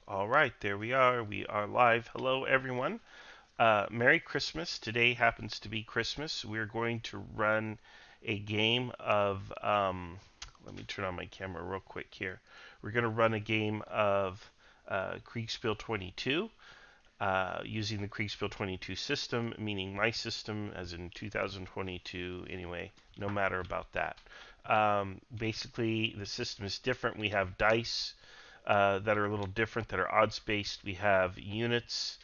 All right, there we are. We are live. Hello, everyone. Merry Christmas. Today happens to be Christmas. We're going to run a game of. Let me turn on my camera real quick here. We're going to run a game of Kriegsspiel 22 using the Kriegsspiel 22 system, meaning my system, as in 2022. Anyway, no matter about that. Basically, the system is different. We have dice that are a little different, that are odds based. We have units.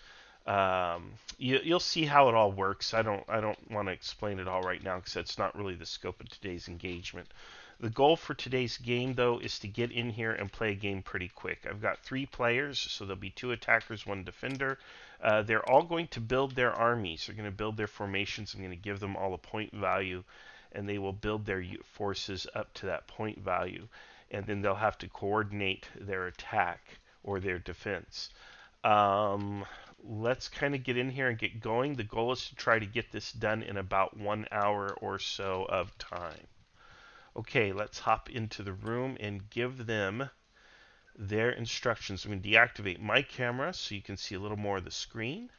You'll see how it all works. I don't want to explain it all right now because that's not really the scope of today's engagement. The goal for today's game, though, is to get in here and play a game pretty quick. I've got 3 players, so there'll be 2 attackers, 1 defender. They're all going to build their armies. They're going to build their formations. I'm going to give them all a point value, and they will build their forces up to that point value. And then they'll have to coordinate their attack or their defense. Um, let's kind of get in here and get going. The goal is to try to get this done in about 1 hour or so of time. Okay, let's hop into the room and give them their instructions. I'm going to deactivate my camera so you can see a little more of the screen.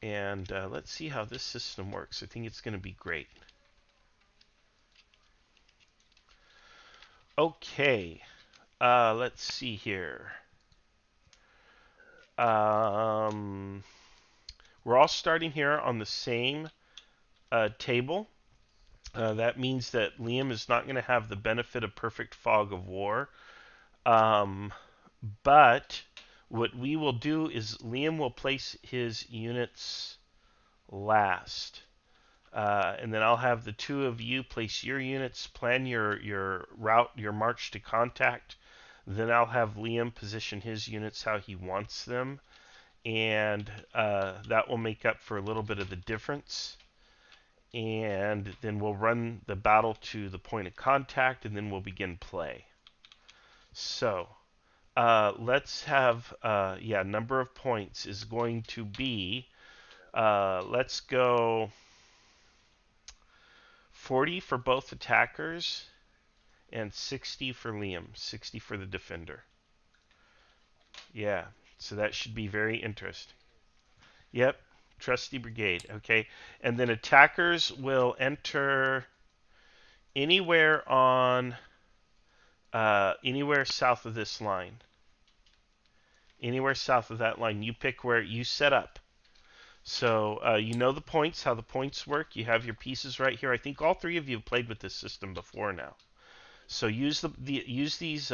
And let's see how this system works. I think it's going to be great. Okay, let's see here. Um, we're all starting here on the same table. That means that Liam is not going to have the benefit of perfect fog of war. Um, but what we will do is Liam will place his units last. And then I'll have the 2 of you place your units, plan your route, your march to contact. Then I'll have Liam position his units how he wants them. And that will make up for a little bit of the difference. And then we'll run the battle to the point of contact, and then we'll begin play. So let's have, number of points is going to be, let's go 40 for both attackers and 60 for Liam, 60 for the defender. Yeah, so that should be very interesting. Yep, trusty brigade. Okay, and then attackers will enter anywhere south of this line. Anywhere south of that line, you pick where you set up. So you know the points, how the points work. You have your pieces right here. I think all 3 of you have played with this system before now. So use these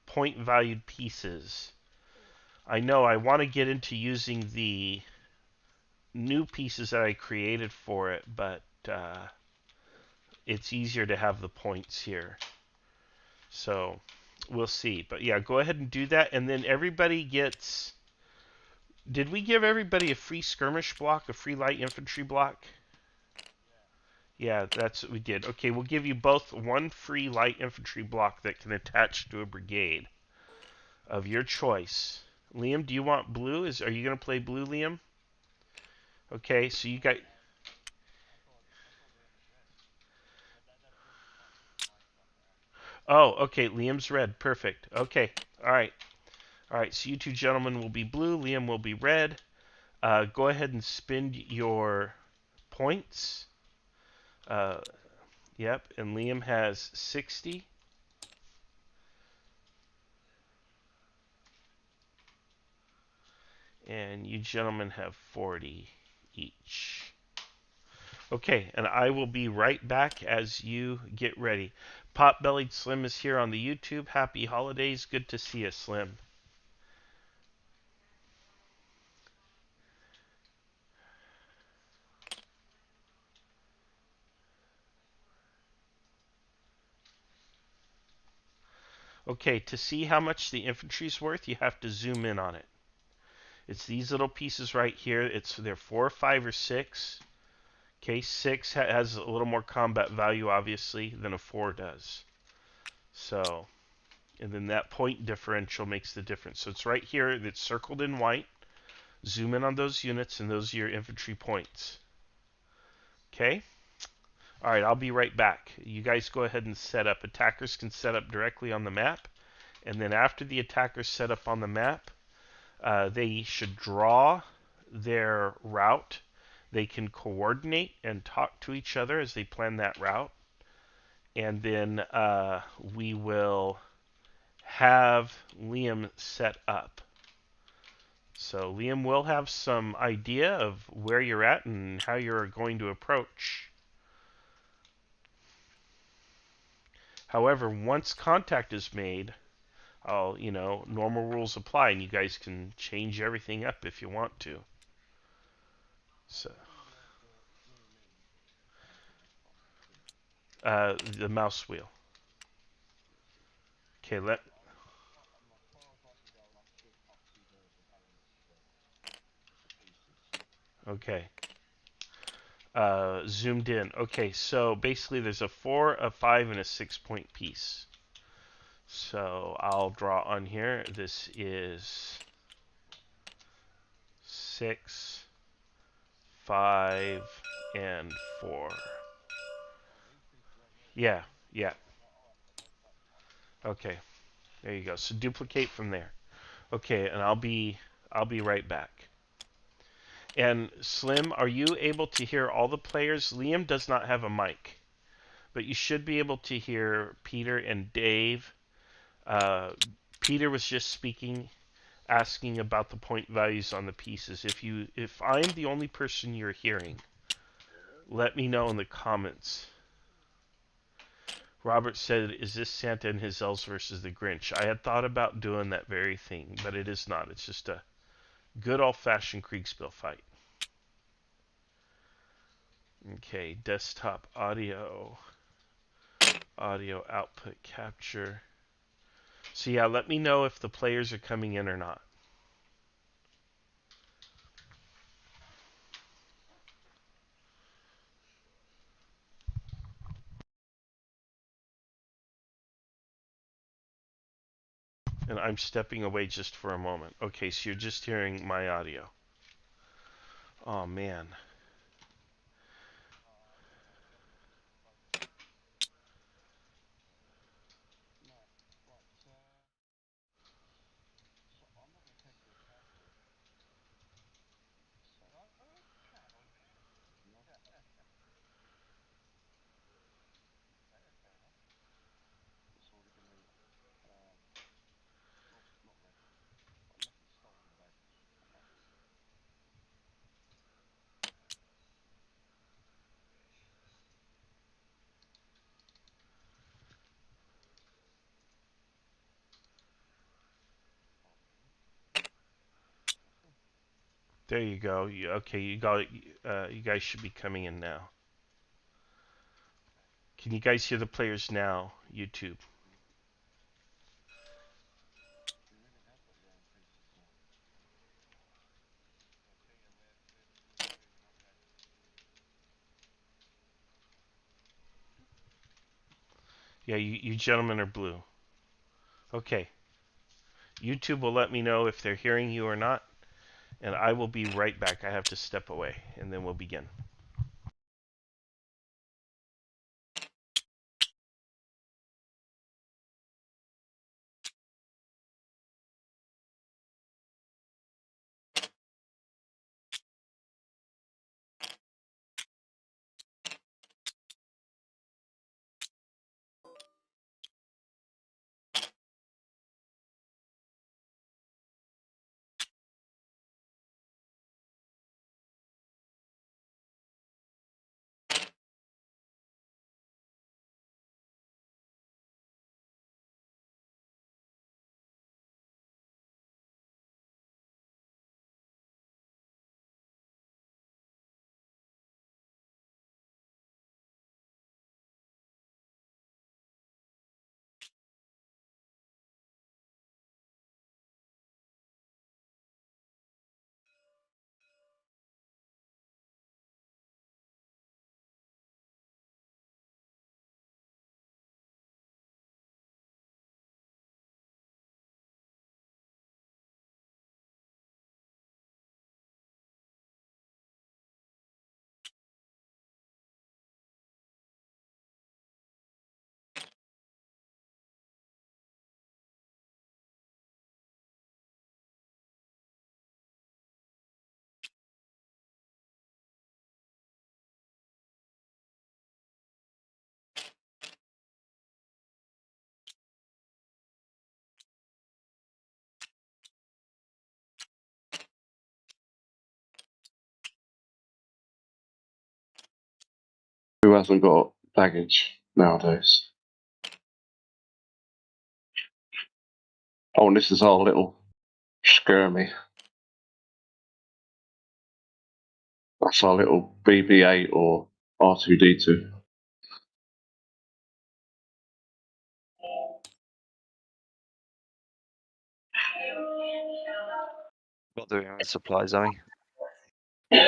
point valued pieces. I know I want to get into using the new pieces that I created for it, but it's easier to have the points here. So we'll see. But yeah, go ahead and do that, and then everybody gets. Did we give everybody a free skirmish block, a free light infantry block? Yeah, that's what we did. Okay, we'll give you both 1 free light infantry block that can attach to a brigade of your choice. Liam, do you want blue? Are you going to play blue, Liam? Okay, so you got. Oh, okay, Liam's red. Perfect. Okay, all right. All right, so you 2 gentlemen will be blue, Liam will be red. Go ahead and spend your points. Uh, yep, and Liam has 60. And you gentlemen have 40 each. Okay, and I will be right back as you get ready. Pot-Bellied Slim is here on the YouTube. Happy holidays. Good to see you, Slim. Okay, to see how much the infantry's worth, you have to zoom in on it. It's these little pieces right here. They're 4, 5, or 6. Okay, 6 has a little more combat value, obviously, than a 4 does. So, and then that point differential makes the difference. So it's right here. It's circled in white. Zoom in on those units, and those are your infantry points. Okay? Alright, I'll be right back. You guys go ahead and set up. Attackers can set up directly on the map, And then after the attacker's set up on the map, they should draw their route. They can coordinate and talk to each other as they plan that route. And then we will have Liam set up. So Liam will have some idea of where you're at and how you're going to approach. However, once contact is made, normal rules apply, and you guys can change everything up if you want to. So, the mouse wheel. Okay, okay. Zoomed in. Okay, so basically there's a 4, a 5, and a 6-point piece. So I'll draw on here. This is 6, 5, and 4. Yeah, yeah. Okay, there you go. So duplicate from there. Okay, and I'll be right back. And Slim, are you able to hear all the players? Liam does not have a mic, but you should be able to hear Peter and Dave. Uh, Peter was just speaking, asking about the point values on the pieces. If I'm the only person you're hearing, let me know in the comments. Robert said, "Is this Santa and his elves versus the Grinch?" I had thought about doing that very thing, but it is not. It's just a good old-fashioned Kriegsspiel fight. Okay, desktop audio output capture. So yeah, let me know if the players are coming in or not. And I'm stepping away just for a moment. Okay, so you're just hearing my audio. Oh man. There you go. Okay, you got. You guys should be coming in now. Can you guys hear the players now? YouTube. Yeah, you gentlemen are blue. Okay. YouTube will let me know if they're hearing you or not, and I will be right back. I have to step away, and then we'll begin. hasn't got baggage nowadays? Oh, and this is our little skirmy. That's our little BB-8 or R2-D2. Not doing it with supplies, are we?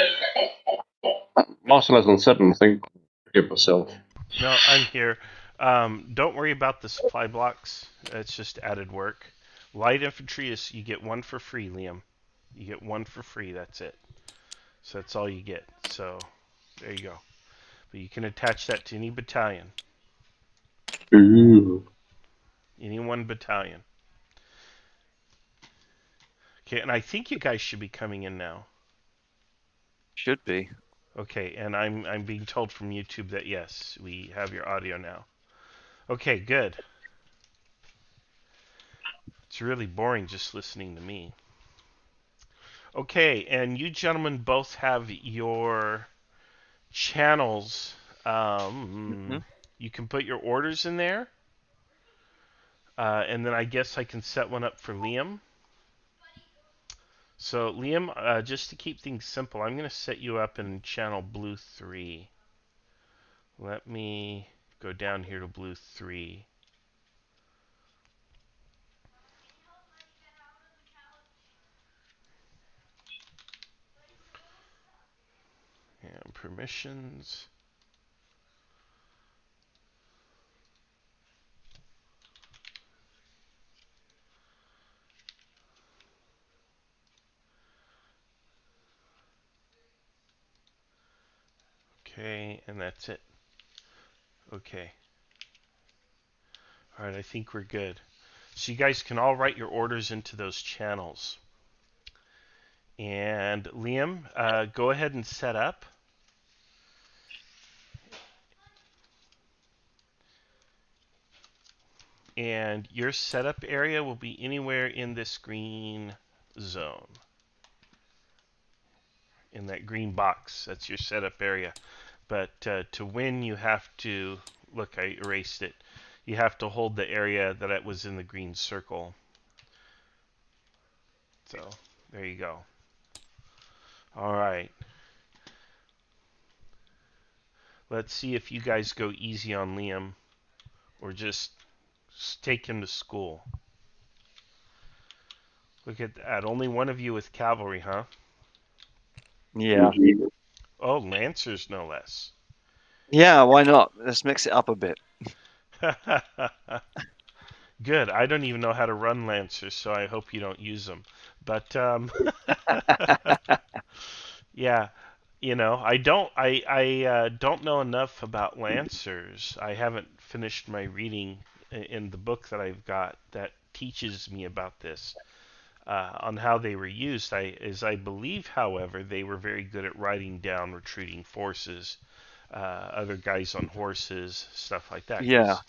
Marcel has on 7, I think. Forgive myself. No, I'm here. Don't worry about the supply blocks. It's just added work. Light infantry is you get one for free, Liam. You get one for free. That's it. So that's all you get. So there you go. But you can attach that to any battalion, Ooh. any one battalion. Okay, and I think you guys should be coming in now. Should be. Okay, and I'm being told from YouTube that yes, we have your audio now. Okay, good. It's really boring just listening to me. Okay, and you gentlemen both have your channels. Mm-hmm. You can put your orders in there, and then I guess I can set one up for Liam. So Liam, just to keep things simple, I'm going to set you up in channel blue 3. Let me go down here to blue 3. And permissions. Okay, and that's it. Okay. Alright, I think we're good. So you guys can all write your orders into those channels. And Liam, go ahead and set up. And your setup area will be anywhere in this green zone. In that green box, that's your setup area. But to win, you have to, look, I erased it. You have to hold the area that it was in the green circle. So, there you go. Alright. Let's see if you guys go easy on Liam or just take him to school. Look at that. Only one of you with cavalry, huh? Yeah. Oh, lancers no less. Yeah, why not? Let's mix it up a bit. Good. I don't even know how to run lancers, so I hope you don't use them. But yeah, you know, I don't know enough about lancers. I haven't finished my reading in the book that I've got that teaches me about this. On how they were used. I believe, however, they were very good at riding down retreating forces, other guys on horses, stuff like that. Yeah. Because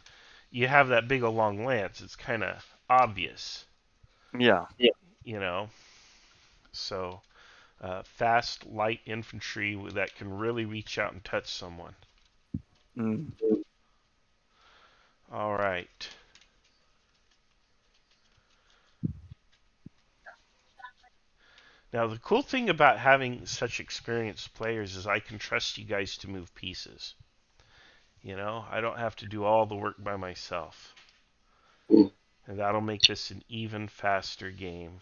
you have that big, long lance, it's kind of obvious, Yeah. you know. So, fast, light infantry that can really reach out and touch someone. Mm. All right. Now, the cool thing about having such experienced players is I can trust you guys to move pieces. You know, I don't have to do all the work by myself. And that'll make this an even faster game.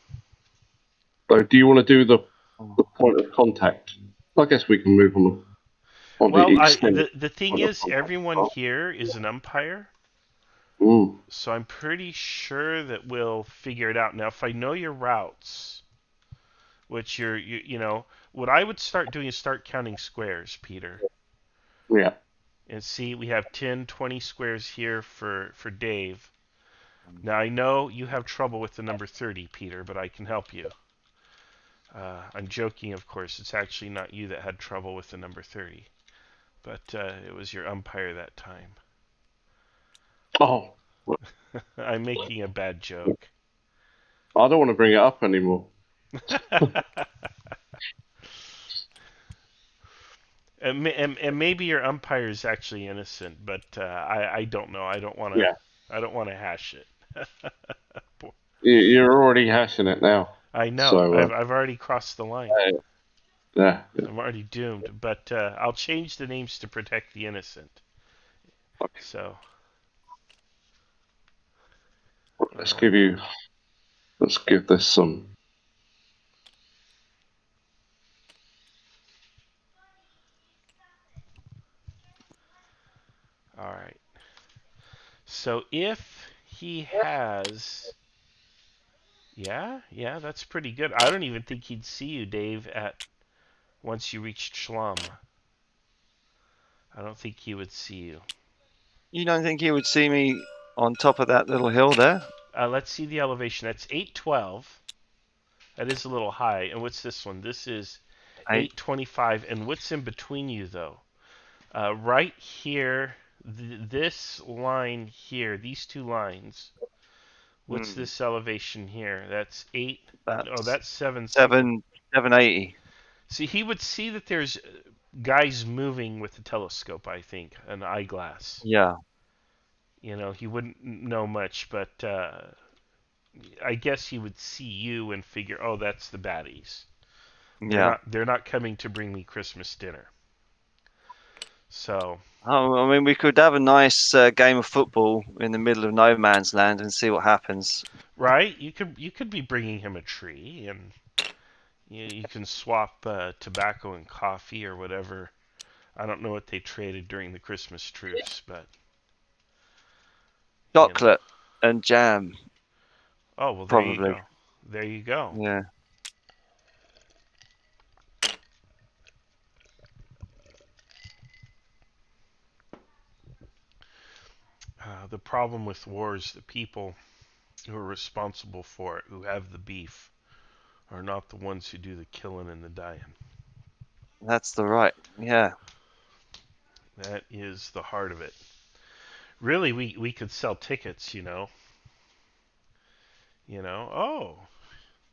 So, do you want to do the Oh. point of contact? I guess we can move on to Well, each thing. the thing is, everyone here is an umpire, Mm. so I'm pretty sure that we'll figure it out. Now, if I know your routes, which you know, what I would start doing is start counting squares, Peter. Yeah. And see, we have 10, 20 squares here for Dave. Now, I know you have trouble with the number 30, Peter, but I can help you. I'm joking, of course. It's actually not you that had trouble with the number 30, but it was your umpire that time. Oh, I'm making a bad joke. I don't want to bring it up anymore. And maybe your umpire is actually innocent, but I don't know. Yeah, I don't want to hash it. you're already hashing it now. I know. So I've already crossed the line. uh, yeah, yeah. I'm already doomed. But I'll change the names to protect the innocent. Okay. So, Let's all give right. you. Let's give this some. All right. So if he has, yeah, that's pretty good. I don't even think he'd see you, Dave, at once you reached Schlum. I don't think he would see you. You don't think he would see me on top of that little hill there? Let's see the elevation. That's 812. That is a little high. And what's this one? This is Eight. 825. And what's in between you, though? Right here, this line here, these two lines. What's Hmm. this elevation here? That's 8. No, That's that's 7 something. 780. See, he would see that there's guys moving with the telescope, I think, an eyeglass. Yeah, He wouldn't know much, but I guess he would see you and figure, oh, that's the baddies. yeah. They're not coming to bring me Christmas dinner. So, Oh, I mean, we could have a nice game of football in the middle of no man's land and see what happens. right? You could be bringing him a tree, and you can swap tobacco and coffee or whatever. I don't know what they traded during the Christmas truce, but you know. Chocolate and jam, Oh well, there you probably. go. There you go. Yeah. The problem with war is the people who are responsible for it, who have the beef, are not the ones who do the killing and the dying. That's the right. Yeah. That is the heart of it. Really, we could sell tickets, oh,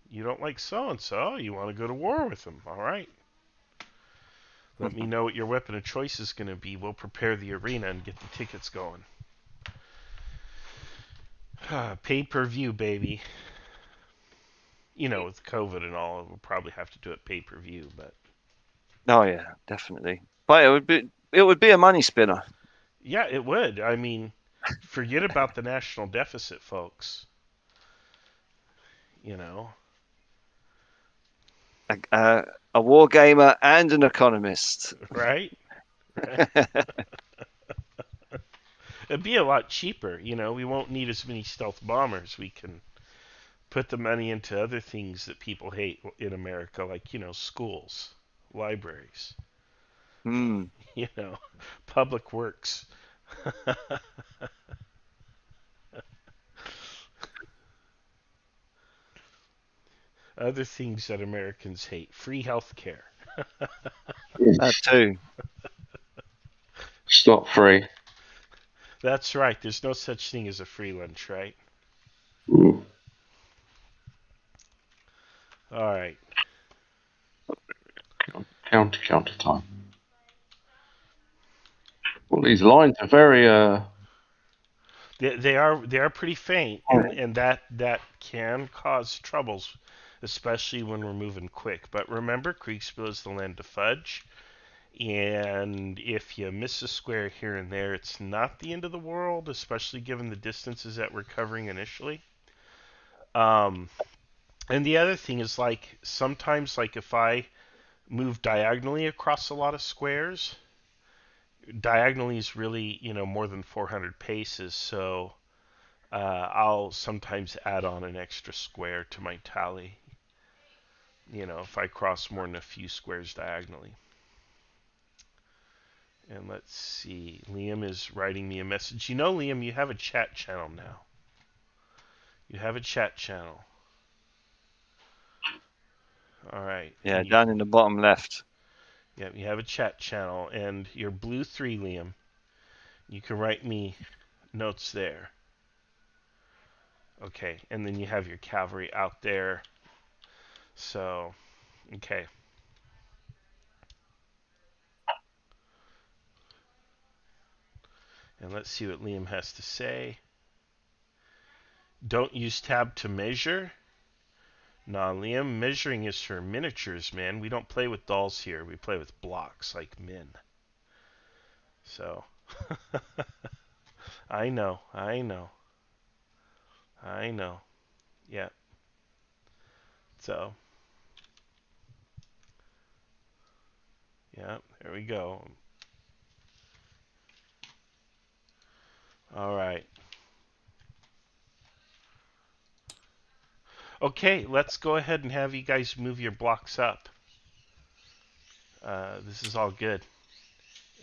you don't like so and so, you want to go to war with them. All right. Let me know what your weapon of choice is going to be. We'll prepare the arena and get the tickets going. Pay per view, baby. With COVID and all, we'll probably have to do it pay per view, but Oh yeah, definitely. But it would be a money spinner. yeah, it would. I mean, forget about the national deficit, folks. You know, A war gamer and an economist. right? Right. It'd be a lot cheaper. We won't need as many stealth bombers. We can put the money into other things that people hate in America, like, schools, libraries, Hmm. you know, public works. Other things that Americans hate. Free health care. That too. It's not free. That's right. There's no such thing as a free lunch, right? Mm. All right. Counter time. Well, these lines are very They are pretty faint, and that can cause troubles, especially when we're moving quick. But remember, Kriegsspiel is the land of fudge, and if you miss a square here and there, it's not the end of the world, especially given the distances that we're covering initially. Um, and the other thing is, like, sometimes, like, if I move diagonally across a lot of squares, diagonally is really, more than 400 paces, so I'll sometimes add on an extra square to my tally, if I cross more than a few squares diagonally. And let's see, Liam is writing me a message. Liam, you have a chat channel now. You have a chat channel. All right. Yeah, And you, down in the bottom left. yeah, you have a chat channel, and you're blue 3, Liam. You can write me notes there. Okay, and then you have your cavalry out there. So, okay. And let's see what Liam has to say. Don't use tab to measure. Nah, Liam, measuring is for miniatures, man. We don't play with dolls here. We play with blocks like men. So, I know. Yeah. So, yeah, there we go. All right. Okay, let's go ahead and have you guys move your blocks up. This is all good.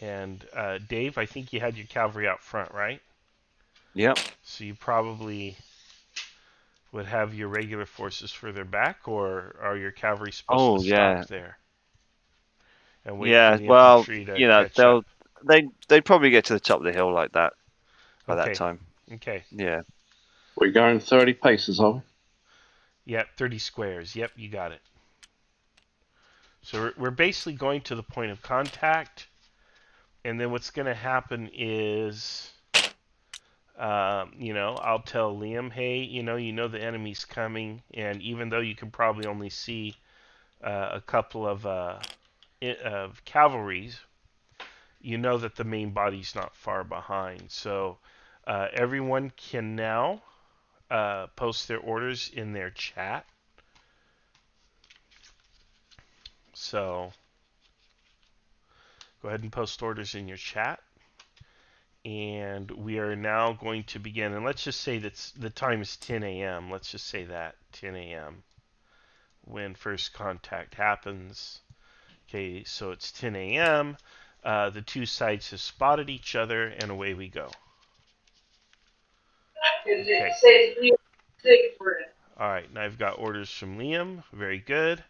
And Dave, I think you had your cavalry out front, right? Yep. So you probably would have your regular forces further back, or are your cavalry supposed to Oh stop yeah. there and wait for Yeah. the Well, infantry to you know, catch up? they'd probably get to the top of the hill like that by that Okay, time. okay. Yeah. We're going 30 paces, are we? Yep, 30 squares. Yep, you got it. So we're basically going to the point of contact, and then what's going to happen is, I'll tell Liam, hey, you know the enemy's coming, and even though you can probably only see a couple of cavalries, you know that the main body's not far behind. So everyone can now post their orders in their chat. So go ahead and post orders in your chat. And we are now going to begin. And let's just say that the time is 10 a.m. Let's just say that 10 a.m. when first contact happens. Okay, so it's 10 a.m. The two sides have spotted each other, and away we go. Okay. All right, now I've got orders from Liam. Very good.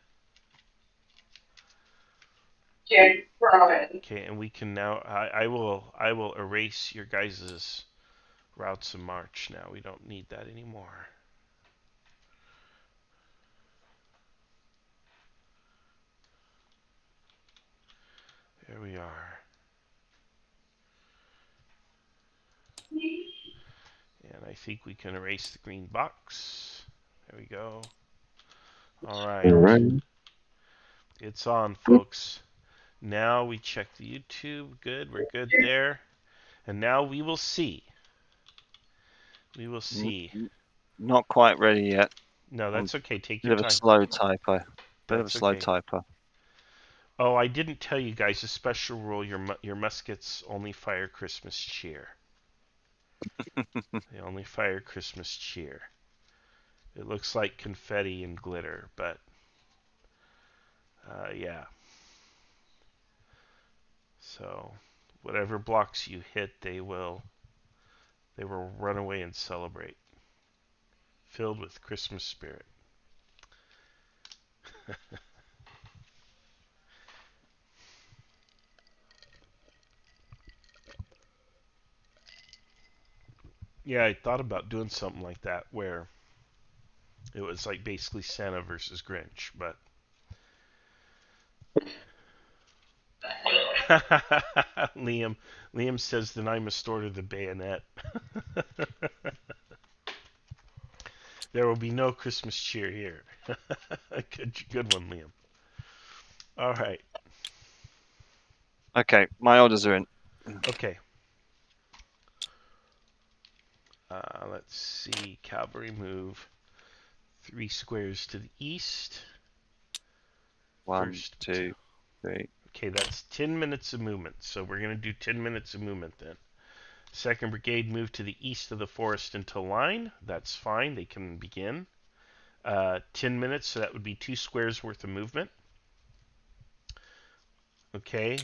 Okay, and we can now. I will erase your guys' routes of march now. We don't need that anymore. There we are. And I think we can erase the green box. There we go. All right. All right. It's on, folks. Now we check the YouTube. Good, we're good there. And now we will see. We will see. Not quite ready yet. No, that's okay. Take Bit your of a time. slow typer. Bit of a That's slow okay. typer. Oh, I didn't tell you guys a special rule. Your muskets only fire Christmas cheer. They only fire Christmas cheer. It looks like confetti and glitter, but yeah. So whatever blocks you hit, they will run away and celebrate, filled with Christmas spirit. Yeah, I thought about doing something like that where it was like basically Santa versus Grinch, but Liam says then I must order the bayonet. There will be no Christmas cheer here. Good one, Liam. All right. Okay, my orders are in. Okay. Let's see. Cavalry move 3 squares to the east. 1, First. 2, 3. Okay, that's 10 minutes of movement. So we're going to do 10 minutes of movement then. Second Brigade move to the east of the forest into line. That's fine. They can begin. 10 minutes, so that would be 2 squares worth of movement. Okay,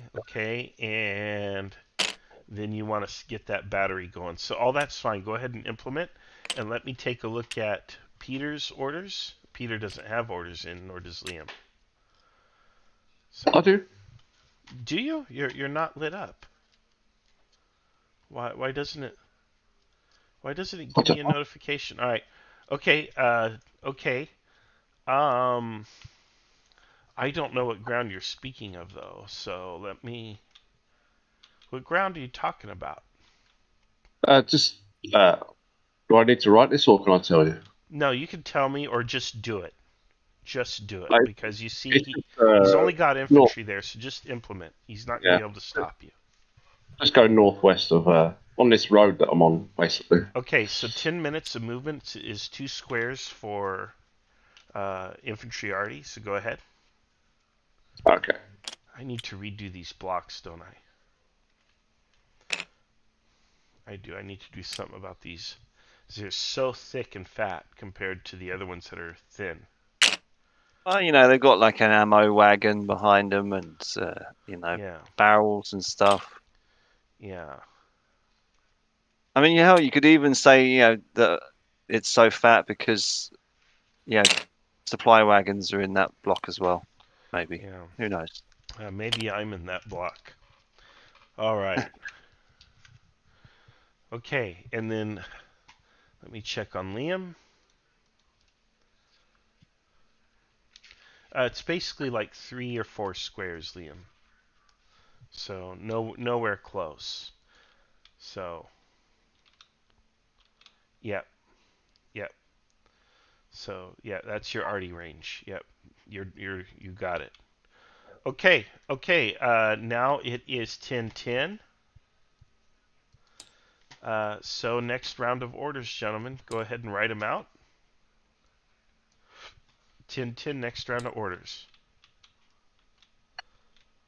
and then you want to get that battery going. So all that's fine. Go ahead and implement, and let me take a look at Peter's orders. Peter doesn't have orders in, nor does Liam. So, I do. do you? You're not lit up. Why doesn't it? Why doesn't it give me a notification? All right. Okay. Okay. Um. I don't know what ground you're speaking of though. So let me. What ground are you talking about? Just do I need to write this or can I tell you? No, you can tell me or just do it. Just do it Like, because you see it's he's only got north. infantry there, so just implement. He's not going to Yeah, be able to stop you. just go northwest of on this road that I'm on, basically. Okay, so 10 minutes of movement is 2 squares for infantry arty, so go ahead. Okay. I need to redo these blocks, don't I? I do. I need to do something about these. They're so thick and fat compared to the other ones that are thin. Well, they've got like an ammo wagon behind them, and Yeah, barrels and stuff. yeah, I mean, you could even say, that it's so fat because, supply wagons are in that block as well. Maybe. yeah. Who knows? Maybe I'm in that block. All right. Okay, and then let me check on Liam. It's basically like 3 or 4 squares, Liam. So nowhere close. So, yep, yep. So yeah, that's your arty range. Yep, you got it. Okay, okay. Now it is 10:10. So next round of orders, gentlemen. Go ahead and write them out. 10:10. Next round of orders.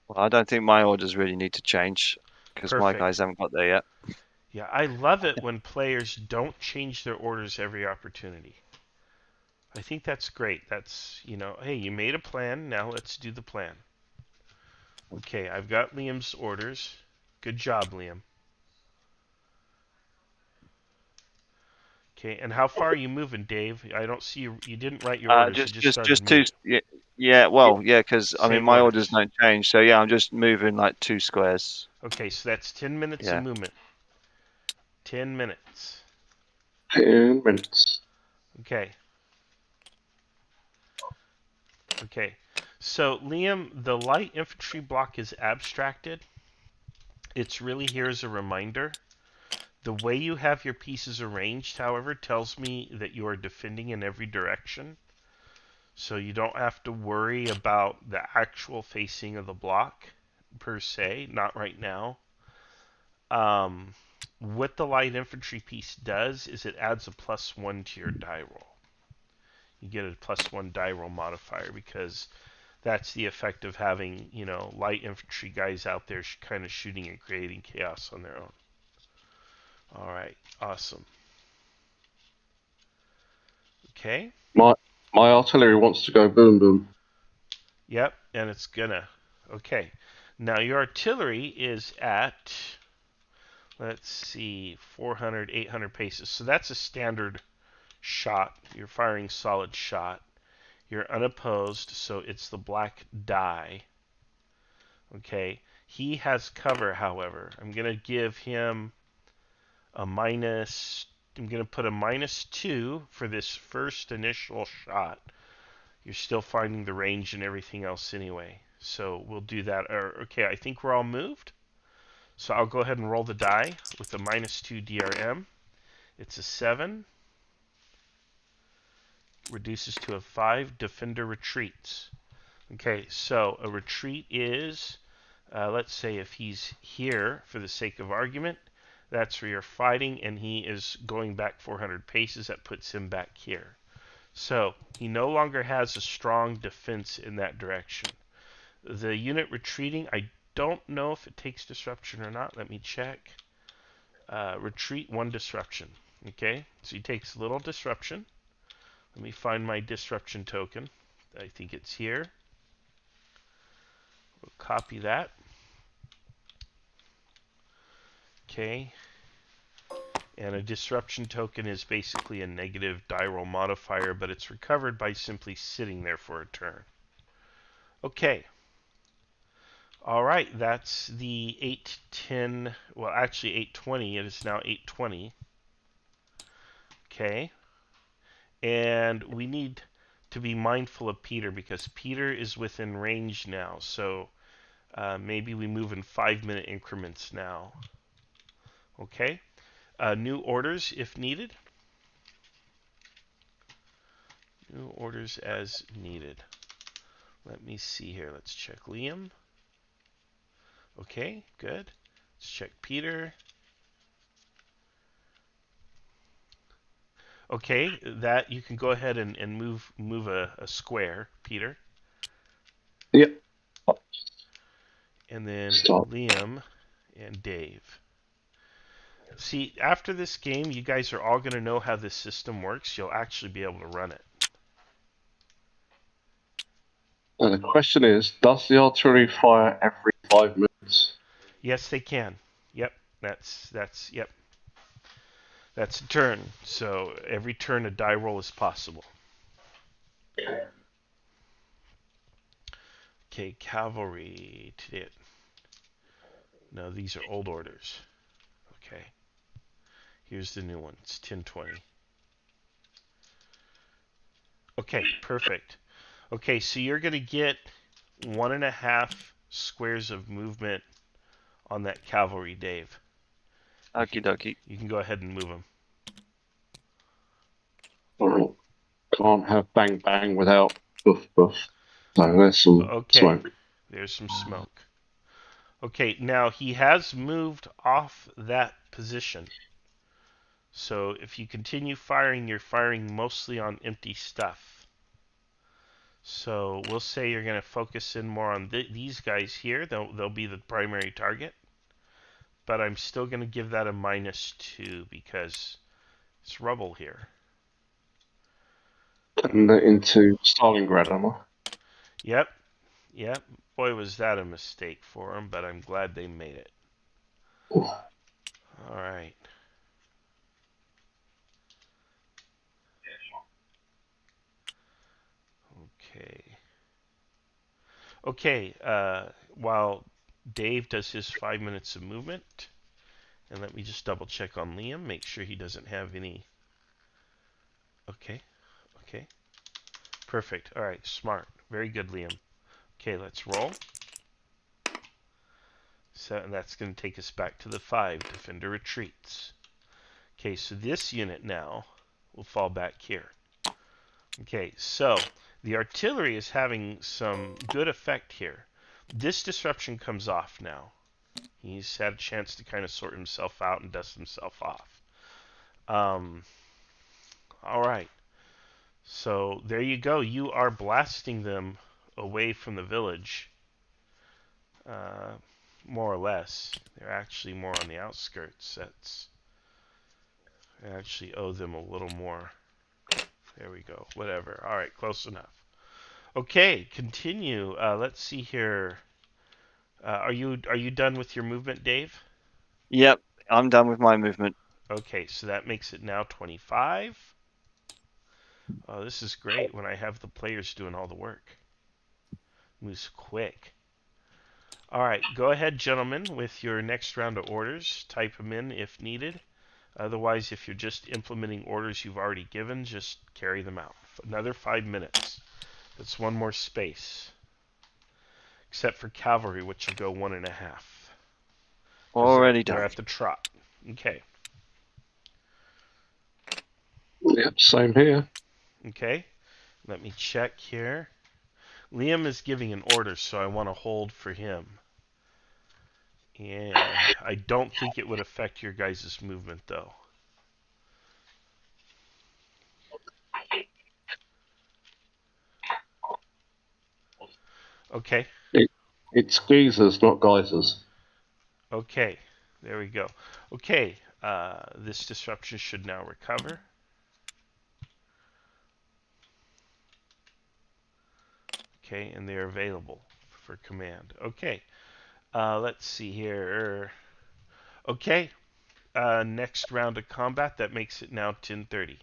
Well, I don't think my orders really need to change because my Perfect. guys haven't got there yet. Yeah, I love it when players don't change their orders every opportunity. I think that's great. That's, hey, you made a plan. Now let's do the plan. Okay, I've got Liam's orders. Good job, Liam. Okay, and how far are you moving, Dave? I don't see you. You didn't write your orders. You just started Just two. moving. Yeah, yeah. Well, yeah, because I mean, Same my orders orders. don't change. So yeah, I'm just moving like 2 squares. Okay, so that's 10 minutes of Yeah. movement. 10 minutes. 10 minutes. Okay. Okay. So, Liam, the light infantry block is abstracted. It's really here as a reminder. The way you have your pieces arranged, however, tells me that you are defending in every direction. So you don't have to worry about the actual facing of the block per se, not right now. Um, what the light infantry piece does is it adds a +1 to your die roll. You get a +1 die roll modifier because that's the effect of having, light infantry guys out there kind of shooting and creating chaos on their own. All right, awesome. Okay, My my artillery wants to go boom boom. yep, and it's gonna. Okay, now your artillery is at, let's see, 400, 800 paces. So that's a standard shot. You're firing solid shot. You're unopposed, so it's the black die. Okay. He has cover, however. I'm going to give him a minus. I'm going to put a -2 for this first initial shot. You're still finding the range and everything else anyway. So we'll do that. Okay, I think we're all moved. So I'll go ahead and roll the die with the -2 DRM. It's a 7. Reduces to a 5. Defender retreats. Okay, so a retreat is, let's say if he's here for the sake of argument, that's where you're fighting and he is going back 400 paces. That puts him back here. So he no longer has a strong defense in that direction. The unit retreating, I don't know if it takes disruption or not. Let me check. Retreat 1 disruption. Okay, so he takes little disruption. Let me find my disruption token. I think it's here. We'll copy that. Okay. And a disruption token is basically a negative die roll modifier, but it's recovered by simply sitting there for a turn. Okay. All right, that's the 810, well actually 820, it is now 820. Okay. And we need to be mindful of Peter because Peter is within range now. So maybe we move in 5-minute increments now. Okay. New orders if needed. New orders as needed. Let me see here. Let's check Liam. Okay, good. Let's check Peter. Okay, that you can go ahead and move a square, Peter. Yep. And then Stop. Liam and Dave. See, after this game, you guys are all going to know how this system works. You'll actually be able to run it. And the question is, does the artillery fire every 5 minutes? Yes, they can. Yep, yep. That's a turn. So every turn a die roll is possible. Okay, cavalry. No, these are old orders. Okay. Here's the new one. It's 1020. Okay, perfect. Okay, so you're going to get 1.5 squares of movement on that cavalry, Dave. Okie dokie. You can go ahead and move them. Alright. Can't have bang bang without buff buff. So there's some smoke. There's some smoke. Okay, now he has moved off that position. So if you continue firing, you're firing mostly on empty stuff. So we'll say you're going to focus in more on these guys here. They'll be the primary target. But I'm still going to give that a -2 because it's rubble here. And into Stalingrad, am I? Yep. Boy, was that a mistake for them, but I'm glad they made it. All right. Okay. While Dave does his 5 minutes of movement, and let me just double check on Liam, make sure he doesn't have any. Okay. Perfect. All right, smart. Very good, Liam. Okay, let's roll. So and that's going to take us back to the 5. Defender retreats. Okay, so this unit now will fall back here. Okay, so the artillery is having some good effect here. This disruption comes off now. He's had a chance to kind of sort himself out and dust himself off. All right. So there you go. You are blasting them away from the village. More or less. They're actually more on the outskirts. I actually owe them a little more. There we go. Whatever. All right, close enough. Okay, continue. Let's see here. Are you done with your movement, Dave? Yep, I'm done with my movement. Okay, so that makes it now 25. Oh, this is great when I have the players doing all the work. Moves quick. All right, go ahead, gentlemen, with your next round of orders. Type them in if needed. Otherwise, if you're just implementing orders you've already given, just carry them out. Another 5 minutes. That's one more space. Except for cavalry, which will go 1.5. Already They're done. at the trot. Okay. Yep, same here. Okay. Let me check here. Liam is giving an order, so I want to hold for him. And I don't think it would affect your guys' movement, though. Okay. It's geezers, not geysers. Okay. There we go. Okay. This disruption should now recover. Okay, and they're available for command. Okay. Let's see here. Okay. Next round of combat. That makes it now 10:30.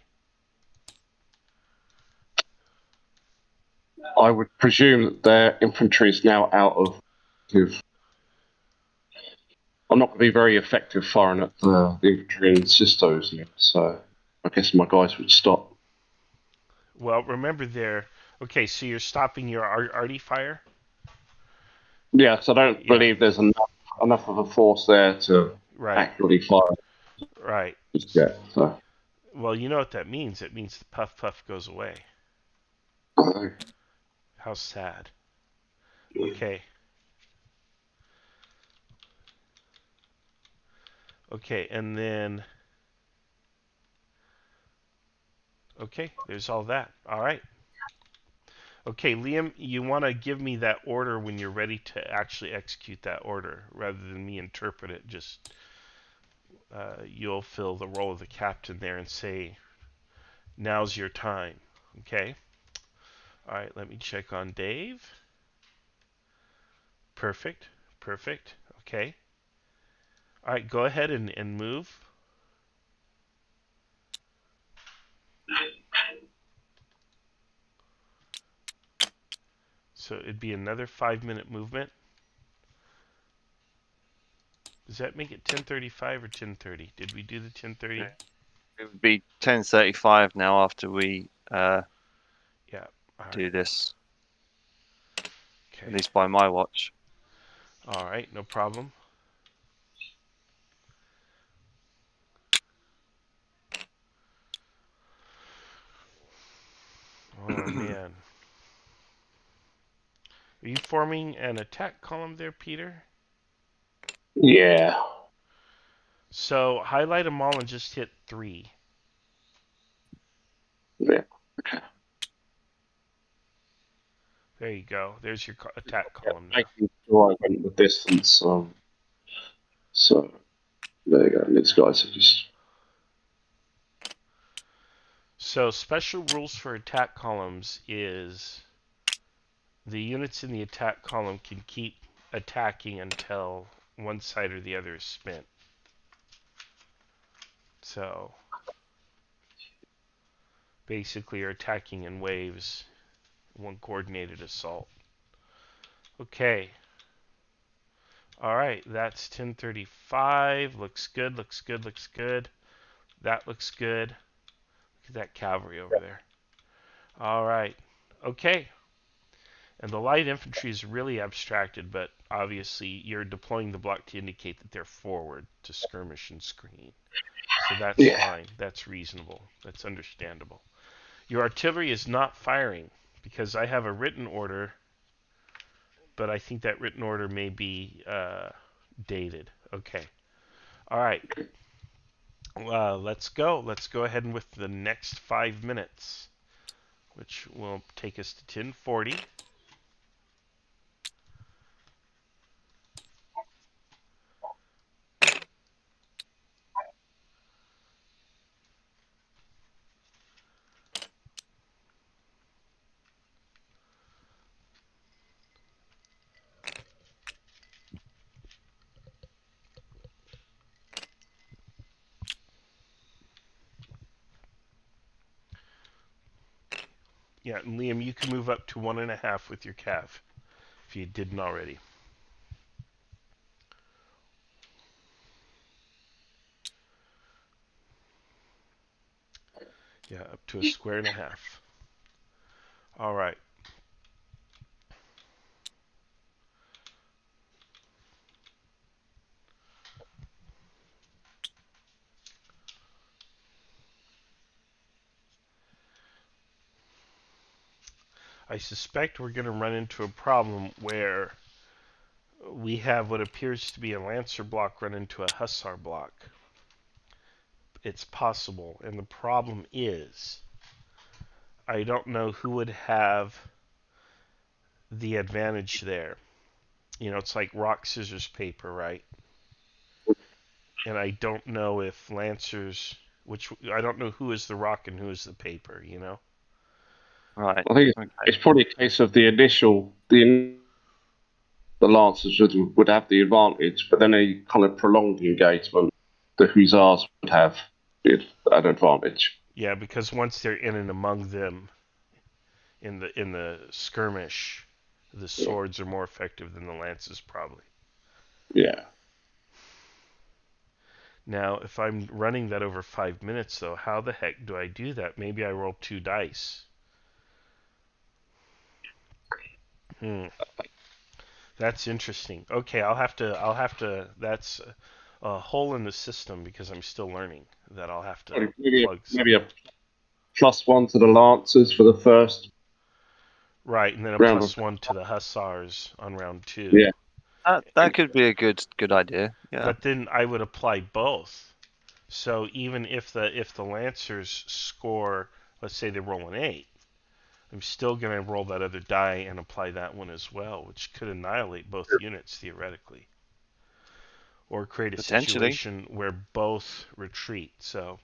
I would presume that their infantry is now out of. I'm not going to be very effective firing at the infantry and sistos now, so I guess my guys would stop. Well, remember there. Okay, so you're stopping your arty fire. Yeah, so I don't believe there's enough of a force there to Right. accurately fire. Right. just yet. So Well, you know what that means. It means the puff puff goes away. uh, How sad. Okay. Okay, and then okay, there's all that. All right. Okay, Liam, you want to give me that order when you're ready to actually execute that order, rather than me interpret it. Just you'll fill the role of the captain there and say, "Now's your time." Okay. All right. Let me check on Dave. Perfect. Perfect. Okay. All right. Go ahead and move. So it'd be another 5-minute movement. Does that make it 10:35 or 10:30? Did we do the 10:30? It would be 10:35 now after we Yeah. All right. do this, at Okay. least by my watch. All right. No problem. Oh man. Are you forming an attack column there, Peter? yeah, So highlight them all and just hit 3. yeah. Okay. There you go. There's your attack Yeah, column now. making sure I went the distance. So there you go. And these guys are just So special rules for attack columns is the units in the attack column can keep attacking until one side or the other is spent. So basically you're attacking in waves, one coordinated assault. Okay. All right, that's 10:35. Looks good, looks good, looks good. That looks good. Look at that cavalry over there. All right. Okay. And the light infantry is really abstracted, but obviously you're deploying the block to indicate that they're forward to skirmish and screen. So that's yeah, fine. That's reasonable. That's understandable. Your artillery is not firing because I have a written order, but I think that written order may be dated. Okay. All right. Let's go. Let's go ahead and with the next 5 minutes, which will take us to 10:40. Yeah, and Liam, you can move up to 1.5 with your cav if you didn't already. Yeah, up to a square and a half. All right. I suspect we're going to run into a problem where we have what appears to be a Lancer block run into a Hussar block. It's possible, and the problem is I don't know who would have the advantage there. You know, it's like rock, scissors, paper, right? And I don't know if Lancers, which I don't know who is the rock and who is the paper, you know? Right. I think Okay. it's probably a case of the Lancers would have the advantage, but then a kind of prolonged engagement, the Hussars would have an advantage. Yeah, because once they're in and among them in the skirmish, the swords are more effective than the lances probably. Yeah. Now, if I'm running that over 5 minutes, though, how the heck do I do that? Maybe I roll 2 dice. Hmm, that's interesting. Okay, I'll have to. That's a hole in the system because I'm still learning that I'll have to Maybe plug maybe somewhere. a +1 to the Lancers for the first Right, and then a round of. +1 to the Hussars on round 2. Yeah. That could be a good idea. Yeah. But then I would apply both. So even if the Lancers score, let's say they roll an 8, I'm still going to roll that other die and apply that one as well, which could annihilate both units theoretically, or create a Potentially. situation where both retreat. So,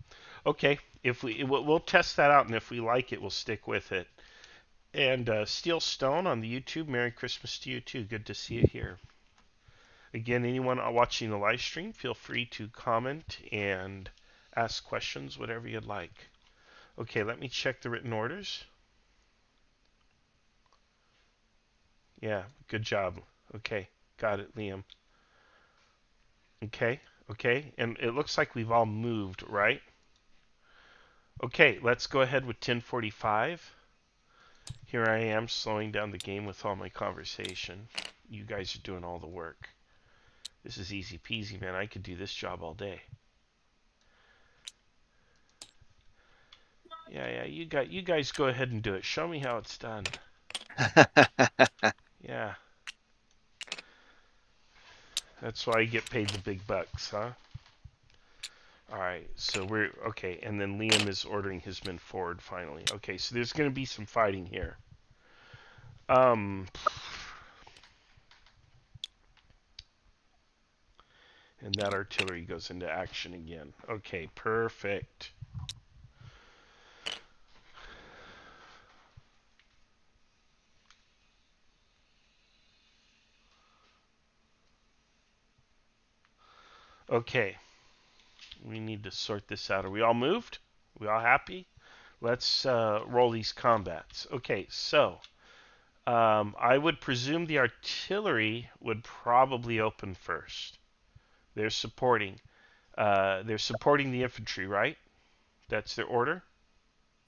okay, if we'll test that out, and if we like it, we'll stick with it. And Steel Stone on the YouTube, Merry Christmas to you too. Good to see you here. Again, anyone watching the live stream, feel free to comment and ask questions, whatever you'd like. Okay, let me check the written orders. Yeah, good job. Okay, got it, Liam. Okay, okay, and it looks like we've all moved, right? Okay, let's go ahead with 1045. Here I am slowing down the game with all my conversation. You guys are doing all the work. This is easy peasy, man. I could do this job all day. Yeah, you guys go ahead and do it. Show me how it's done. Yeah. That's why I get paid the big bucks, huh? Alright, so we're okay, and then Liam is ordering his men forward finally. Okay, so there's gonna be some fighting here. And that artillery goes into action again. Okay, perfect. Okay, we need to sort this out. Are we all moved? We all happy? Let's roll these combats. Okay, so I would presume the artillery would probably open first. They're supporting. They're supporting the infantry, right? That's their order.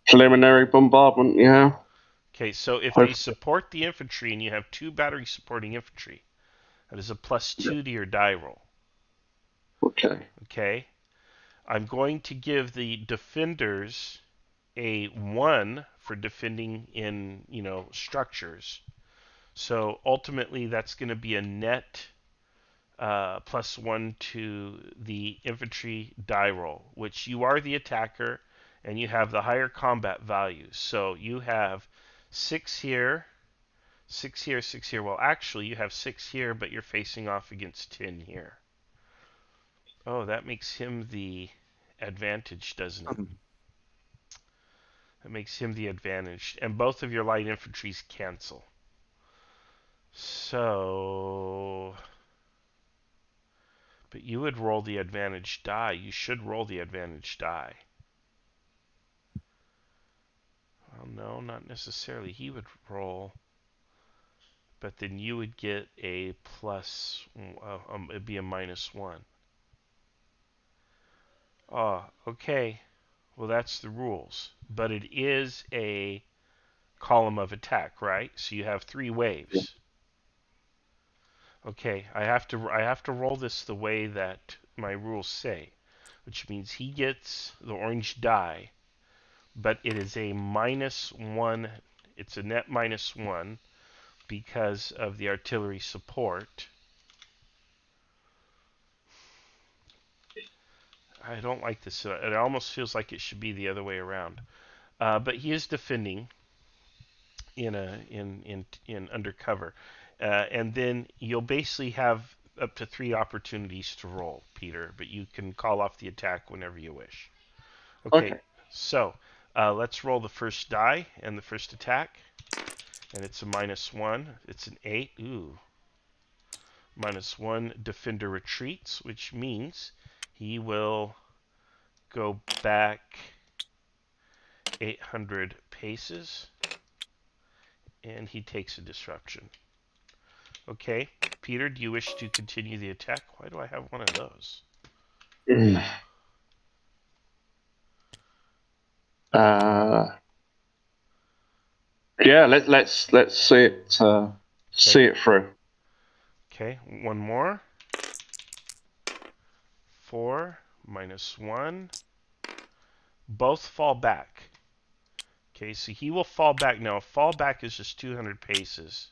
Preliminary bombardment, yeah. Okay, so if they Hopefully. support the infantry and you have 2 batteries supporting infantry, that is a +2 to your die roll. Okay. Okay, I'm going to give the defenders a 1 for defending in, structures. So ultimately, that's going to be a net +1 to the infantry die roll, which you are the attacker and you have the higher combat value. So you have 6 here, 6 here, 6 here. Well, actually, you have 6 here, but you're facing off against 10 here. Oh, that makes him the advantage, doesn't it? That makes him the advantage. And both of your light infantries cancel. So... But you would roll the advantage die. You should roll the advantage die. Well, no, not necessarily. He would roll, but then you would get a plus. It'd be a -1. Oh, okay. Well, that's the rules. But it is a column of attack, right? So you have 3 waves. Okay, I have to roll this the way that my rules say, which means he gets the orange die, but it is a -1. It's a net -1 because of the artillery support. I don't like this. It almost feels like it should be the other way around. But he is defending in undercover, and then you'll basically have up to 3 opportunities to roll, Peter. But you can call off the attack whenever you wish. Okay, Okay. so let's roll the first die and the first attack, and it's a -1. It's an 8. Ooh. -1. Defender retreats, which means he will go back 800 paces, and he takes a disruption. Okay, Peter, do you wish to continue the attack? Why do I have one of those? Yeah, let's see it through. Okay, one more. 4 minus 1. Both fall back. Okay, so he will fall back. Now, a fall back is just 200 paces.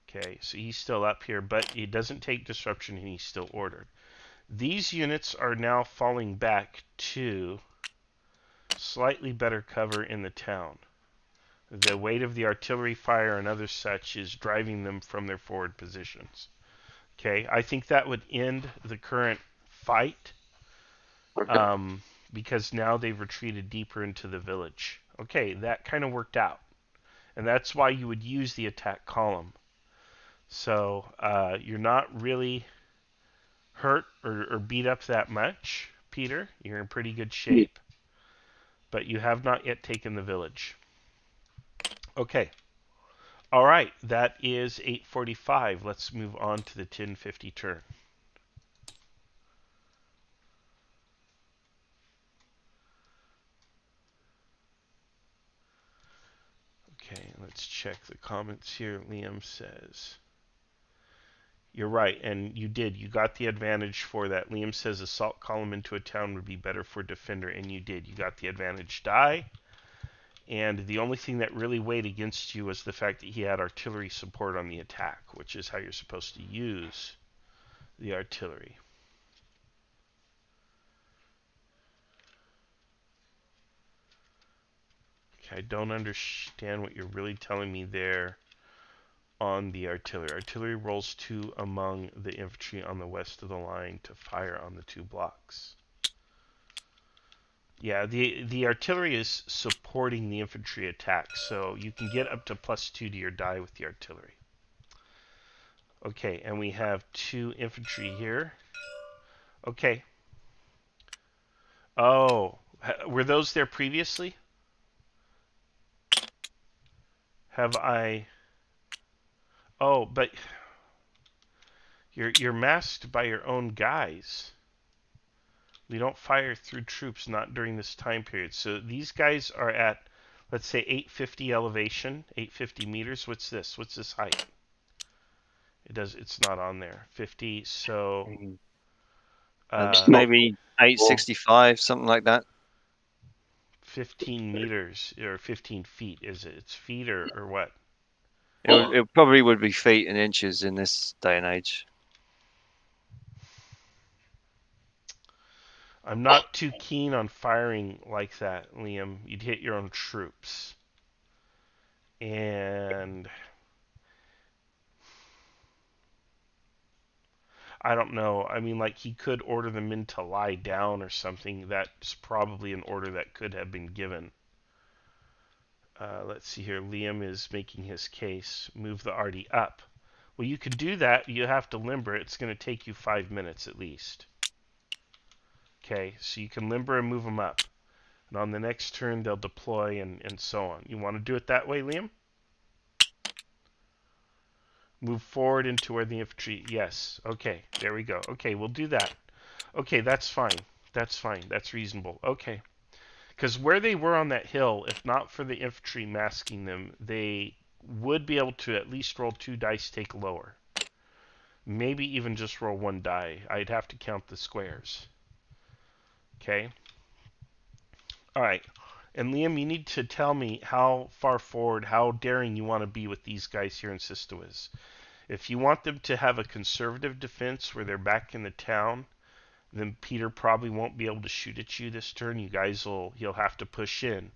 Okay, so he's still up here, but it doesn't take disruption and he's still ordered. These units are now falling back to slightly better cover in the town. The weight of the artillery fire and other such is driving them from their forward positions. Okay, I think that would end the current fight Okay. because now they've retreated deeper into the village. Okay, that kind of worked out. And that's why you would use the attack column. So you're not really hurt or beat up that much, Peter. You're in pretty good shape. But you have not yet taken the village. Okay. All right, that is 8:45. Let's move on to the 10:50 turn. Okay, let's check the comments here. Liam says, you're right, and you did. You got the advantage for that. Liam says assault column into a town would be better for defender, and you did. You got the advantage die. And the only thing that really weighed against you was the fact that he had artillery support on the attack, which is how you're supposed to use the artillery. Okay, I don't understand what you're really telling me there on the artillery. Artillery rolls 2 among the infantry on the west of the line to fire on the 2 blocks. Yeah, the artillery is supporting the infantry attack, so you can get up to +2 to your die with the artillery. Okay, and we have 2 infantry here. Okay. Oh, were those there previously? Have I... Oh, but you're masked by your own guys. We don't fire through troops, not during this time period. So these guys are at, let's say, 850 elevation, 850 meters. What's this? What's this height? It's not on there. 50, so... Maybe 865, something like that. 15 meters, or 15 feet, is it? It's feet or what? It probably would be feet and inches in this day and age. I'm not too keen on firing like that, Liam. You'd hit your own troops. And I don't know. I mean, like, he could order the men to lie down or something. That's probably an order that could have been given. Let's see here. Liam is making his case. Move the arty up. Well, you could do that. You have to limber. It's going to take you 5 minutes at least. Okay, so you can limber and move them up. And on the next turn, they'll deploy and so on. You want to do it that way, Liam? Move forward into where the infantry... Yes. Okay, there we go. Okay, we'll do that. Okay, that's fine. That's fine. That's reasonable. Okay. Because where they were on that hill, if not for the infantry masking them, they would be able to at least roll 2 dice, take lower. Maybe even just roll 1 die. I'd have to count the squares. Okay. All right. And Liam, you need to tell me how far forward, how daring you want to be with these guys here in Sistois. If you want them to have a conservative defense where they're back in the town, then Peter probably won't be able to shoot at you this turn. He'll have to push in.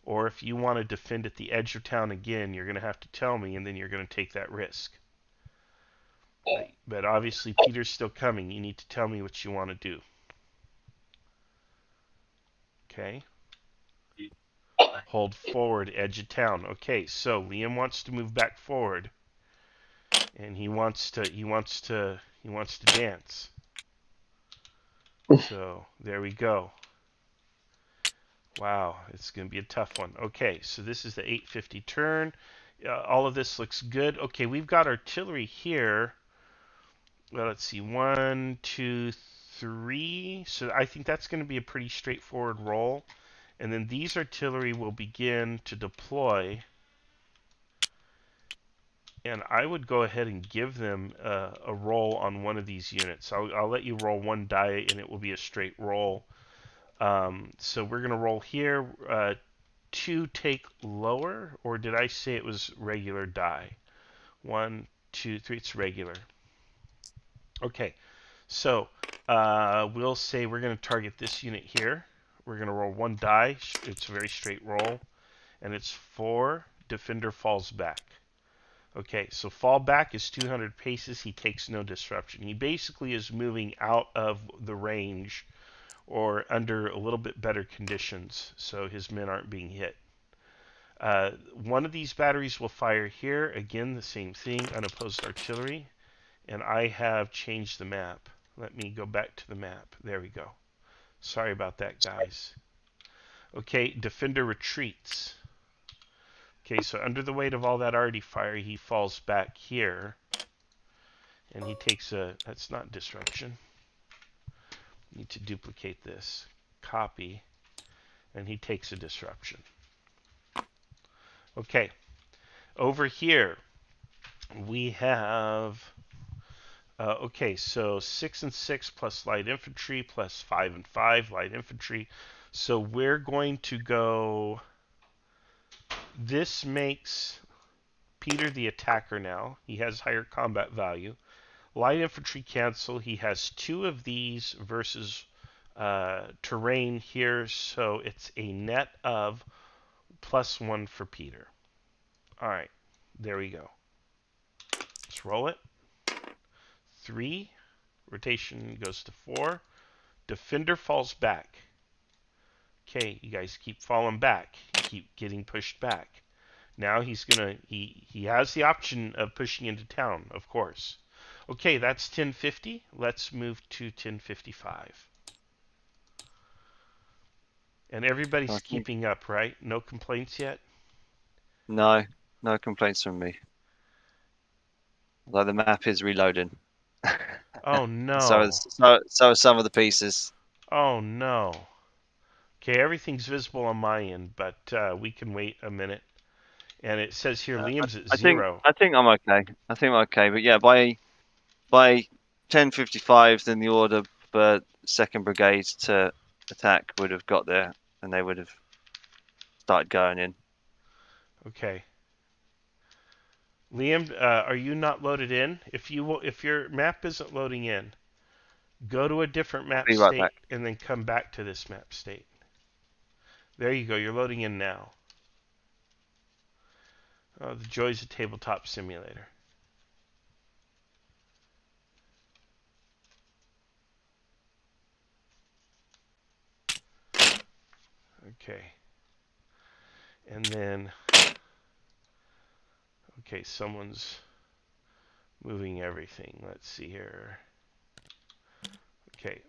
Or if you want to defend at the edge of town again, you're going to have to tell me, and then you're going to take that risk. But obviously Peter's still coming. You need to tell me what you want to do. Okay. Hold forward, edge of town. Okay, so Liam wants to move back forward, and he wants to dance. So there we go. Wow, it's going to be a tough one. Okay, so this is the 850 turn. All of this looks good. Okay, we've got artillery here. Well, let's see, 1, 2, 3. So I think that's going to be a pretty straightforward roll. And then these artillery will begin to deploy And I would go ahead and give them a roll on one of these units. I'll let you roll one die, and it will be a straight roll. So we're going to roll here. 2 take lower, or did I say it was regular die? 1, 2, 3. It's regular. Okay, so we'll say we're going to target this unit here. We're going to roll one die. It's a very straight roll, and it's 4. Defender falls back. Okay, so fall back is 200 paces. He takes no disruption. He basically is moving out of the range or under a little bit better conditions, so his men aren't being hit. One of these batteries will fire here. Again, the same thing, unopposed artillery. And I have changed the map. Let me go back to the map. There we go. Sorry about that, guys. Okay, defender retreats. Okay, so under the weight of all that arty fire, he falls back here. And he takes a... That's not disruption. Need to duplicate this. Copy. And he takes a disruption. Okay. Over here, we have... okay, so 6 and 6 plus light infantry plus 5 and 5 light infantry. So we're going to go... This makes Peter the attacker now. He has higher combat value. Light infantry cancel. He has 2 of these versus terrain here, so it's a net of +1 for Peter. All right, there we go. Let's roll it. 3. Rotation goes to 4. Defender falls back. Okay, you guys keep falling back. You keep getting pushed back. Now he's gonna he has the option of pushing into town, of course. Okay, that's 1050. Let's move to 1055. And everybody's keeping up, right? No complaints yet? No, no complaints from me. Although the map is reloading. Oh no. So are some of the pieces. Oh no. Okay, everything's visible on my end, but we can wait a minute. And it says here Liam's at 0. I think I'm okay. I think I'm okay. But yeah, by 10:55, then the order for 2nd Brigade to attack would have got there, and they would have started going in. Okay. Liam, are you not loaded in? If your map isn't loading in, go to a different map Be right state back. and then come back to this map state. There you go. You're loading in now. Oh, the joys of tabletop simulator. Okay. And then, okay, someone's moving everything. Let's see here. Okay.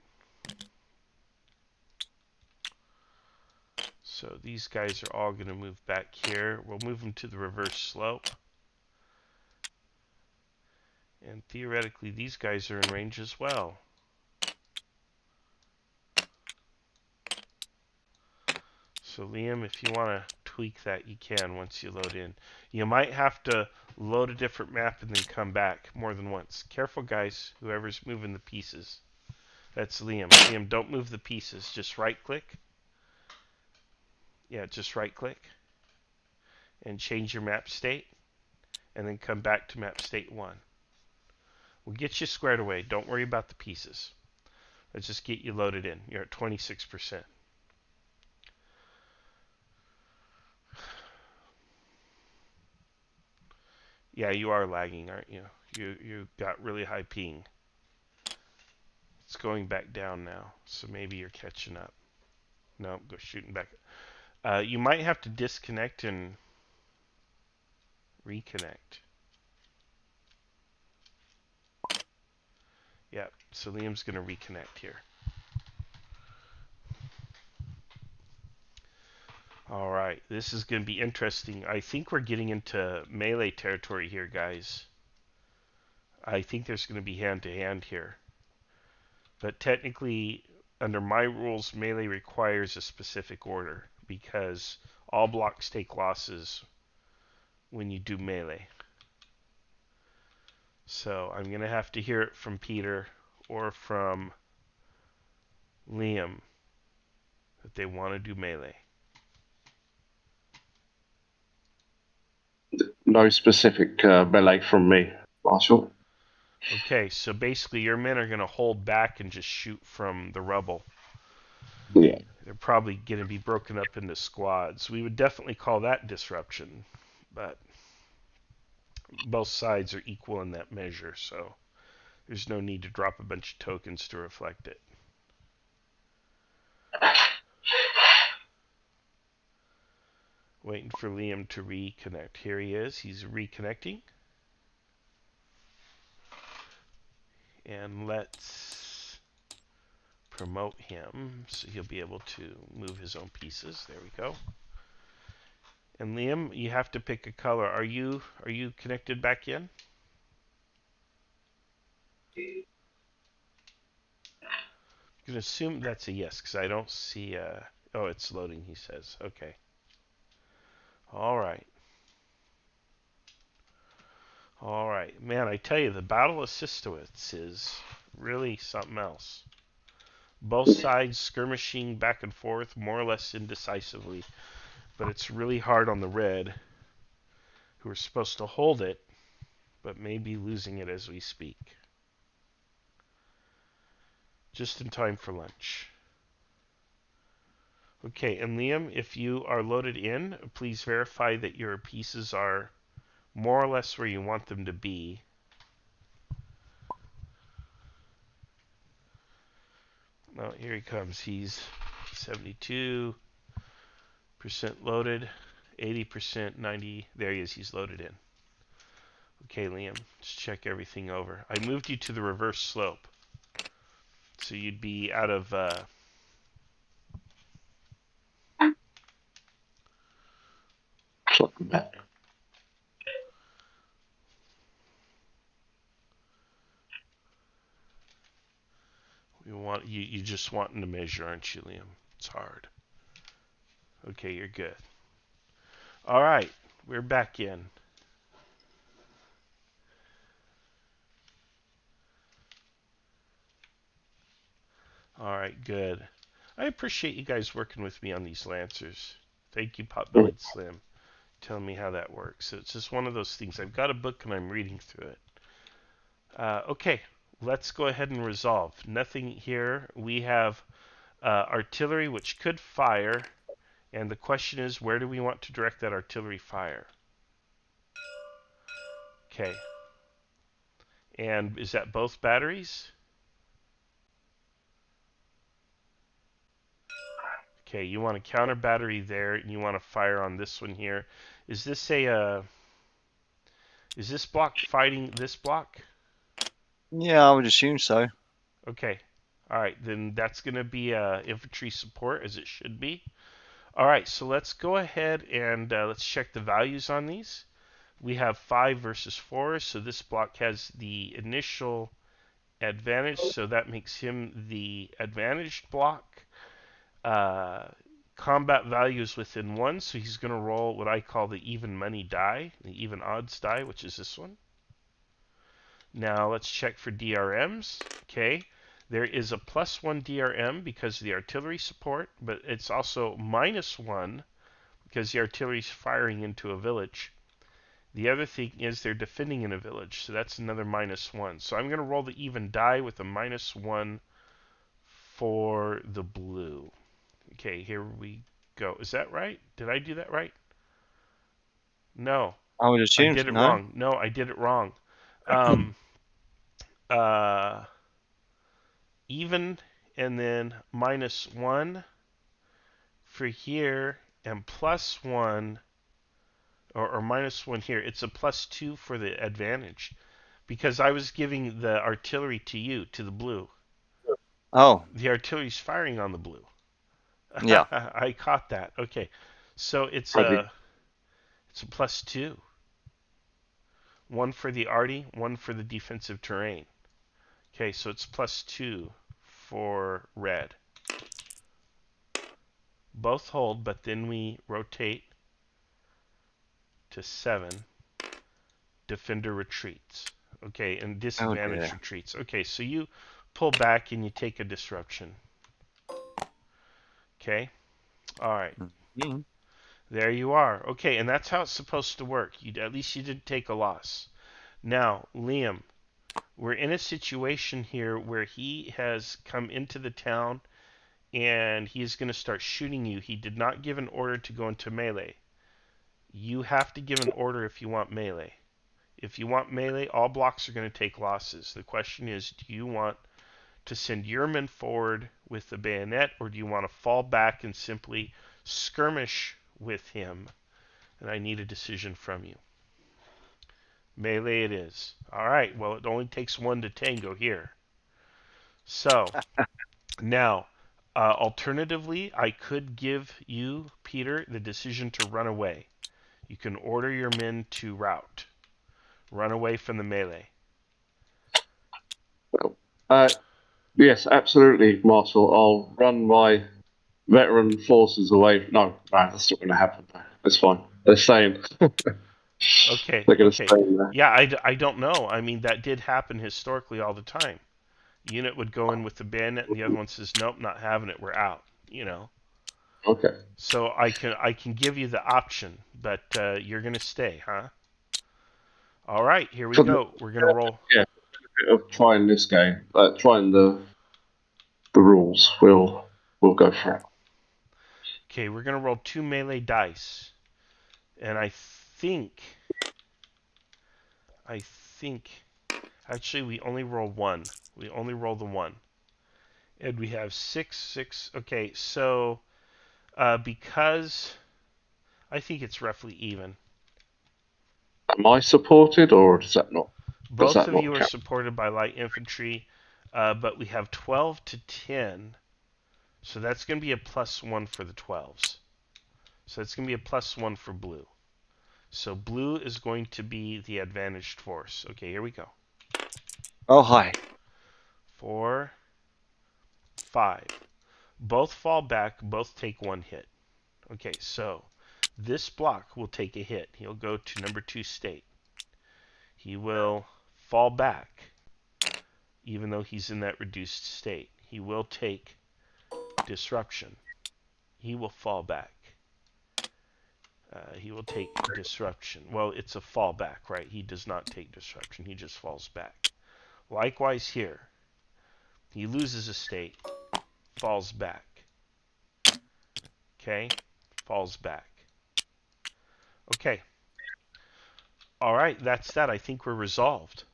So these guys are all going to move back here. We'll move them to the reverse slope. And theoretically, these guys are in range as well. So Liam, if you want to tweak that, you can once you load in. You might have to load a different map and then come back more than once. Careful, guys, whoever's moving the pieces. That's Liam. Liam, don't move the pieces. Just right-click. Yeah, just right-click. And change your map state. And then come back to map state 1. We'll get you squared away. Don't worry about the pieces. Let's just get you loaded in. You're at 26%. Yeah, you are lagging, aren't you? You got really high ping. It's going back down now, so maybe you're catching up. No, go shooting back. You might have to disconnect and reconnect. Yeah, so Liam's going to reconnect here. All right, this is going to be interesting. I think we're getting into melee territory here, guys. I think there's going to be hand-to-hand here. But technically, under my rules, melee requires a specific order because all blocks take losses when you do melee. So I'm going to have to hear it from Peter or from Liam that they want to do melee. No specific melee from me, Marshall. Okay, so basically your men are going to hold back and just shoot from the rubble. Yeah. They're probably going to be broken up into squads. We would definitely call that disruption, but both sides are equal in that measure, so there's no need to drop a bunch of tokens to reflect it. Waiting for Liam to reconnect. Here he is. He's reconnecting. And let's promote him so he'll be able to move his own pieces. There we go. And Liam, you have to pick a color. Are you connected back in? I'm going to assume that's a yes because I don't see. Oh, it's loading. He says. Okay. All right. All right, man. I tell you, the Battle of Sistowitz is really something else. Both sides skirmishing back and forth, more or less indecisively, but it's really hard on the red, who are supposed to hold it, but may be losing it as we speak. Just in time for lunch. Okay, and Liam, if you are loaded in, please verify that your pieces are more or less where you want them to be. Oh, here he comes. He's 72% loaded, 80%, 90. There he is. He's loaded in. Okay, Liam, let's check everything over. I moved you to the reverse slope. So you'd be out of... Back. we want you just wanting to measure, aren't you, Liam? It's hard. Okay, you're good. All right, we're back in. All right, good. I appreciate you guys working with me on these Lancers. Thank you, Potbellied Slim, telling me how that works. It's just one of those things. I've got a book and I'm reading through it. Okay, let's go ahead and resolve. Nothing here. We have artillery, which could fire, and the question is, where do we want to direct that artillery fire? Okay. And is that both batteries? Okay, you want a counter battery there, and you want to fire on this one here. Is this is this block fighting this block? Yeah, I would assume so. Okay. All right, then that's going to be infantry support, as it should be. All right, so let's go ahead and let's check the values on these. We have 5 versus 4, so this block has the initial advantage, so that makes him the advantaged block. Combat value is within 1, so he's going to roll what I call the even money die, the even odds die, which is this one. Now let's check for DRMs. Okay, there is a +1 DRM because of the artillery support, but it's also -1 because the artillery is firing into a village. The other thing is they're defending in a village, so that's another -1. So I'm going to roll the even die with a -1 for the blue. Okay, here we go. Is that right? Did I do that right? No, I would I assume did it no. wrong. No, I did it wrong. Um, uh, even and then -1 for here and +1 or -1 here. It's a +2 for the advantage because I was giving the artillery to you, to the blue. Oh, The artillery's firing on the blue. yeah. I caught that. Okay. So it's Ready. a +2. One for the arty, one for the defensive terrain. Okay, so it's +2 for red. Both hold, but then we rotate to 7. Defender retreats. Okay, and Oh disadvantage dear. retreats. Okay, so you pull back and you take a disruption. Okay, all right. Mhm. There you are. Okay, and that's how it's supposed to work. At least you didn't take a loss. Now, Liam, we're in a situation here where he has come into the town and he is going to start shooting you. He did not give an order to go into melee. You have to give an order if you want melee. If you want melee, all blocks are going to take losses. The question is, do you want to send your men forward with the bayonet, or do you want to fall back and simply skirmish with him? And I need a decision from you. Melee it is. All right, well, it only takes one to tango here. So, now, alternatively, I could give you, Peter, the decision to run away. You can order your men to rout. Run away from the melee. Uh, yes, absolutely, Marshal. I'll run my veteran forces away. No, that's not going to happen. That's fine. They're staying. Okay, They're going to okay. stay in there. Yeah, I don't know. I mean, that did happen historically all the time. Unit would go in with the bayonet, and the other one says, "Nope, not having it. We're out." You know. Okay. So I can give you the option, but you're gonna stay, huh? All right, here we For the go. We're gonna roll. yeah, bit of trying this game, trying the rules. We'll go for it. Okay, we're gonna roll 2 melee dice, and I think actually we only roll one. We only roll the one, and we have six, six. Okay, so because I think it's roughly even. Am I supported, or does that not? Does Both that of not you are count? supported by light infantry, but we have 12 to 10, so that's going to be a +1 for the 12s. So it's going to be a +1 for blue. So blue is going to be the advantaged force. Okay, here we go. Oh hi. 4, 5. Both fall back, both take 1 hit. Okay, so this block will take a hit. He'll go to number 2 state. He will fall back, even though he's in that reduced state. He will take disruption. He will fall back. He will take disruption. Well, it's a fallback, right? He does not take disruption. He just falls back. Likewise here. He loses a state, falls back. Okay? Falls back. Okay. All right, that's that. I think we're resolved.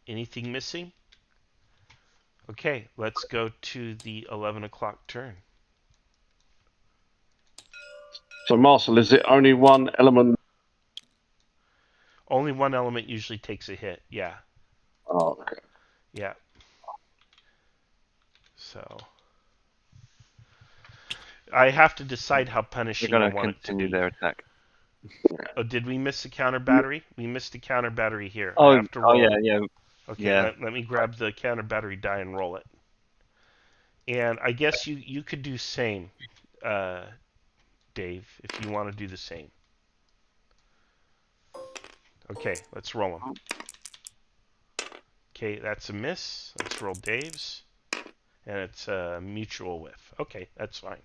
Anything missing? Okay, let's go to the 11 o'clock turn. So, Marshal, is it only one element? Only one element usually takes a hit. Yeah. Oh, okay. Yeah. So I have to decide how They're punishing I going to want it to continue be. their attack. Oh, did we miss the counter battery? We missed the counter battery here. I Oh, have to oh yeah, roll. yeah, Okay, yeah. let me grab the counter battery die and roll it. And I guess you could do same, uh, Dave, if you want to do the same. Okay, let's roll them. Okay, that's a miss. Let's roll Dave's. And it's a mutual whiff. Okay, that's fine.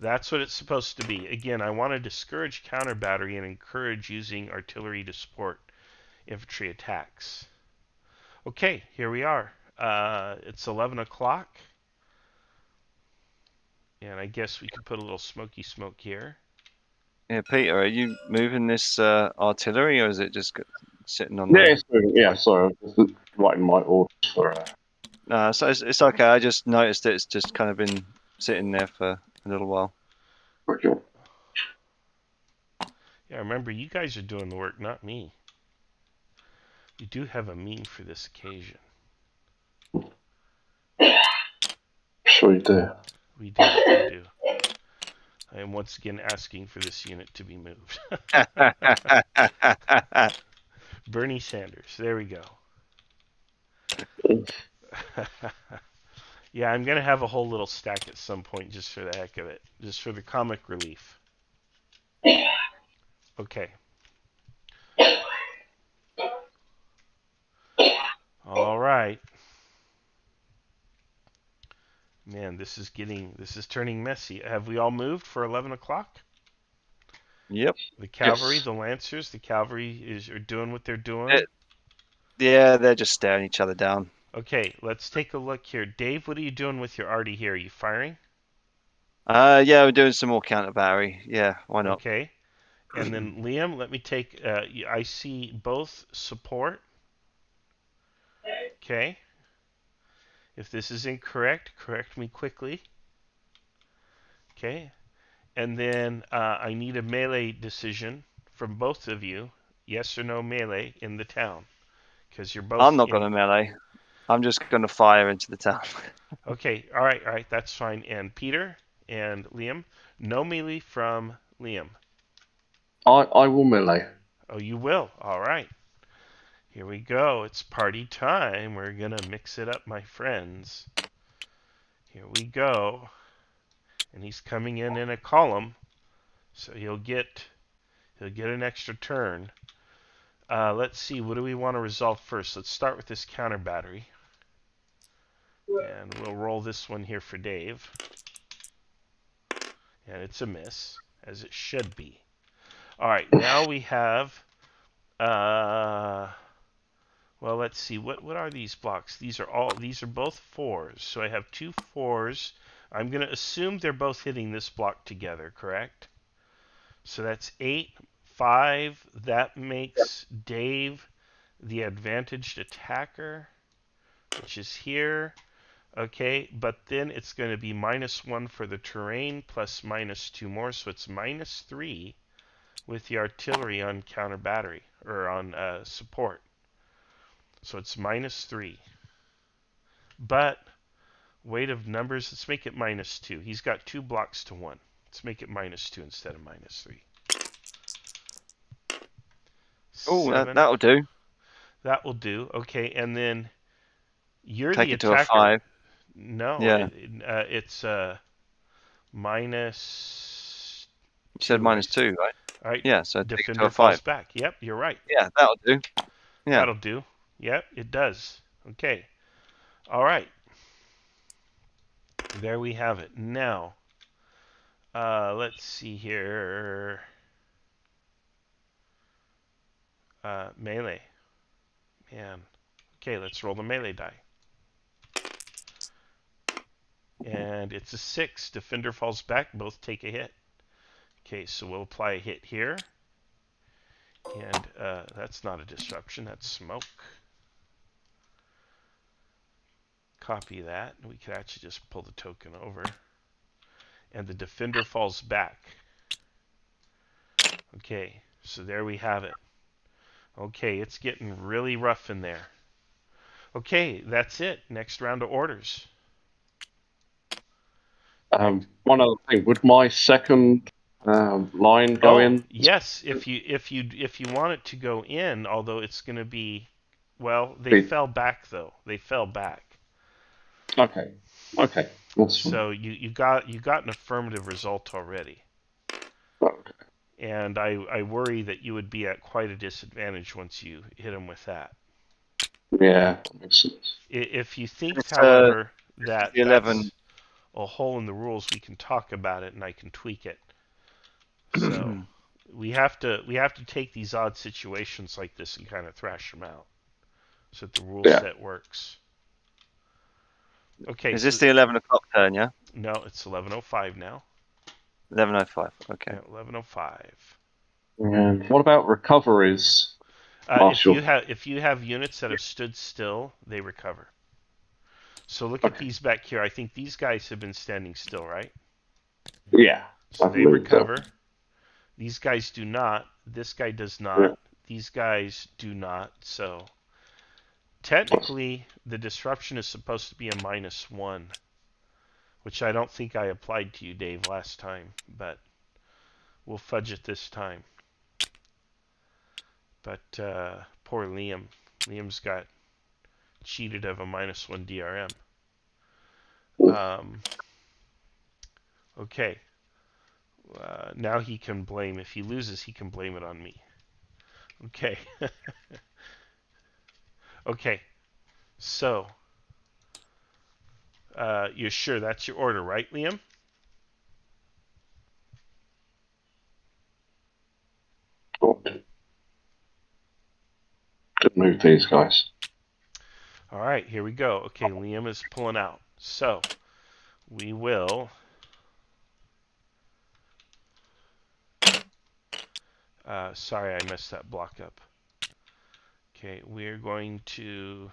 That's what it's supposed to be. Again, I want to discourage counter battery and encourage using artillery to support infantry attacks. Okay, here we are. It's 11 o'clock. And I guess we could put a little smoky smoke here. Yeah, Peter, are you moving this artillery, or is it just sitting on Yeah, the? yeah. Sorry, I was just writing my orders for. No, so it's okay. I just noticed it's just kind of been sitting there for a little while. Okay. Yeah, remember, you guys are doing the work, not me. We do have a meme for this occasion. Sure you do. We do. I am once again asking for this unit to be moved. Bernie Sanders. There we go. Yeah, I'm going to have a whole little stack at some point just for the heck of it. Just for the comic relief. Okay. All right. Man, this is turning messy. Have we all moved for 11 o'clock? Yep. The cavalry, Yes. the lancers, the cavalry are doing what they're It, doing. yeah, they're just staring each other down. Okay, let's take a look here. Dave, what are you doing with your arty here? Are you firing? Yeah, we're doing some more counter battery. Yeah, why not? Okay. And then Liam, let me take. I see both support. Okay. If this is incorrect, correct me quickly. Okay. And then I need a melee decision from both of you. Yes or no melee in the town. Because you're I'm both not in. gonna melee. I'm just gonna fire into the town. Okay. All right. That's fine. And Peter and Liam, no melee from Liam. I will melee. Oh, you will. All right. Here we go. It's party time. We're going to mix it up, my friends. Here we go. And he's coming in a column, so he'll get an extra turn. Let's see, what do we want to resolve first? Let's start with this counter battery. And we'll roll this one here for Dave. And it's a miss, as it should be. All right, now we have well, let's see. What are these blocks? These are both fours. So I have two fours. I'm going to assume they're both hitting this block together, correct? So that's 8, 5. That makes Dave the advantaged attacker, which is here. Okay, but then it's going to be -1 for the terrain plus -2 more, so it's -3 with the artillery on counter battery or on support. So it's -3. But weight of numbers, let's make it -2. He's got 2 blocks to 1. Let's make it -2 instead of -3. Oh, 7. that'll do. That will do. Okay, and then you're Take the it to a attacker. 5. No, Yeah, it's minus you said 2. -2, right? All right, Yeah, so take it to defender a falls 5. back. Yep, you're right. Yeah, that'll do. Yeah. That'll do. Yep, it does. Okay. All right. There we have it. Now, let's see here. Melee. Man. Okay, let's roll the melee die. And it's a 6. Defender falls back. Both take a hit. Okay, so we'll apply a hit here. And that's not a disruption. That's smoke. Copy that. We could actually just pull the token over. And the defender falls back. Okay, so there we have it. Okay, it's getting really rough in there. Okay, that's it. Next round of orders. One other thing, would my second line go Oh, in? yes, if you want it to go in, although it's going to be, well, they Be- fell back though. They fell back. Okay, okay, that's fine. So you got an affirmative result already. Okay. And I worry that you would be at quite a disadvantage once you hit them with that. Yeah, that makes sense. If you think, It's however, that the 11. that's a hole in the rules, we can talk about it and I can tweak it. So we have to take these odd situations like this and kind of thrash them out so that the rule Yeah. set works. Okay, Is so this the 11 o'clock turn, yeah? no, it's 11:05 now. 11:05. Okay. Yeah, 11:05. And what about recoveries, If Marshall? you have units that have stood still, they recover. So look at Okay. these back here. I think these guys have been standing still, right? Yeah, So I've they moved up. recover. These guys do not. This guy does not. Yeah. These guys do not. So technically, the disruption is supposed to be a -1, which I don't think I applied to you, Dave, last time, but we'll fudge it this time. But poor Liam. Liam's got cheated of a -1 DRM. Okay. Now he can blame. If he loses, he can blame it on me. Okay. Okay. So, you're sure that's your order, right, Liam? Good move, these guys. All right, here we go. Okay, Liam is pulling out. So, we will. Sorry, I messed that block up. Okay, we're going to.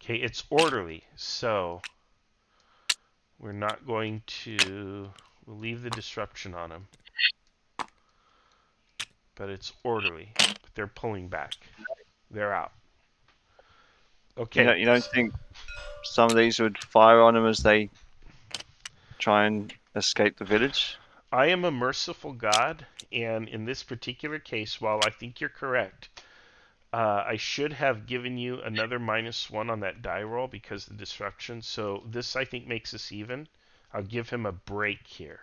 Okay, it's orderly, so we're not going to. We'll leave the disruption on them, but it's orderly. But they're pulling back. They're out. Okay. You don't think some of these would fire on them as they try and escape the village? I am a merciful God, and in this particular case, while I think you're correct, I should have given you another -1 on that die roll because of the disruption. So this, I think, makes us even. I'll give him a break here.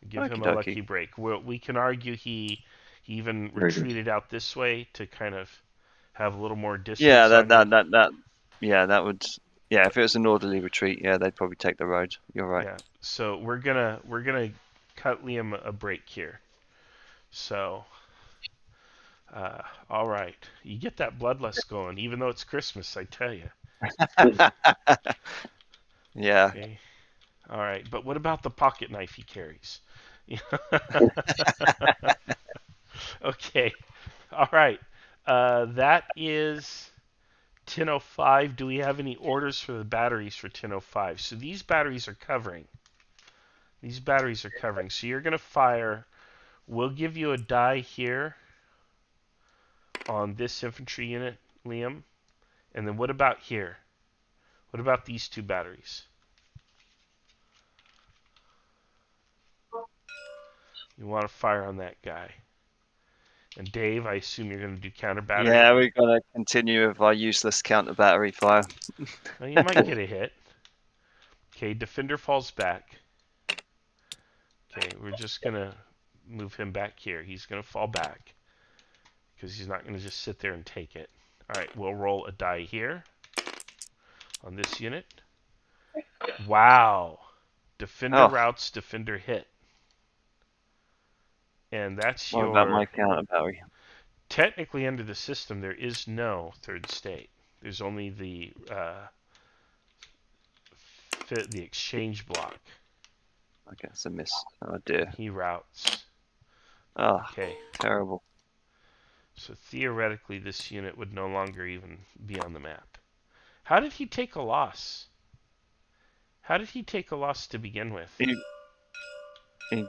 I'll give Okie him a lucky dokie. break. We can argue he even Very good. retreated out this way to kind of have a little more Yeah, distance on you. yeah, that would. Yeah, if it was an orderly retreat, yeah, they'd probably take the road. You're right. Yeah. So we're gonna cut Liam a break here. So all right, you get that bloodlust going, even though it's Christmas. I tell you. Yeah. Okay. All right, but what about the pocket knife he carries? Okay. All right. That is 10:05. Do we have any orders for the batteries for 10:05? So these batteries are covering. These batteries are covering. So you're going to fire. We'll give you a die here on this infantry unit, Liam. And then what about here? What about these two batteries? You want to fire on that guy. And Dave, I assume you're going to do counter battery. Yeah, we're gonna continue with our useless counter battery fire. Well, you might get a hit. Okay, defender falls back. Okay, we're just going to move him back here. He's going to fall back because he's not going to just sit there and take it. All right, we'll roll a die here on this unit. Wow. Defender Oh, routes, defender hit. And that's what about my your. counter battery? Technically, under the system, there is no third state. There's only the exchange block. I guess a miss. Oh dear. He routes. Oh, Okay. terrible. So theoretically, this unit would no longer even be on the map. How did he take a loss? How did he take a loss to begin with? He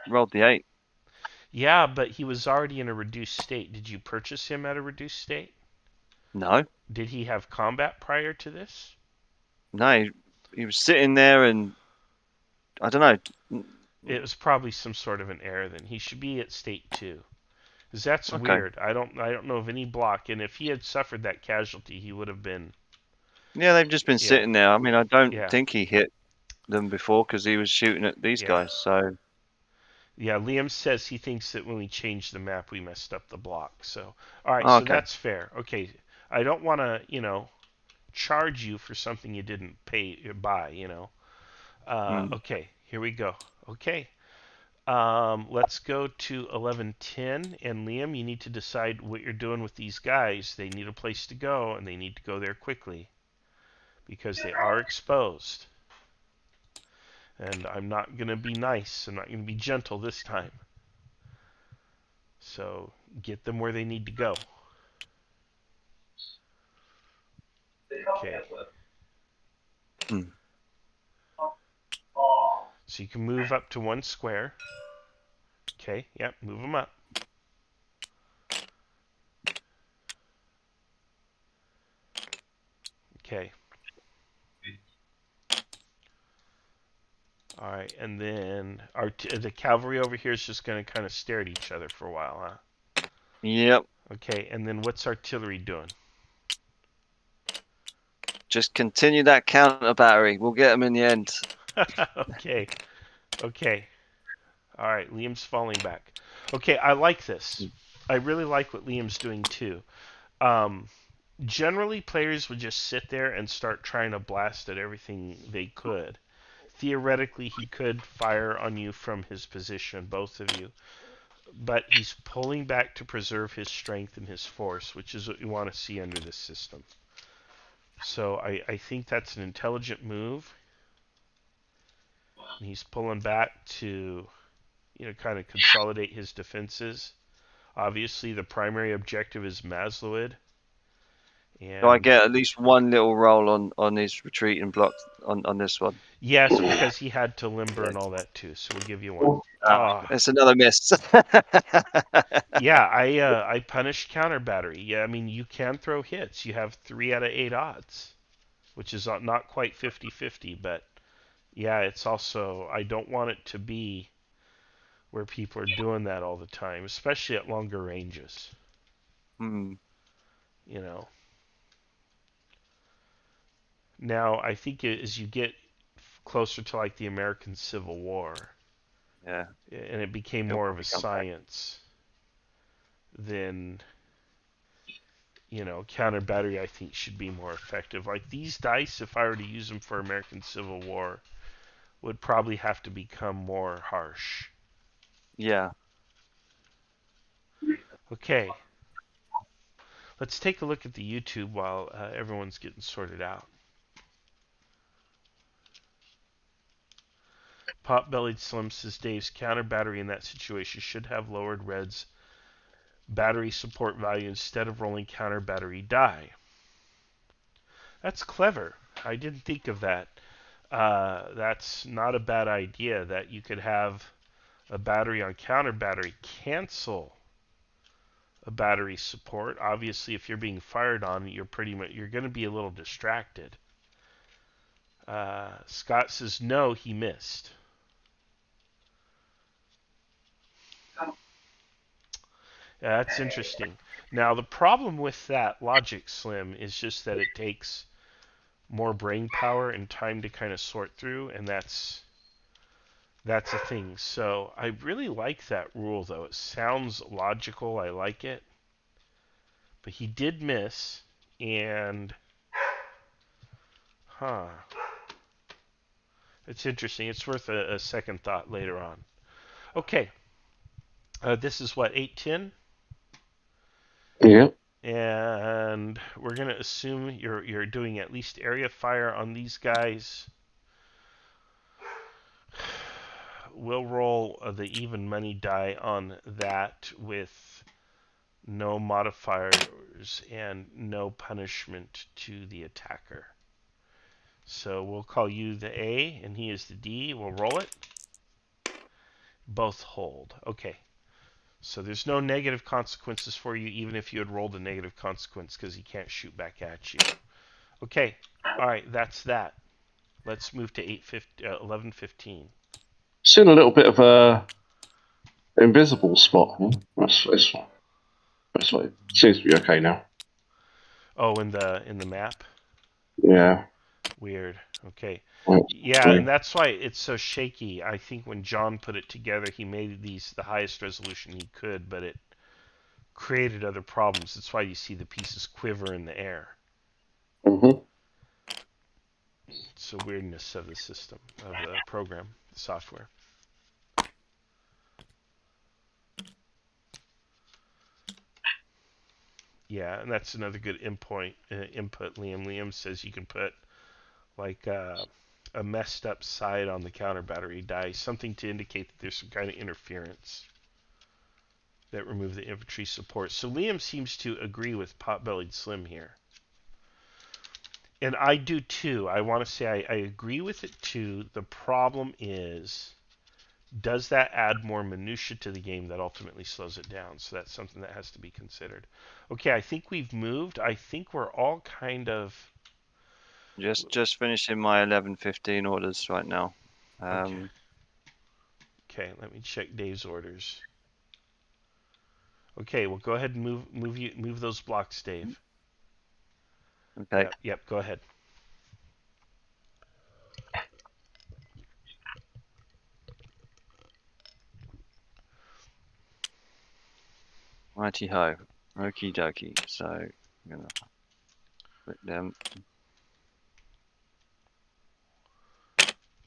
rolled the 8. Yeah, but he was already in a reduced state. Did you purchase him at a reduced state? No, Did he have combat prior to this? no, he was sitting there and I don't know. It was probably some sort of an error then. He should be at state 2. Because that's Okay. weird. I don't know of any block, and if he had suffered that casualty, he would have been. Yeah, they've just been Yeah, sitting there. I mean, I don't yeah, think he hit them before because he was shooting at these yeah. guys. So, Yeah, Liam says he thinks that when we changed the map, we messed up the block. So, all right, oh, so okay. that's fair. Okay, I don't want to, charge you for something you didn't buy. Hmm. Okay, here we go. Okay, let's go to 11:10, and Liam, you need to decide what you're doing with these guys. They need a place to go, and they need to go there quickly because they are exposed. And I'm not gonna be nice. I'm not gonna be gentle this time. So get them where they need to go. Okay. Hmm. So you can move up to 1 square. Okay, yep, move them up. Okay. All right, and then the cavalry over here is just going to kind of stare at each other for a while, huh? Yep. Okay, and then what's artillery doing? Just continue that counter battery. We'll get them in the end. Okay, okay. All right, Liam's falling back. Okay, I like this. I really like what Liam's doing too. Um, Generally, players would just sit there and start trying to blast at everything they could. Theoretically, he could fire on you from his position, both of you, but he's pulling back to preserve his strength and his force, which is what you want to see under this system. So I think that's an intelligent move. And he's pulling back to, kind of consolidate his defenses. Obviously, the primary objective is Maslowid. Do I And get at least one little roll on his retreat and block on this one? yes, because he had to limber and all that too. So we'll give you one. Ah, It's another miss. yeah, I punished counter battery. Yeah, I mean you can throw hits. You have 3 out of 8 odds, which is not quite 50-50, but yeah, it's also I don't want it to be where people are doing that all the time, especially at longer ranges. Hmm. You know. Now I think as you get closer to like the American Civil War, Yeah, and it became he'll more of probably a come back. science, then counter battery I think should be more effective. Like these dice, if I were to use them for American Civil War, would probably have to become more harsh. Yeah. Okay, let's take a look at the YouTube while everyone's getting sorted out. Pot-bellied Slim says Dave's counter battery in that situation should have lowered Red's battery support value instead of rolling counter battery die. That's clever. I didn't think of that. That's not a bad idea. That you could have a battery on counter battery cancel a battery support. Obviously, if you're being fired on, you're going to be a little distracted. Scott says no, he missed. Yeah, that's interesting. Now the problem with that logic, Slim, is just that it takes more brain power and time to kind of sort through, and that's a thing. So I really like that rule, though. It sounds logical. I like it. But he did miss, and huh, it's interesting. It's worth a second thought later on. Okay, this is what 810, Yeah. and we're gonna assume you're doing at least area fire on these guys. We'll roll the even money die on that with no modifiers and no punishment to the attacker. So we'll call you the A and he is the D. We'll roll it. Both hold. Okay. So there's no negative consequences for you even if you had rolled a negative consequence because he can't shoot back at you. Okay. All right, that's that. Let's move to 11:15. Seen a little bit of a invisible spot. That's fine. That's fine. Seems to be okay now. Oh, in the map. Yeah. Weird. Okay. Well, Yeah, and that's why it's so shaky. I think when John put it together, he made these the highest resolution he could, but it created other problems. That's why you see the pieces quiver in the air. mm-hmm. It's the weirdness of the system, of the program, the software. Yeah, and that's another good input. Liam says you can put like a messed up side on the counter battery die, something to indicate that there's some kind of interference that remove the infantry support. So Liam seems to agree with Potbellied Slim here. And I do too. I want to say I agree with it too. The problem is, does that add more minutia to the game that ultimately slows it down? So that's something that has to be considered. Okay, I think we've moved. I think we're all kind of Just finishing my 11:15 orders right now. okay. Okay, let me check Dave's orders. Okay, well go ahead and move those blocks, Dave. Okay. Yep, go ahead. Righty ho. Okie dokie. So I'm gonna Click them.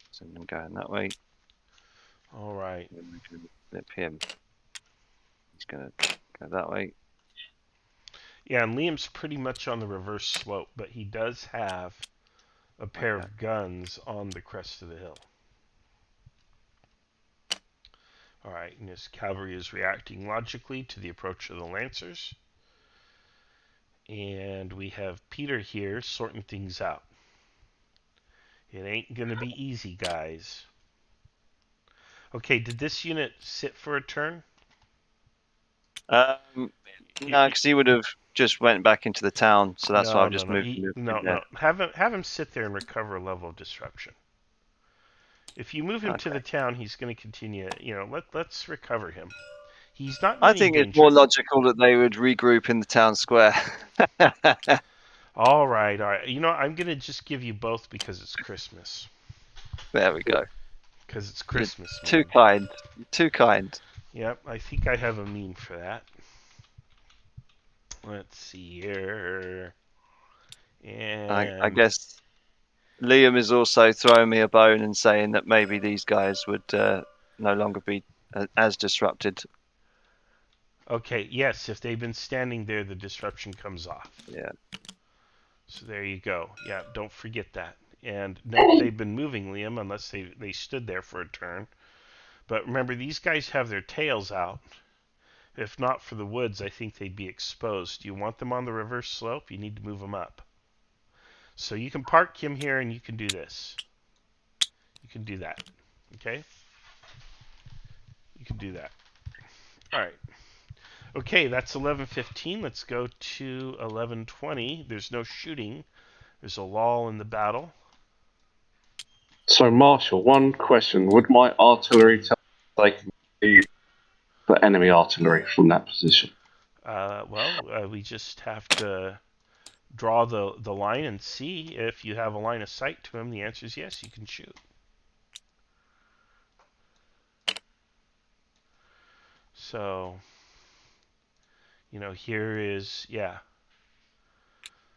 Send them going that way. All right. And then we can flip him. He's gonna go that way. Yeah, and Liam's pretty much on the reverse slope, but he does have a pair Okay. of guns on the crest of the hill. All right, and his cavalry is reacting logically to the approach of the Lancers. And we have Peter here sorting things out. It ain't going to be easy, guys. Okay, did this unit sit for a turn? No, because he would have just went back into the town, so that's why No, I've no, just no. moved him. No. Have him sit there and recover a level of disruption. If you move him to Okay. the town, he's going to continue. Let's recover him. He's not in I any think it's danger. more logical that they would regroup in the town square. All right, all right. I'm going to just give you both because it's Christmas. There we go. Because it's Christmas, Too man. kind. Too kind. Yep, I think I have a meme for that. Let's see here. I And guess Liam is also throwing me a bone and saying that maybe these guys would no longer be as disrupted. okay, yes, if they've been standing there, the disruption comes off. Yeah. So there you go. Yeah, don't forget that. And note they've been moving, Liam, unless they stood there for a turn. But remember, these guys have their tails out. If not for the woods, I think they'd be exposed. You want them on the reverse slope, you need to move them up. So you can park him here and you can do this. You can do that. Okay? You can do that. All right. Okay, that's 11:15. Let's go to 11:20. There's no shooting. There's a lull in the battle. So, Marshall, one question: would my artillery tell they can see the enemy artillery from that position? We just have to draw the line and see if you have a line of sight to him. The answer is yes, you can shoot. So, here is, yeah.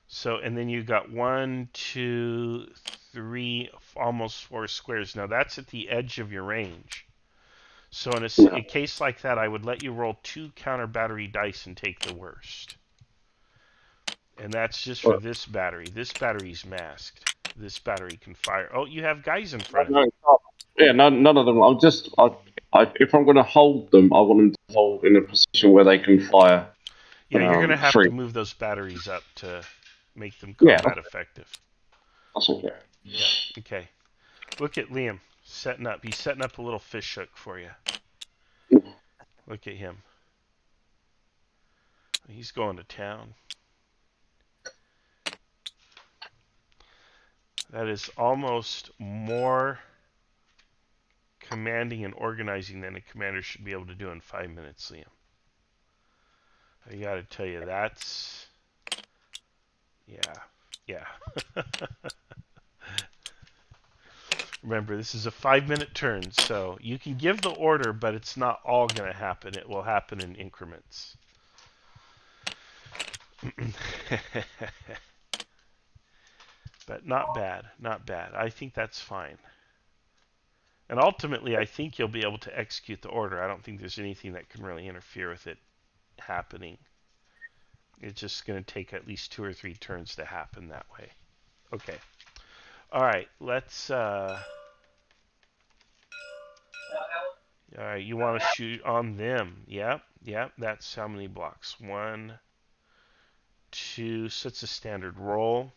So, and then you got 1, 2, 3, almost 4 squares. Now, that's at the edge of your range. So, in a case like that, I would let you roll 2 counter battery dice and take the worst. And that's just for this battery. This battery's masked. This battery can fire. Oh, you have guys in front of you. Yeah, none of them. If I'm going to hold them, I want them to hold in a position where they can fire. Yeah, you're going to have free. to move those batteries up to make them Yeah. combat effective. That's okay. Yeah. Okay. Look at Liam setting up. He's setting up a little fish hook for you. Look at him. He's going to town. That is almost more commanding and organizing than a commander should be able to do in 5 minutes, Liam. I got to tell you, that's... Yeah. Remember, this is a 5-minute turn, so you can give the order, but it's not all going to happen. It will happen in increments. But not bad, not bad. I think that's fine. And ultimately, I think you'll be able to execute the order. I don't think there's anything that can really interfere with it happening. It's just going to take at least 2 or 3 turns to happen that way. Okay. All right, let's... All right, you want to shoot on them. Yep, that's how many blocks. 1, 2, so it's a standard roll.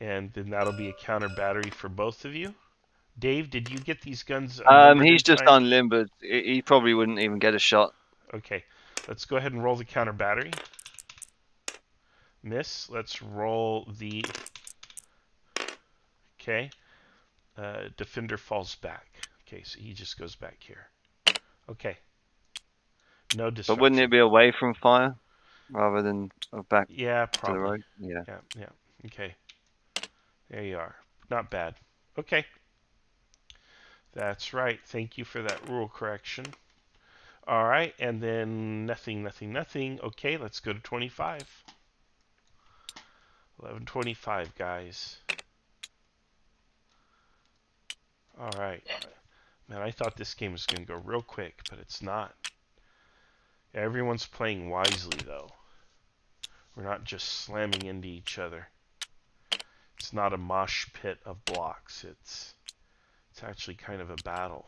And then that'll be a counter battery for both of you. Dave, did you get these guns unlimbered He's in just time? unlimbered. He probably wouldn't even get a shot. Okay, let's go ahead and roll the counter battery. Miss. Let's roll the... Okay. Defender falls back. Okay, so he just goes back here. Okay. No disruption. But wouldn't it be away from fire rather than back Yeah, to the probably. road? Yeah. Yeah. Okay. There you are. Not bad. Okay. That's right. Thank you for that rule correction. All right, and then nothing, nothing, nothing. Okay, let's go to 25. 11:25, guys. All right. Man, I thought this game was going to go real quick, but it's not. Everyone's playing wisely, though. We're not just slamming into each other. It's not a mosh pit of blocks. It's actually kind of a battle.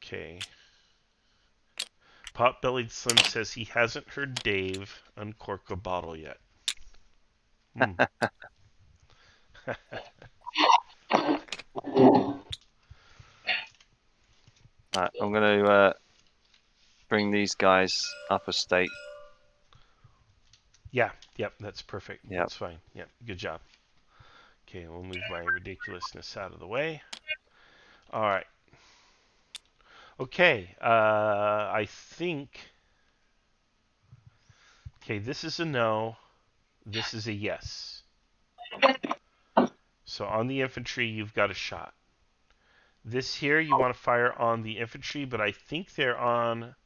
Okay. Pot-Bellied Slim says he hasn't heard Dave uncork a bottle yet. Hmm. Right, I'm going to bring these guys up a state. Yeah, yep, that's perfect. Yep. That's fine. Yep, good job. Okay, we'll move my ridiculousness out of the way. All right. Okay, I think... Okay, this is a no. This is a yes. So on the infantry, you've got a shot. This here, you want to fire on the infantry, but I think they're on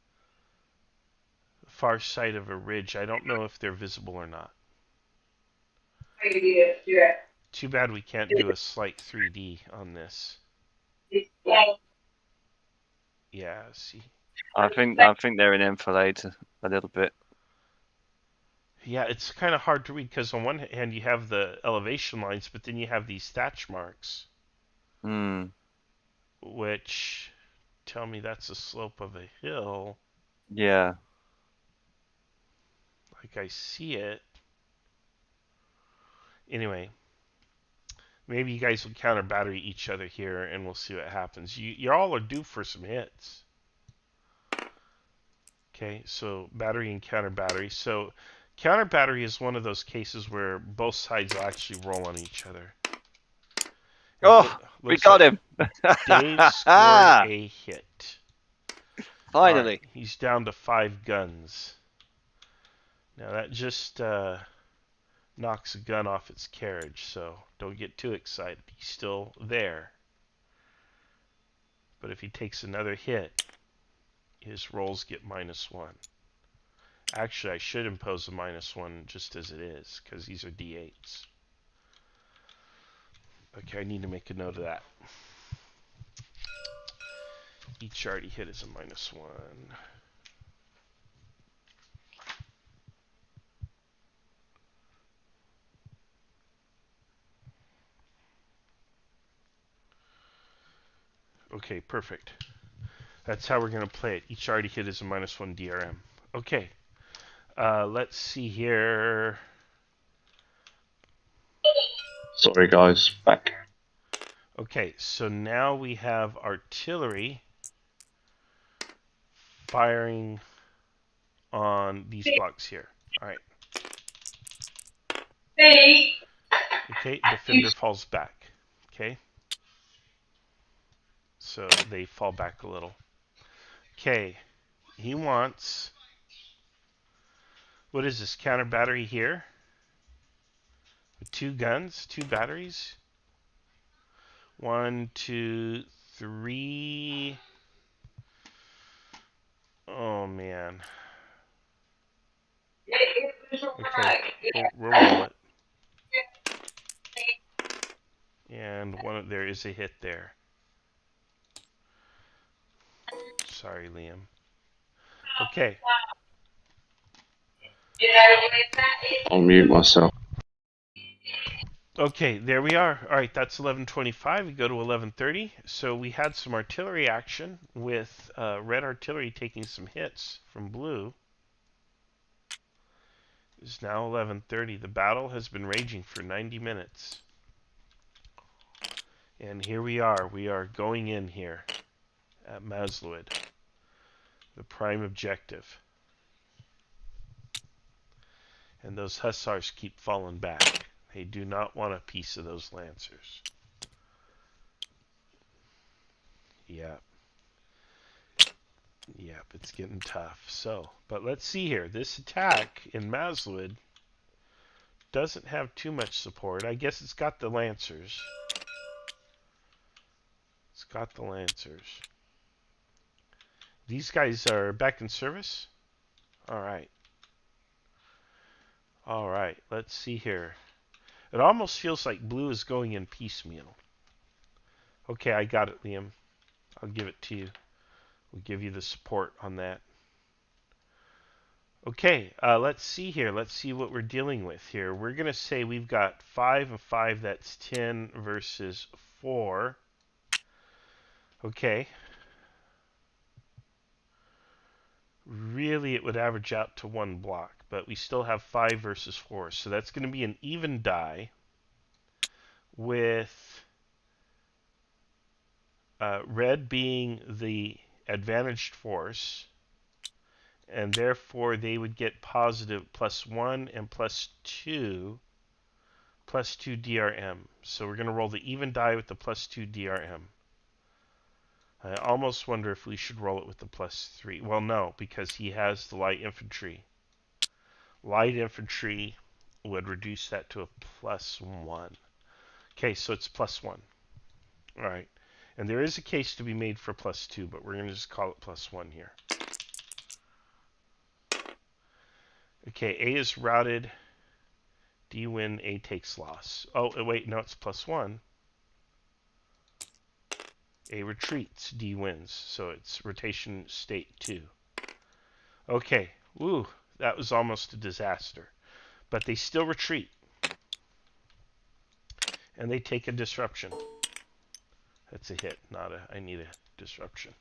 the far side of a ridge. I don't know if they're visible or not. Too bad we can't do a slight 3D on this. Yeah, see. I think they're in enfilade a little bit. Yeah, it's kind of hard to read because on one hand you have the elevation lines, but then you have these thatch marks, which tell me that's the slope of a hill. Yeah. Like I see it. Anyway, maybe you guys will counter battery each other here, and we'll see what happens. You all are due for some hits. Okay, so battery and counter battery. So counter battery is one of those cases where both sides will actually roll on each other. Oh, we got him. Dave scored a hit. Finally. Right, he's down to 5 guns. Now that just knocks a gun off its carriage, so don't get too excited. He's still there. But if he takes another hit, his rolls get -1. Actually, I should impose a -1 just as it is, because these are D8s. Okay, I need to make a note of that. Each already hit is a -1. Okay, perfect. That's how we're going to play it. Each already hit is a -1 DRM. Okay. Let's see here. Sorry, guys. Back. Okay, so now we have artillery firing on these blocks here. All right. Okay, defender falls back. Okay. So they fall back a little. Okay, he wants... What is this, counter battery here? With 2 guns, 2 batteries? 1, 2, 3... Oh, man. Okay, we'll roll it. And there is a hit there. Sorry, Liam. Okay. I'll mute myself. Okay, there we are. All right, that's 11:25. We go to 11:30. So we had some artillery action with red artillery taking some hits from blue. It's now 11:30. The battle has been raging for 90 minutes. And here we are. We are going in here at Masluid, the prime objective. And those hussars keep falling back. They do not want a piece of those lancers. Yep. Yep, it's getting tough. So, but let's see here. This attack in Masluid doesn't have too much support. I guess it's got the lancers. It's got the lancers. These guys are back in service? All right. All right. Let's see here. It almost feels like blue is going in piecemeal. Okay, I got it, Liam. I'll give it to you. We'll give you the support on that. Okay, let's see here. Let's see what we're dealing with here. We're going to say we've got 5 and 5. That's 10 versus 4. Okay. Really, it would average out to 1 block, but we still have 5 versus 4. So that's going to be an even die with red being the advantaged force, and therefore they would get positive +1 and +2 DRM. So we're going to roll the even die with the +2 DRM. I almost wonder if we should roll it with the +3. Well, no, because he has the light infantry. Light infantry would reduce that to a +1. Okay, so it's +1. All right. And there is a case to be made for +2, but we're going to just call it +1 here. Okay, A is routed. D win, A takes loss. Oh, wait, no, it's +1. A retreats, D wins. So it's rotation state 2. Okay, woo, that was almost a disaster. But they still retreat. And they take a disruption. That's a hit, not a, I need a disruption.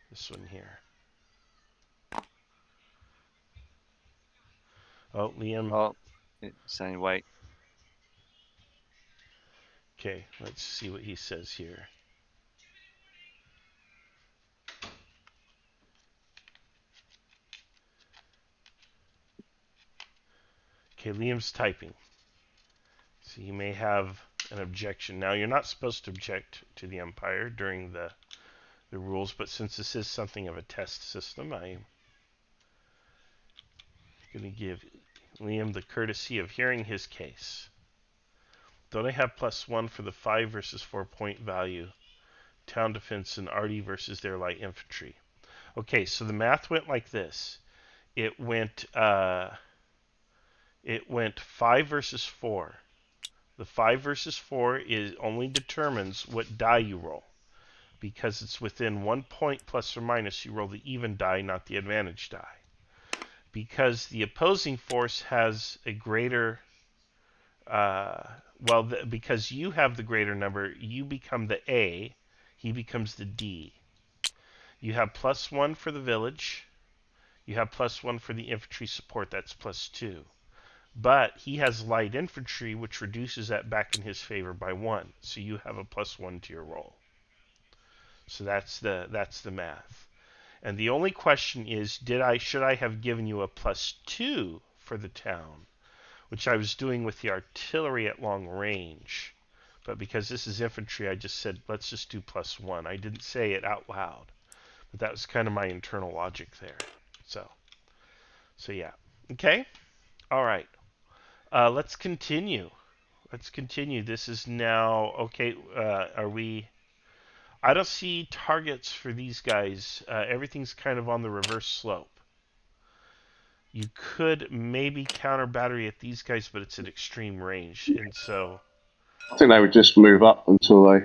This one here. Oh, Liam. Oh, it's saying wait. Okay, let's see what he says here. Okay, Liam's typing. So you may have an objection. Now, you're not supposed to object to the umpire during the rules, but since this is something of a test system, I'm going to give Liam the courtesy of hearing his case. Don't I have +1 for the 5 versus 4 point value? Town defense and arty versus their light infantry. Okay, so the math went like this. It went 5 versus 4. The 5 versus 4 is only determines what die you roll. Because it's within 1 point plus or minus, you roll the even die, not the advantage die. Because the opposing force has a greater, because you have the greater number, you become the A, he becomes the D. You have +1 for the village. You have +1 for the infantry support, that's +2. But he has light infantry, which reduces that back in his favor by 1. So you have a +1 to your roll. So that's the math. And the only question is, should I have given you a +2 for the town, which I was doing with the artillery at long range. But because this is infantry, I just said, let's just do +1. I didn't say it out loud, but that was kind of my internal logic there. So yeah. Okay. All right. Let's continue. This is now okay. Are we? I don't see targets for these guys. Everything's kind of on the reverse slope. You could maybe counter battery at these guys, but it's at extreme range, and so I think they would just move up until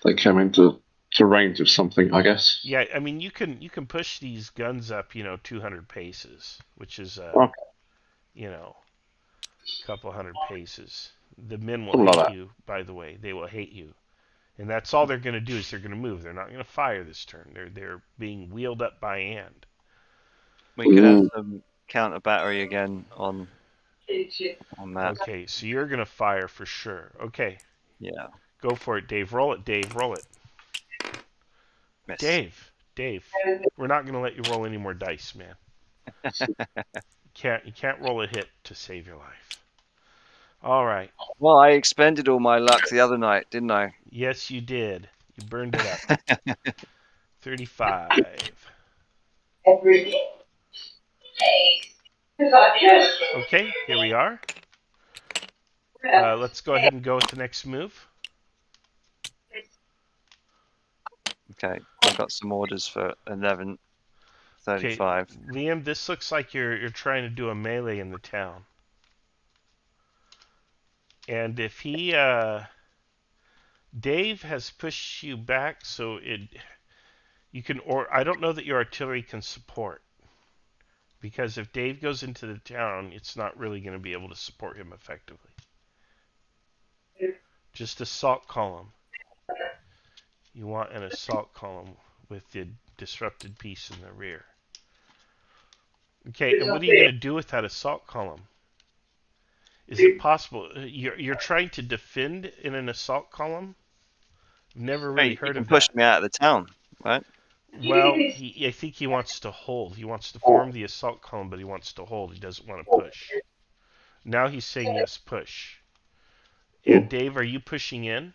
they came into range of something, I guess. yeah, I mean you can push these guns up, 200 paces, which is Okay. a couple hundred paces. The men will Something like hate that. you, by the way. They will hate you. And that's all they're going to do is they're going to move. They're not going to fire this turn. They're being wheeled up by hand. We could have some counter battery again on that. Okay, so you're going to fire for sure. Okay. Yeah. Go for it, Dave. Roll it, Dave. Roll it. Miss. Dave. We're not going to let you roll any more dice, man. You can't roll a hit to save your life. All right. Well, I expended all my luck the other night, didn't I? Yes, you did. You burned it up. 35. Okay, here we are. Let's go ahead and go with the next move. Okay. got some orders for Okay, 11:35. Liam, this looks like you're trying to do a melee in the town. And if he Dave has pushed you back, so you can, or I don't know that your artillery can support, because if Dave goes into the town, it's not really going to be able to support him effectively. Just assault column. You want an assault column with the disrupted piece in the rear. Okay, and what are you going to do with that assault column? Is it possible you're trying to defend in an assault column? I've never really Hey, you heard can of push that. me out of the town, right? Well, I think he wants to hold. He wants to form the assault column, but he wants to hold. He doesn't want to push. Now he's saying yes, push. And Dave, are you pushing in?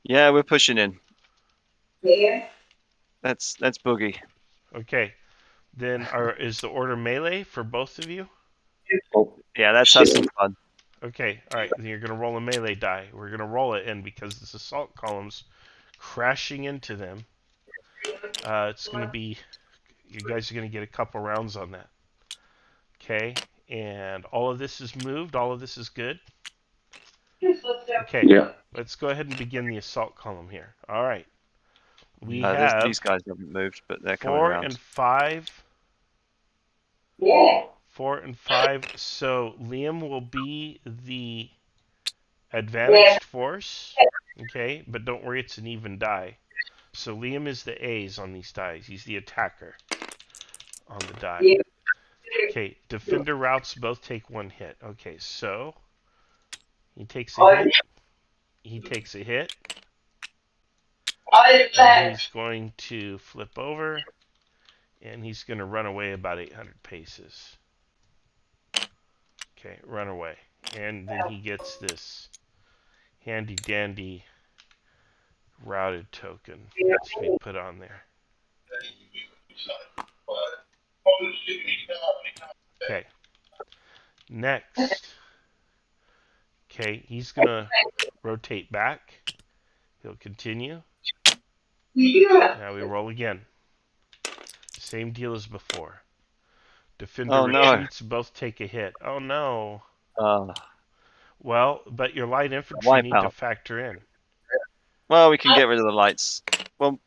Yeah, we're pushing in. That's boogie. Okay. Then is the order melee for both of you? Oh, Yeah, let's have some fun. Okay. All right. Then you're gonna roll a melee die. We're gonna roll it in because this assault column's crashing into them. It's gonna be. You guys are gonna get a couple rounds on that. Okay. And all of this is moved. All of this is good. Okay. yeah. Let's go ahead and begin the assault column here. All right. We These have guys haven't moved, but they're coming 4 around. and 5. 4 and 5. So Liam will be the advantaged force. Okay, but don't worry, it's an even die. So Liam is the A's on these dies. He's the attacker on the die. Okay, defender routes both take 1 hit. Okay, so he takes a hit. He takes a hit. And he's going to flip over. And he's going to run away about 800 paces. Okay, run away. And then he gets this handy dandy routed token that's to be put on there. Okay. Next. Okay, he's going to rotate back. He'll continue. Now we roll again. Same deal as before. Defender Oh no. retreats, both take a hit. Oh no. Uh, Well, but your light infantry need to Wipeout. factor in. Well, we can get rid of the lights. Well,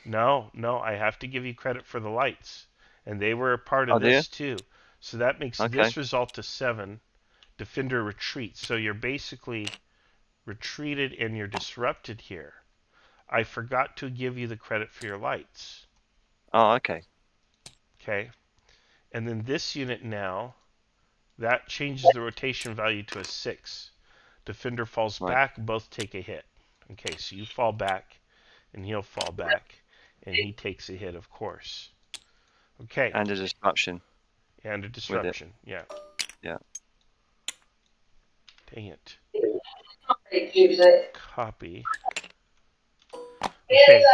No, I have to give you credit for the lights. And they were a part of oh dear. this too. So that makes Okay. this result to 7. Defender retreats. So you're basically retreated and you're disrupted here. I forgot to give you the credit for your lights. Oh, okay. Okay. And then this unit now, that changes the rotation value to a 6. Defender falls Right. back, both take a hit. Okay, so you fall back, and he'll fall back, and he takes a hit, of course. Okay. And a disruption. And a disruption. Yeah. Yeah. Dang it. Copy. Okay.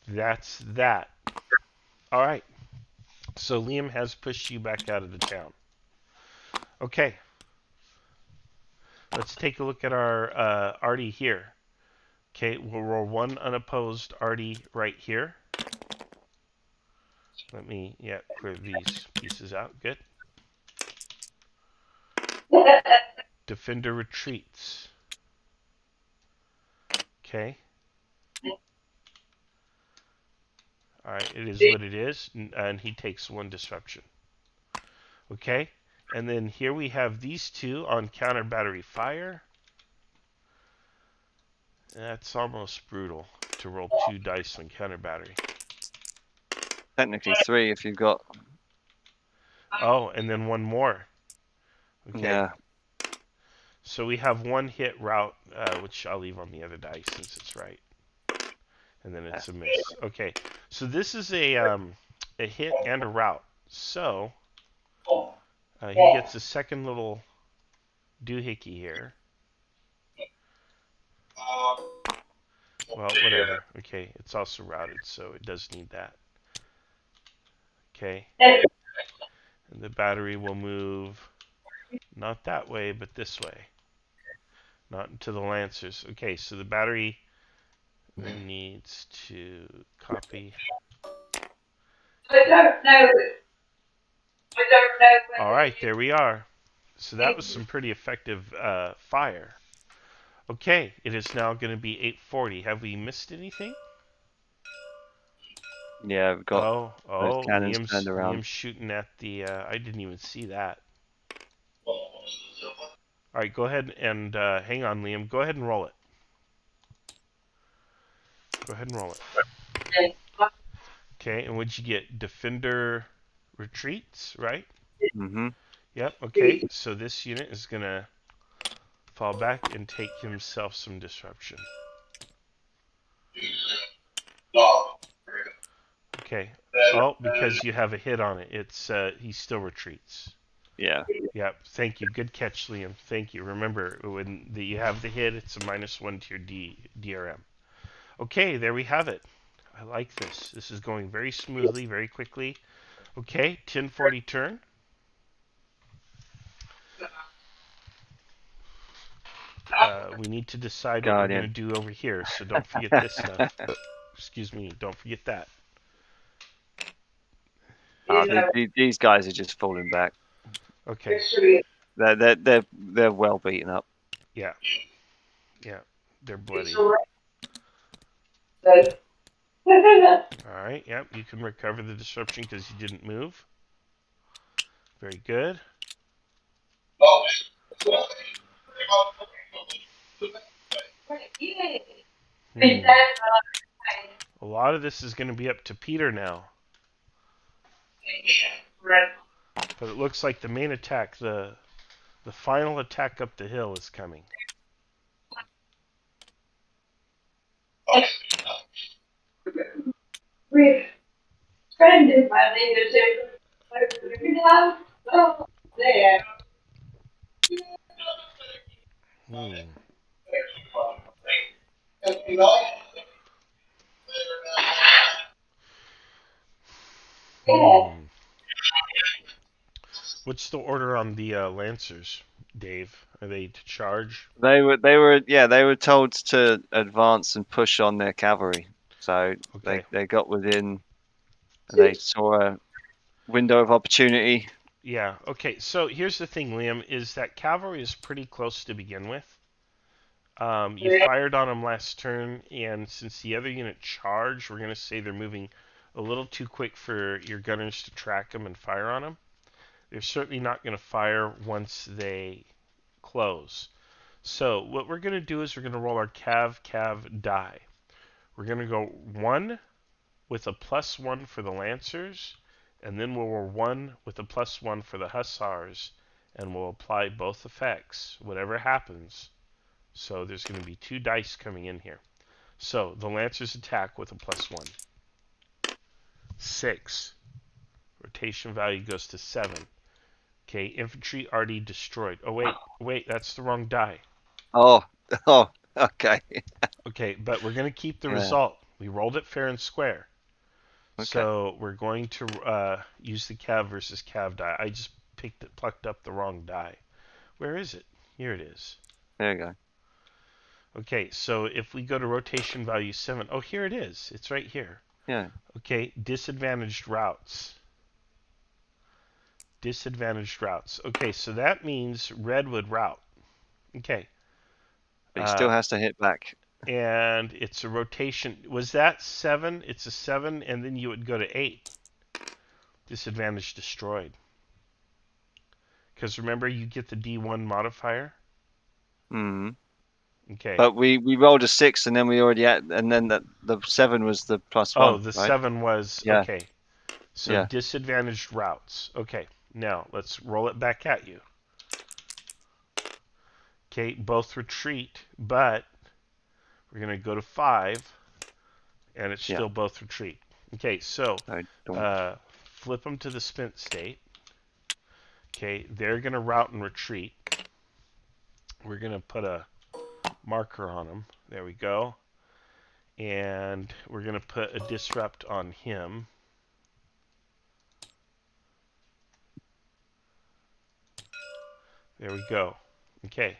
That's that. All right. So Liam has pushed you back out of the town. Okay. Let's take a look at our arty here. Okay, we'll roll 1 unopposed arty right here. Let me, clear these pieces out. Good. Defender retreats. Okay. Alright, it is what it is, and he takes 1 disruption. Okay, and then here we have these 2 on counter battery fire. That's almost brutal to roll 2 dice on counter battery. Technically 3 if you've got. Oh, and then 1 more. Okay. Yeah. So we have 1 hit route, which I'll leave on the other dice since it's right. And then it's a miss. Okay, so this is a hit and a route. So he gets a second little doohickey here. Well, whatever. Okay, it's also routed, so it does need that. Okay. And the battery will move not that way, but this way. Not into the Lancers. Okay, so the battery needs to copy. I don't know. I don't know All whether right, you there we are. So that was some pretty effective fire. Okay, it is now going to be 8:40. Have we missed anything? Yeah, we've got Oh, those oh, cannons turned around. Liam's shooting at the. I didn't even see that. All right, go ahead and hang on, Liam. Go ahead and roll it. Go ahead and roll it. Okay, and what'd you get? Defender retreats, right? Mm-hmm. Yep. Okay, so this unit is gonna fall back and take himself some disruption. Okay. Oh, because you have a hit on it. It's he still retreats. Yeah. Yep. Thank you. Good catch, Liam. Thank you. Remember, when you have the hit, it's a -1 to your DRM. Okay, there we have it. I like this. This is going very smoothly, very quickly. Okay, 10:40 turn. We need to decide what we're going to Guardian. do over here, so don't forget this stuff. Excuse me, don't forget that. These guys are just falling back. Okay, They're well beaten up. yeah, yeah, they're bloody. Alright, yep, you can recover the disruption because you didn't move. Very good. Hmm. A lot of this is going to be up to Peter now. But it looks like the main attack, the final attack up the hill is coming. We're stranded by leadership. Oh, there. Hmm. Yeah. Hmm. What's the order on the Lancers, Dave? Are they to charge? They were told to advance and push on their cavalry. So Okay. they got within. They saw a window of opportunity. Yeah. Okay. So here's the thing, Liam, is that cavalry is pretty close to begin with. You fired on them last turn, and since the other unit charged, we're going to say they're moving a little too quick for your gunners to track them and fire on them. They're certainly not going to fire once they close. So what we're going to do is we're going to roll our cav die. We're going to go 1 with a +1 for the Lancers, and then we'll roll 1 with a +1 for the Hussars, and we'll apply both effects, whatever happens. So there's going to be 2 dice coming in here. So the Lancers attack with a +1. 6. Rotation value goes to 7. Okay, infantry already destroyed. Oh wait, that's the wrong die. Oh, oh, okay. Okay, but we're going to keep the Yeah. result. We rolled it fair and square. Okay. So we're going to use the cav versus cav die. I just plucked up the wrong die. Where is it? Here it is. There you go. Okay, so if we go to rotation value 7, oh, here it is. It's right here. Yeah. Okay, disadvantaged routes. Disadvantaged routes. Okay, so that means red would route. Okay. But he still has to hit back. And it's a rotation. Was that 7? It's a 7, and then you would go to 8. Disadvantage destroyed. Because remember, you get the D1 modifier. Hmm. Okay. But we rolled a 6, and then we already had, and then the 7 was the +1. Oh, the right? 7 was Yeah. okay. So Yeah. disadvantaged routes. Okay. Now let's roll it back at you. Okay, both retreat, but we're gonna go to 5, and it's Yeah. still both retreat. Okay, so So flip them to the spent state. Okay, they're gonna route and retreat. We're gonna put a marker on them. There we go. And we're gonna put a disrupt on him. There we go. Okay.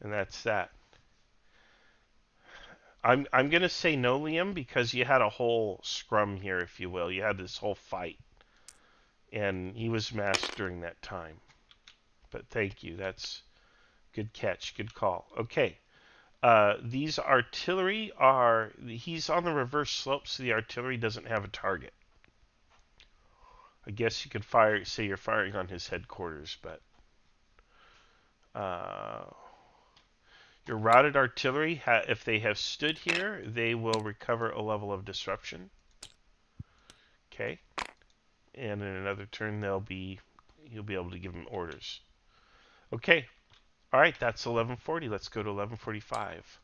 And that's that. I'm gonna say no, Liam, because you had a whole scrum here, if you will. You had this whole fight, and he was masked during that time. But thank you. That's good catch. Good call. Okay. These artillery are. He's on the reverse slope, so the artillery doesn't have a target. I guess you could say you're firing on his headquarters, but your routed artillery, if they have stood here, they will recover a level of disruption. Okay, and in another turn, you'll be able to give them orders. Okay, all right, that's 1140. Let's go to 1145.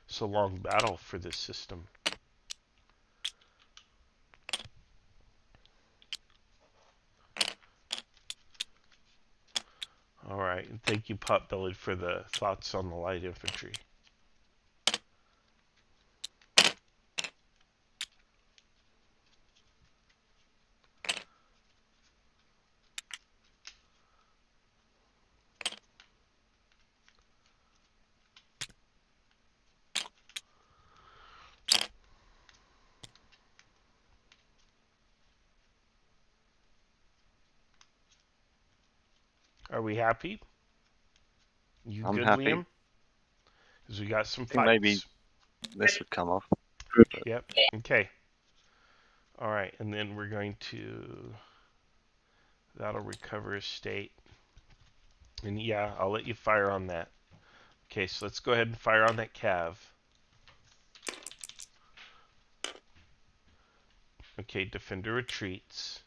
It's a long battle for this system. All right, and thank you, Potbellied, for the thoughts on the light infantry. Are we happy? You I'm good, happy. Liam? Because we got some I think maybe fights. this would come off. Yep. Okay. All right, and then we're going to. That'll recover a state. And yeah, I'll let you fire on that. Okay, so let's go ahead and fire on that cav. Okay, defender retreats.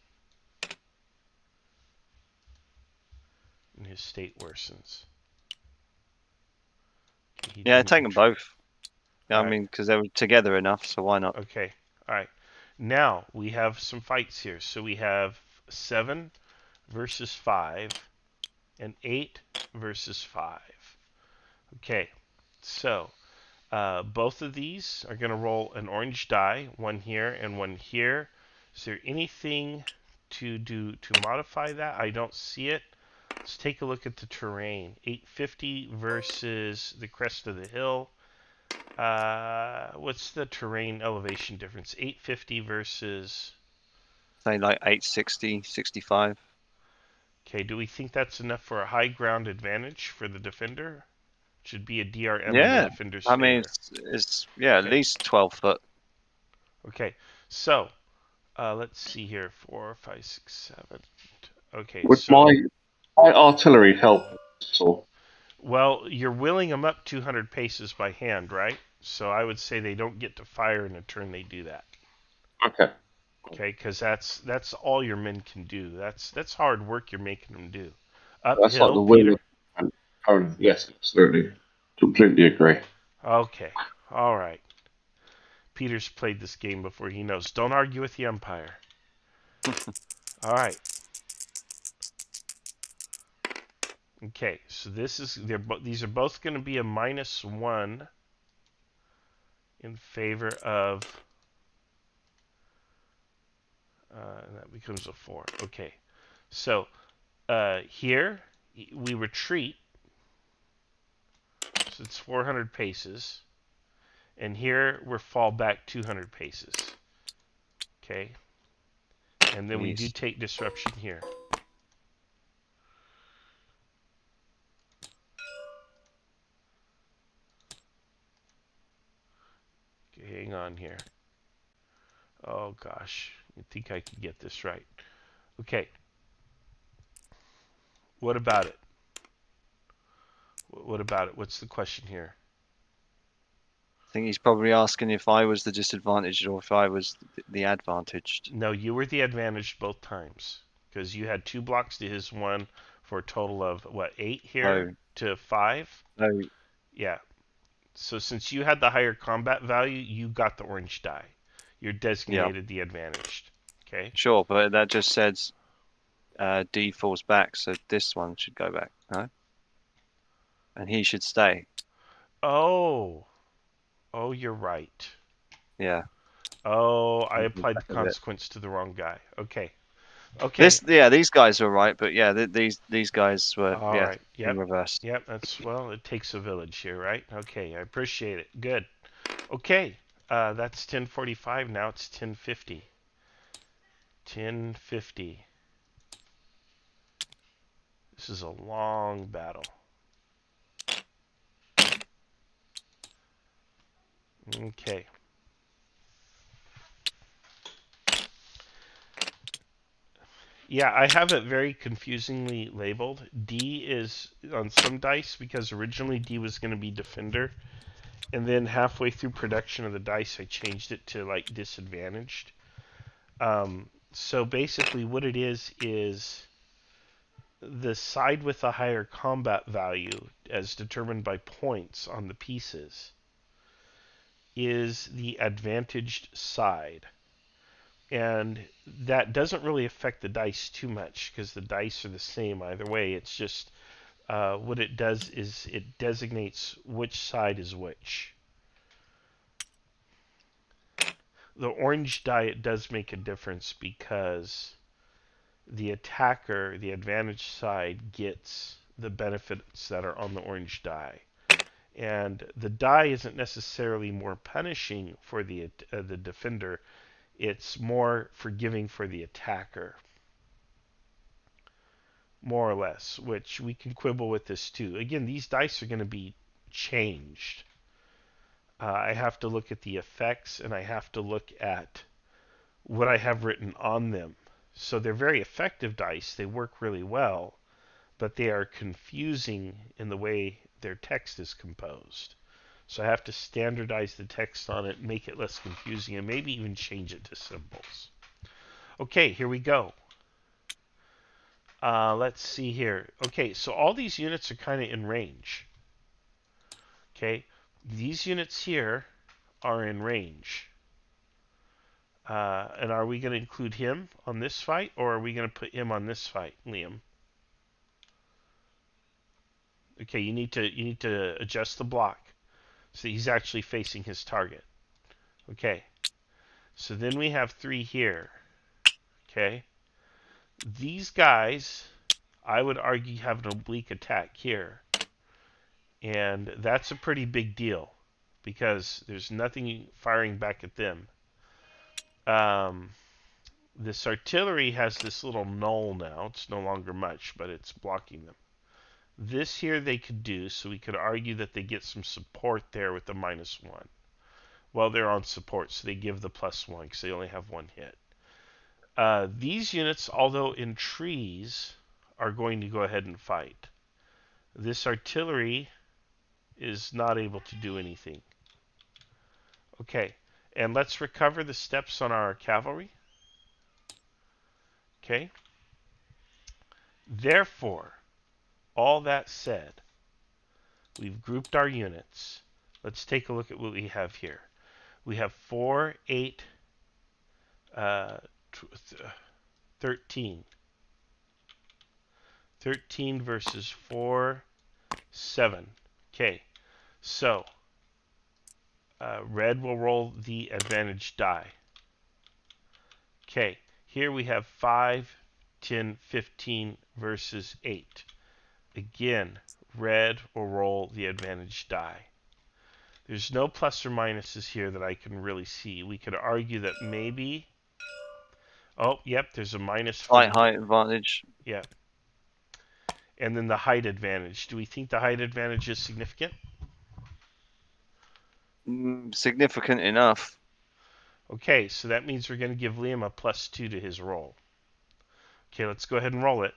And his state worsens. Okay, Yeah, take them both. Yeah, I Alright. mean, because they were together enough, so why not? Okay, alright. Now, we have some fights here. So we have 7 versus 5 and 8 versus 5. Okay, so both of these are going to roll an orange die, one here and one here. Is there anything to do to modify that? I don't see it. Let's take a look at the terrain. 850 versus the crest of the hill. What's the terrain elevation difference? 850 versus... Say like 860, 65. Okay, do we think that's enough for a high ground advantage for the defender? Should be a DRM in the Yeah, defender's I mean, favor. it's yeah, at Okay. least 12 foot. Okay, so let's see here. 4, 5, 6, 7. Okay, Would so my artillery help? So, well, you're willing them up 200 paces by hand, right? So I would say they don't get to fire in a turn they do that. okay. Okay, because that's all your men can do. That's hard work you're making them do. That's like Uphill, the will Peter. and Conan. Yes, absolutely. Completely agree. Okay, all right. Peter's played this game before. He knows. Don't argue with the umpire. All right. Okay, so these are both going to be a -1 in favor of. And that becomes a 4. Okay, so here we retreat, so it's 400 paces, and here we're fall back 200 paces. Okay, and then we do Jeez. take disruption here. Okay, hang on here. Oh gosh, I think I can get this right. Okay, what about it? What about it? What's the question here? I think he's probably asking if I was the disadvantaged or if I was the advantaged. No, you were the advantaged both times because you had 2 blocks to his 1 for a total of what, 8 here Oh, to 5? oh, Yeah. So since you had the higher combat value, you got the orange die. You're yeah, designated the advantaged. Okay. sure, but that just says D falls back, so this one should go back, no? And he should stay. Oh. Oh, you're right. Yeah. Oh, I It goes applied back the a bit. consequence to the wrong guy. Okay. Okay. These guys were right, but yeah, these guys were All right. in Yep. reverse. Yep. That's well. It takes a village here, right? Okay. I appreciate it. Good. Okay. That's 10:45. Now it's 10:50. 10:50. This is a long battle. Okay. Yeah, I have it very confusingly labeled. D is on some dice because originally D was going to be defender, and then halfway through production of the dice, I changed it to like disadvantaged. So basically, what it is the side with a higher combat value, as determined by points on the pieces, is the advantaged side. And that doesn't really affect the dice too much because the dice are the same either way. It's just what it does is it designates which side is which. The orange die, it does make a difference because the attacker, the advantaged side, gets the benefits that are on the orange die. And the die isn't necessarily more punishing for the defender, it's more forgiving for the attacker, more or less, which we can quibble with this too. Again, these dice are going to be changed. I have to look at the effects and I have to look at what I have written on them. So they're very effective dice. They work really well, but they are confusing in the way their text is composed. So I have to standardize the text on it, make it less confusing, and maybe even change it to symbols. Okay, here we go. Let's see here. Okay, so all these units are kind of in range. Okay, these units here are in range. And are we going to include him on this fight, or are we going to put him on this fight, Liam? Okay, you need to adjust the block so he's actually facing his target. Okay, so then we have 3 here. Okay, these guys, I would argue, have an oblique attack here, and that's a pretty big deal because there's nothing firing back at them. This artillery has this little null now. It's no longer much, but it's blocking them. This here they could do, so we could argue that they get some support there with the -1. Well, they're on support, so they give the +1 because they only have 1 hit. These units, although in trees, are going to go ahead and fight. This artillery is not able to do anything. Okay, and let's recover the steps on our cavalry. Okay. Therefore, all that said, we've grouped our units. Let's take a look at what we have here. We have 4, 8, 13. 13 versus 4, 7. Okay, so red will roll the advantage die. Okay, here we have 5, 10, 15 versus 8. Again, red will roll the advantage die. There's no plus or minuses here that I can really see. We could argue that maybe... Oh, yep, there's a minus for... Slight height advantage. Yeah. And then the height advantage. Do we think the height advantage is significant? Significant enough. Okay, so that means we're going to give Liam a +2 to his roll. Okay, let's go ahead and roll it.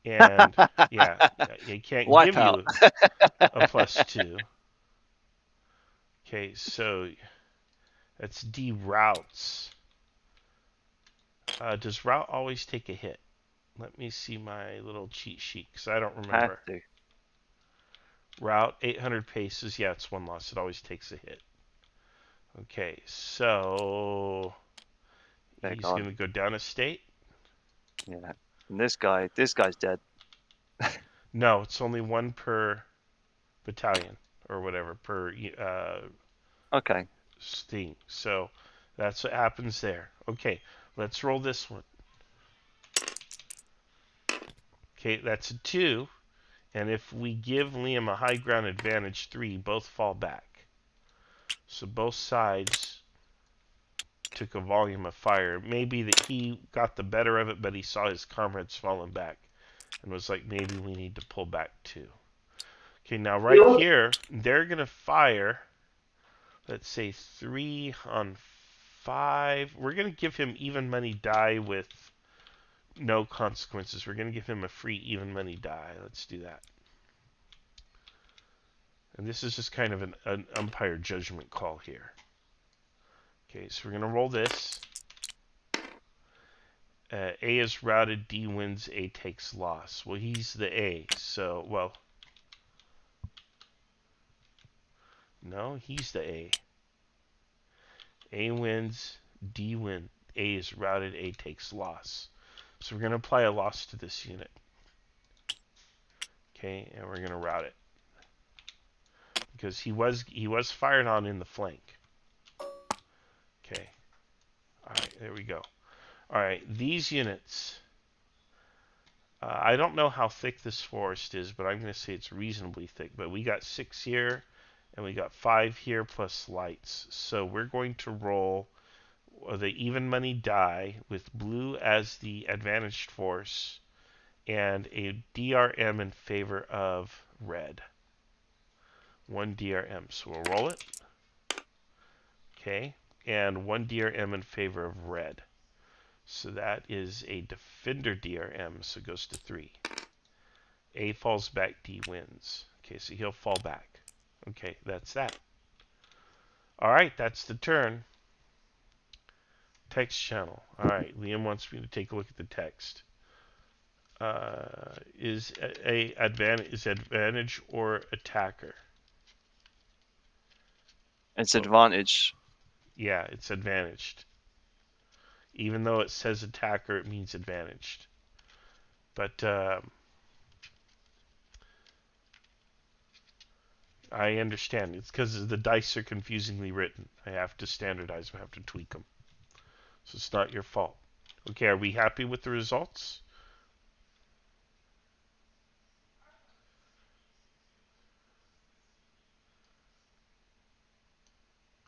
And, yeah, it can't Wipe give out. you a +2. Okay, so that's D routes. Does route always take a hit? Let me see my little cheat sheet because I don't remember. Have to. Route 800 paces. Yeah, it's 1 loss. It always takes a hit. Okay, so They're he's gone. going to go down a state. Yeah. And this guy's dead. No, it's only 1 per battalion or whatever per Okay. thing. So that's what happens there. Okay, Let's roll this one. Okay, that's a 2. And if we give Liam a high ground advantage 3, both fall back. So both sides took a volume of fire. Maybe that he got the better of it, but he saw his comrades falling back and was like, maybe we need to pull back too. Okay, now right here, they're going to fire, let's say 3 on 5. We're going to give him even money die with no consequences. We're going to give him a free even money die. Let's do that. And this is just kind of an umpire judgment call here. Okay, so we're going to roll this. A is routed, D wins, A takes loss. Well, he's the A, so, well, no, he's the A. A wins, D wins. A is routed, A takes loss. So we're going to apply a loss to this unit. Okay, and we're going to route it. Because he was fired on in the flank. Okay. Alright, there we go. Alright, these units. I don't know how thick this forest is, but I'm going to say it's reasonably thick. But we got 6 here, and we got 5 here plus lights. So we're going to roll the even money die with blue as the advantaged force and a DRM in favor of red. 1 DRM. So we'll roll it. Okay. And 1 DRM in favor of red. So that is a defender DRM, so it goes to 3. A falls back, D wins. Okay, so he'll fall back. Okay, that's that. Alright, that's the turn. Text channel. Alright, Liam wants me to take a look at the text. Is advantage or attacker? It's advantage. Yeah, it's advantaged. Even though it says attacker, it means advantaged. But I understand. It's because the dice are confusingly written. I have to standardize them. I have to tweak them. So it's not your fault. Okay, are we happy with the results?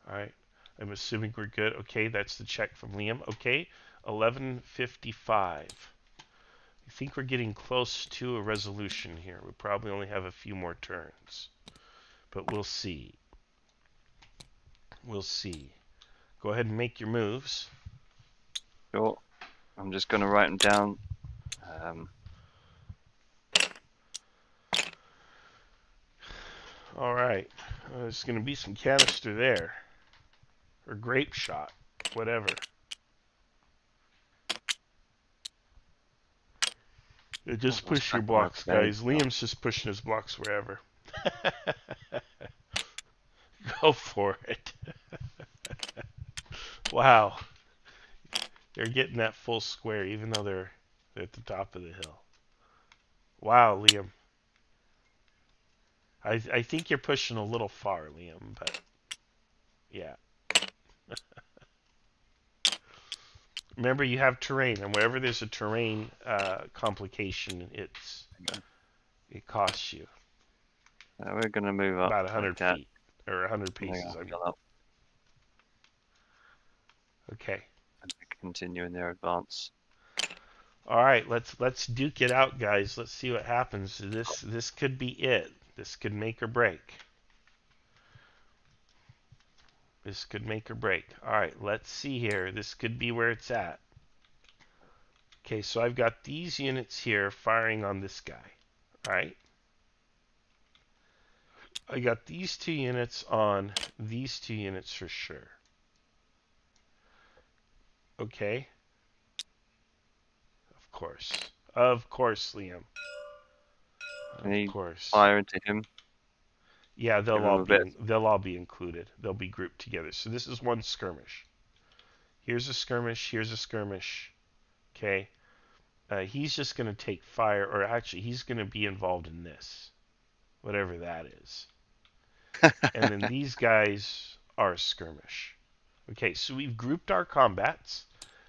Alright. I'm assuming we're good. Okay, that's the check from Liam. Okay, 11:55. I think we're getting close to a resolution here. We probably only have a few more turns. But we'll see. We'll see. Go ahead and make your moves. Sure. I'm just going to write them down. Alright. There's going to be some canister there. Or grape shot. Whatever. Just push your blocks, guys. Liam's just pushing his blocks wherever. Go for it. Wow. They're getting that full square even though they're at the top of the hill. Wow, Liam. I think you're pushing a little far, Liam, but yeah. Remember, you have terrain, and wherever there's a terrain complication, it costs you we're going to move up about 100 like feet or 100 paces. I mean. Okay. And continue in their advance. All right, let's duke it out, guys. Let's see what happens. This could be it. This could make or break. This could make or break. All right, let's see here. This could be where it's at. Okay, so I've got these units here firing on this guy. All right. I got these 2 units on these 2 units for sure. Okay. Of course. Of course, Liam. Of course. Fire into him. Yeah, they'll all be included. They'll be grouped together. So this is one skirmish. Here's a skirmish. Here's a skirmish. Okay. He's just going to take fire, or actually, he's going to be involved in this, whatever that is. And then these guys are a skirmish. Okay, so we've grouped our combats.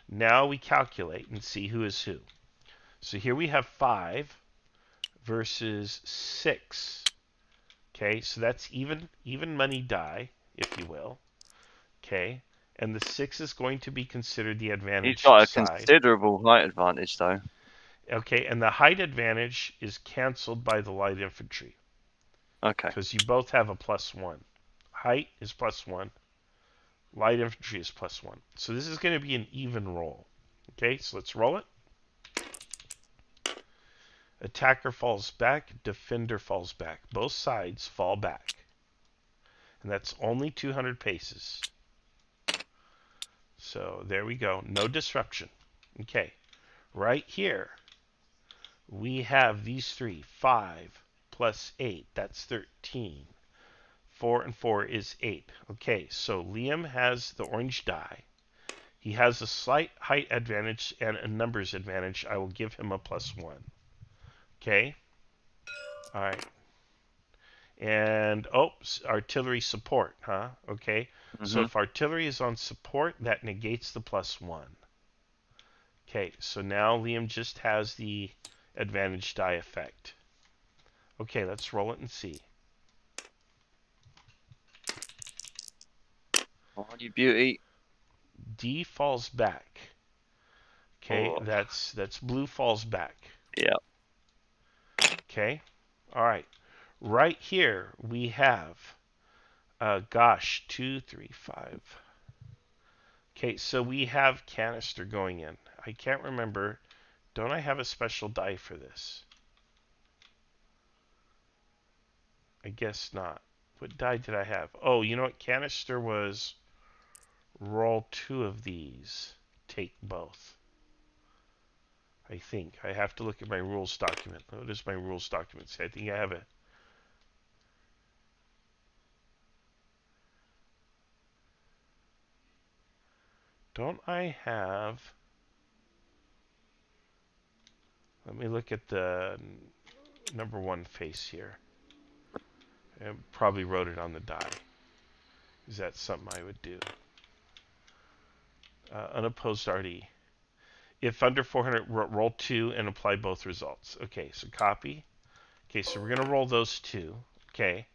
Now we calculate and see who is who. So here we have 5 versus 6. Okay, so that's even money die, if you will. Okay, and the 6 is going to be considered the He's advantaged got a side. considerable height advantage, though. Okay, and the height advantage is canceled by the light infantry Okay. because you both have a +1. Height is +1. Light infantry is +1. So this is going to be an even roll. Okay, so let's roll it. Attacker falls back, defender falls back. Both sides fall back. And that's only 200 paces. So there we go. No disruption. Okay, right here we have these 3. 5 plus 8, that's 13. 4 and 4 is 8. Okay, so Liam has the orange die. He has a slight height advantage and a numbers advantage. I will give him a +1. Okay. All right. And, artillery support, huh? Okay. So Hmm. if artillery is on support, that negates the +1. Okay, so now Liam just has the advantage die effect. Okay, let's roll it and see. Oh, you beauty. D falls back. Okay, Oh, that's blue falls back. yeah. Okay, all right. Right here we have, 2, 3, 5. Okay, so we have canister going in. I can't remember. Don't I have a special die for this? I guess not. What die did I have? Oh, you know what? Canister was roll 2 of these. Take both. I think. I have to look at my rules document. What does my rules document say? I think I have it. Don't I have... Let me look at the number 1 face here. I probably wrote it on the die. Is that something I would do? Unopposed RD. If under 400, roll 2 and apply both results. Okay, so copy. Okay, so we're going to roll those 2. Okay.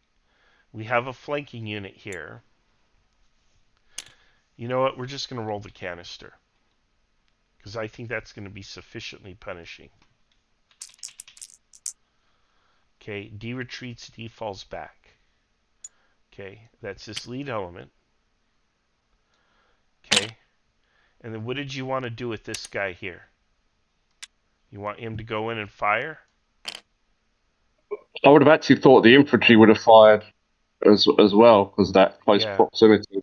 We have a flanking unit here. You know what? We're just going to roll the canister. Because I think that's going to be sufficiently punishing. Okay, D retreats, D falls back. Okay, that's this lead element. Okay, and then what did you want to do with this guy here? You want him to go in and fire? I would have actually thought the infantry would have fired as well because of that close Yeah. proximity.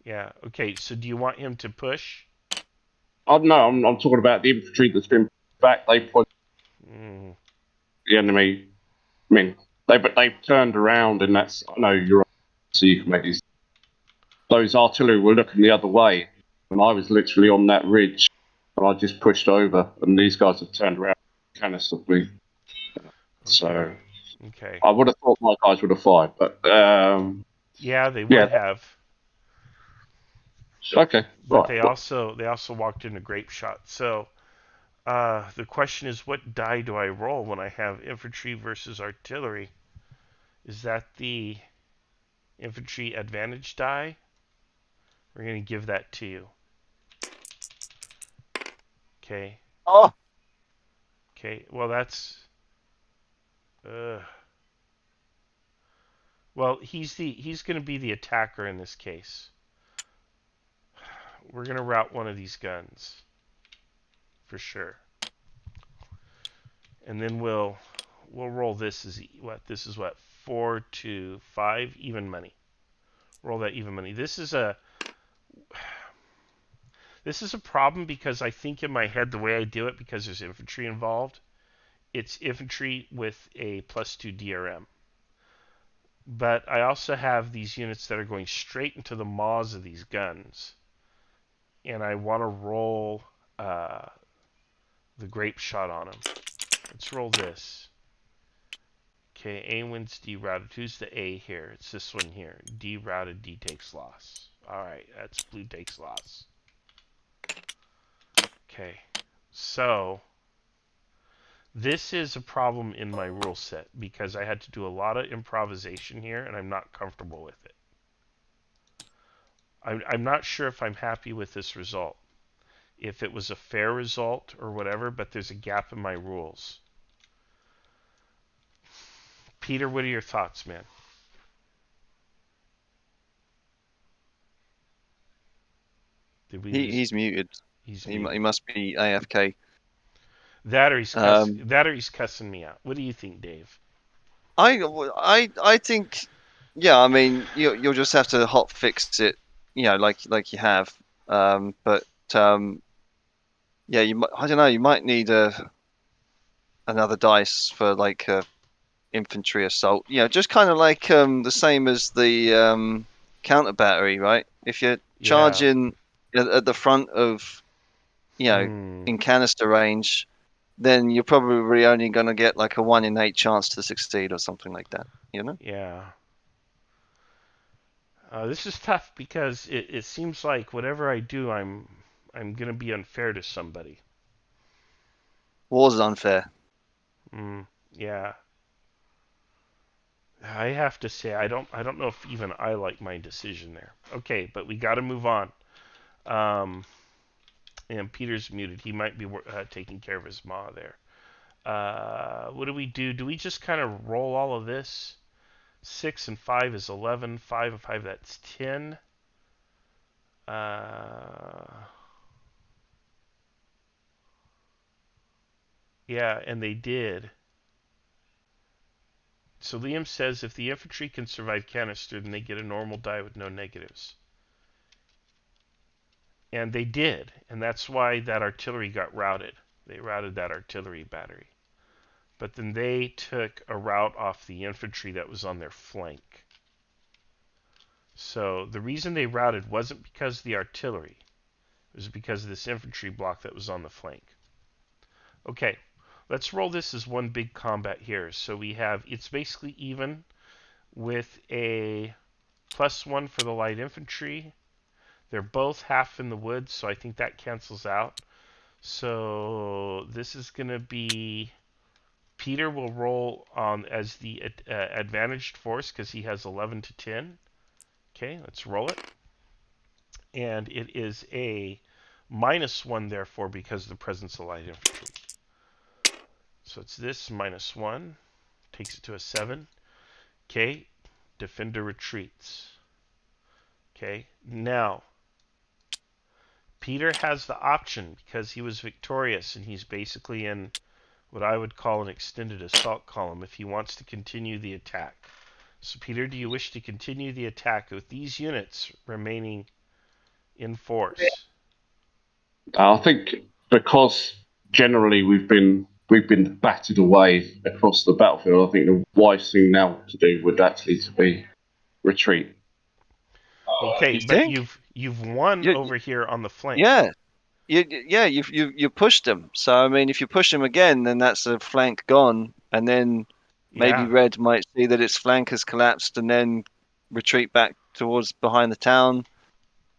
Yeah, okay, so do you want him to push? Oh no, I'm talking about the infantry that's been back. They put Mm, the enemy. I mean, they've turned around, and that's I know you're right. So you can make these. Those artillery were looking the other way, and I was literally on that ridge, and I just pushed over, and these guys have turned around, canister me. So okay. I would have thought my guys would have fired, but Yeah, they would yeah, have. okay, But right. they also walked into grape shot. So the question is, what die do I roll when I have infantry versus artillery? Is that the infantry advantage die? We're going to give that to you. Okay. Oh, Okay. Well, that's. Well, he's going to be the attacker in this case. We're going to route one of these guns for sure, and then we'll roll this as what? This is what 4, 2, 5 even money. Roll that even money. This is a problem because I think in my head the way I do it, because there's infantry involved, it's infantry with a +2 DRM. But I also have these units that are going straight into the maws of these guns, and I want to roll the grape shot on them. Let's roll this. Okay, A wins, D routed. Who's the A here? It's this one here. D routed, D takes loss. Alright, that's blue takes loss. Okay, so this is a problem in my rule set because I had to do a lot of improvisation here, and I'm not comfortable with it. I'm not sure if I'm happy with this result, if it was a fair result or whatever, but there's a gap in my rules. Peter, what are your thoughts, man? Did we lose? He's muted. He's He muted. must be AFK. That or he's Um, cussing me out. What do you think, Dave? I think, yeah. I mean, you'll just have to hot fix it, like you have. But yeah, I don't know. You might need another dice for like a infantry assault. Just kind of like the same as the counter battery, right? If you're Yeah. charging at the front of, Hmm. in canister range, then you're probably only going to get like a 1 in 8 chance to succeed or something like that, you know? Yeah. This is tough because it seems like whatever I do, I'm gonna be unfair to somebody. War's unfair. Yeah. I have to say I don't know if even I like my decision there. Okay, but we got to move on. Um, and Peter's muted. He might be taking care of his ma there. What do we do? Do we just kind of roll all of this? 6 and 5 is 11. 5 and 5, that's 10. Yeah, and they did. So Liam says if the infantry can survive canister, then they get a normal die with no negatives. And they did, and that's why that artillery got routed. They routed that artillery battery. But then they took a route off the infantry that was on their flank. So the reason they routed wasn't because of the artillery. It was because of this infantry block that was on the flank. Okay, let's roll this as one big combat here. So we have, it's basically even with a +1 for the light infantry. They're both half in the woods, so I think that cancels out. So this is going to be, Peter will roll on as the advantaged force because he has 11 to 10. Okay, let's roll it. And it is a -1, therefore, because of the presence of light infantry. So it's this -1, takes it to a 7. Okay, defender retreats. Okay, now Peter has the option because he was victorious and he's basically in what I would call an extended assault column if he wants to continue the attack. So Peter, do you wish to continue the attack with these units remaining in force? I think because generally we've been battered away across the battlefield. I think the wise thing now to do would actually to be retreat. Okay, You but think? you've won You, over here on the flank. yeah, you pushed them. So I mean, if you push them again, then that's a flank gone, and then maybe Yeah. Red might see that its flank has collapsed and then retreat back towards behind the town.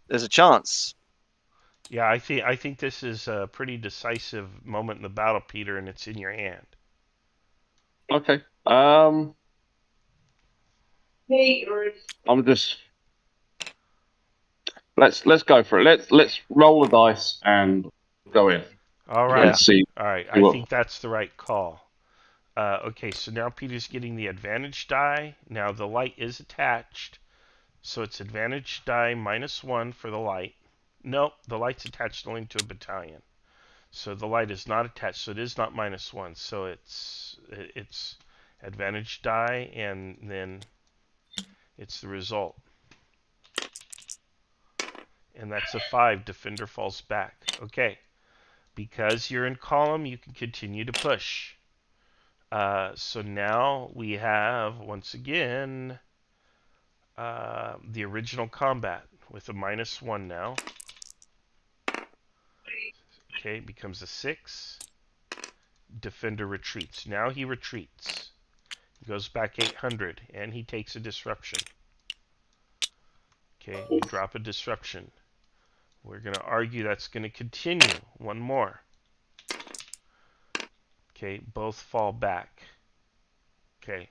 There's a chance. Yeah, I think this is a pretty decisive moment in the battle, Peter, and it's in your hand. Okay. Peter. I'm just let's go for it. Let's roll the dice and go in All and Yeah. right. see All right. I what. think that's the right call. Okay, so now Peter's getting the advantage die. Now the light is attached, so it's advantage die -1 for the light. Nope, the light's attached only to a battalion. So the light is not attached, so it is not -1. So it's advantage die, and then it's the result. And that's a 5. Defender falls back. Okay, because you're in column, you can continue to push. So now we have, once again, the original combat with a -1 now. Okay, becomes a 6. Defender retreats. Now he retreats. He goes back 800, and he takes a disruption. Okay, we drop a disruption. We're going to argue that's going to continue. One more. Okay, both fall back. Okay,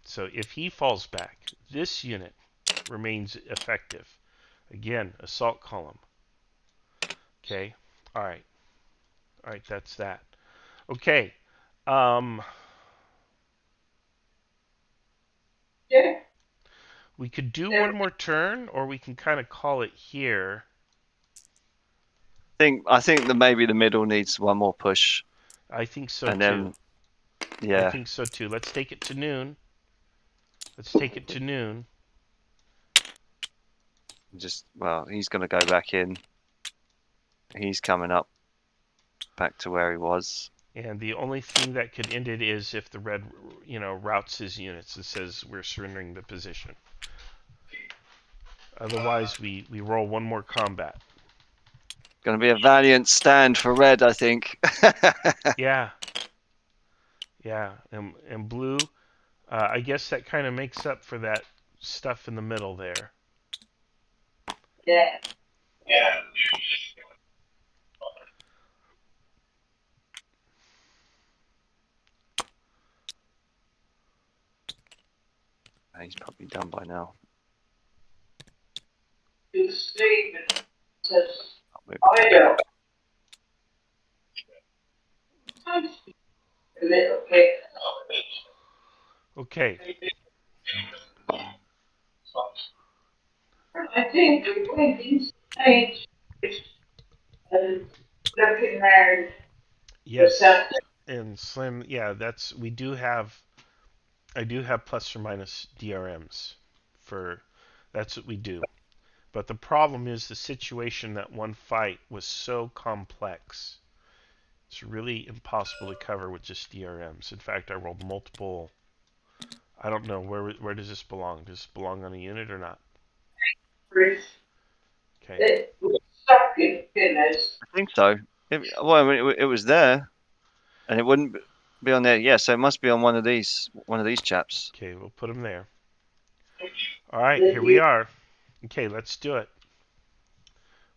so if he falls back, this unit remains effective. Again, assault column. Okay, all right. All right, that's that. Okay. Yeah. We could do one more turn, or we can kind of call it here. I think that maybe the middle needs one more push, I think so and too. then I think so too. Let's take it to noon. Let's take it to noon. well, he's going to go back in. He's coming up back to where he was. And the only thing that could end it is if the red, routes his units and says we're surrendering the position. Otherwise, we roll one more combat. Going to be a valiant stand for red, I think. Yeah. Yeah. And blue, I guess that kind of makes up for that stuff in the middle there. Yeah. Yeah. He's probably done by now. Stephen says, I'll move I back. know. A little bit. Okay. I think we went in stage and looking around for Yes. something. And Slim, yeah, I do have plus or minus DRMs that's what we do. But the problem is the situation that one fight was so complex. It's really impossible to cover with just DRMs. In fact, I rolled multiple. I don't know where does this belong? Does this belong on a unit or not? Chris, Okay. it was stuck in fillers. I think so. It was there, and it wouldn't be on there. Yeah, so it must be on one of these chaps. Okay, we'll put them there. All right, here we are. Okay, let's do it.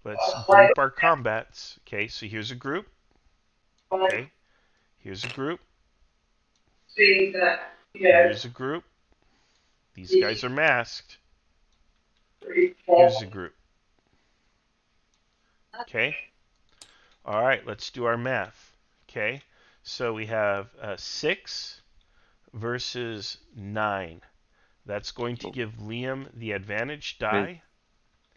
Let's group our combats. Okay, so here's a group. Okay, here's a group. See that, yeah, Here's a group. These guys are masked. Here's a group. Okay. All right, let's do our math. Okay, so we have 6 versus 9. That's going to give Liam the advantage die.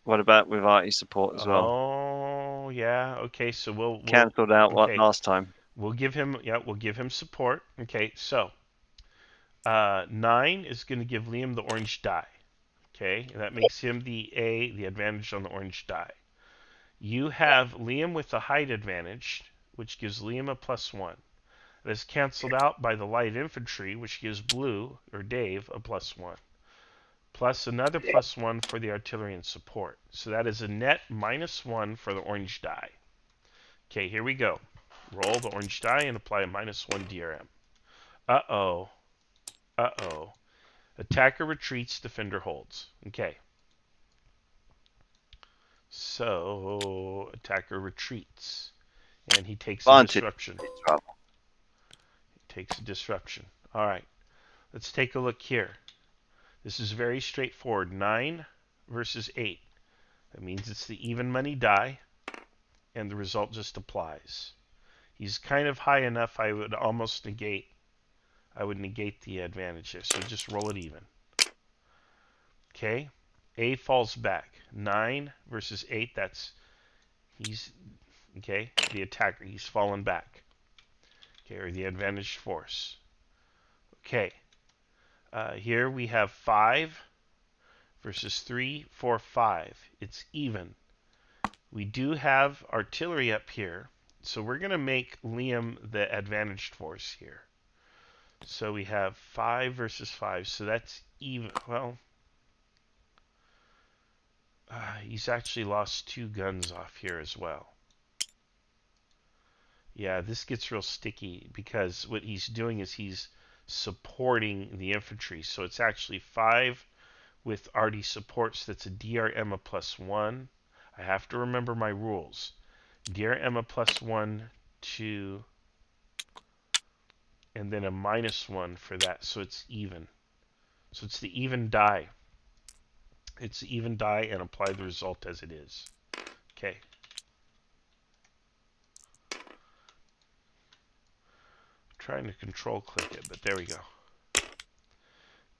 What about with Artie's support as well? Oh, yeah. Okay, so we'll Cancelled out okay. last time. We'll give him support. Okay, so 9 is going to give Liam the orange die. Okay, and that makes him the advantage on the orange die. You have Liam with the height advantage, which gives Liam a +1. That is canceled out by the light infantry, which gives Blue, or Dave, a +1. Plus another +1 for the artillery and support. So that is a net -1 for the orange die. Okay, here we go. Roll the orange die and apply a -1 DRM. Uh-oh. Uh-oh. Attacker retreats, defender holds. Okay. So, attacker retreats. And he takes a disruption. He takes a disruption. Alright. Let's take a look here. This is very straightforward. 9 versus 8. That means it's the even money die, and the result just applies. He's kind of high enough I would negate the advantage here. So just roll it even. Okay. A falls back. 9 versus 8. He's the attacker. He's fallen back. Okay, or the advantaged force. Okay. Here we have 5 versus 3, 4, 5. It's even. We do have artillery up here, so we're going to make Liam the advantaged force here. So we have 5 versus 5, so that's even. Well, he's actually lost 2 guns off here as well. Yeah, this gets real sticky because what he's doing is he's supporting the infantry. So it's actually 5 with Artie supports. That's a DRM of +1. I have to remember my rules. Dear Emma +1, 2, and then a -1 for that, so it's even. So it's the even die. It's the even die and apply the result as it is. Okay. Trying to control click it, but there we go.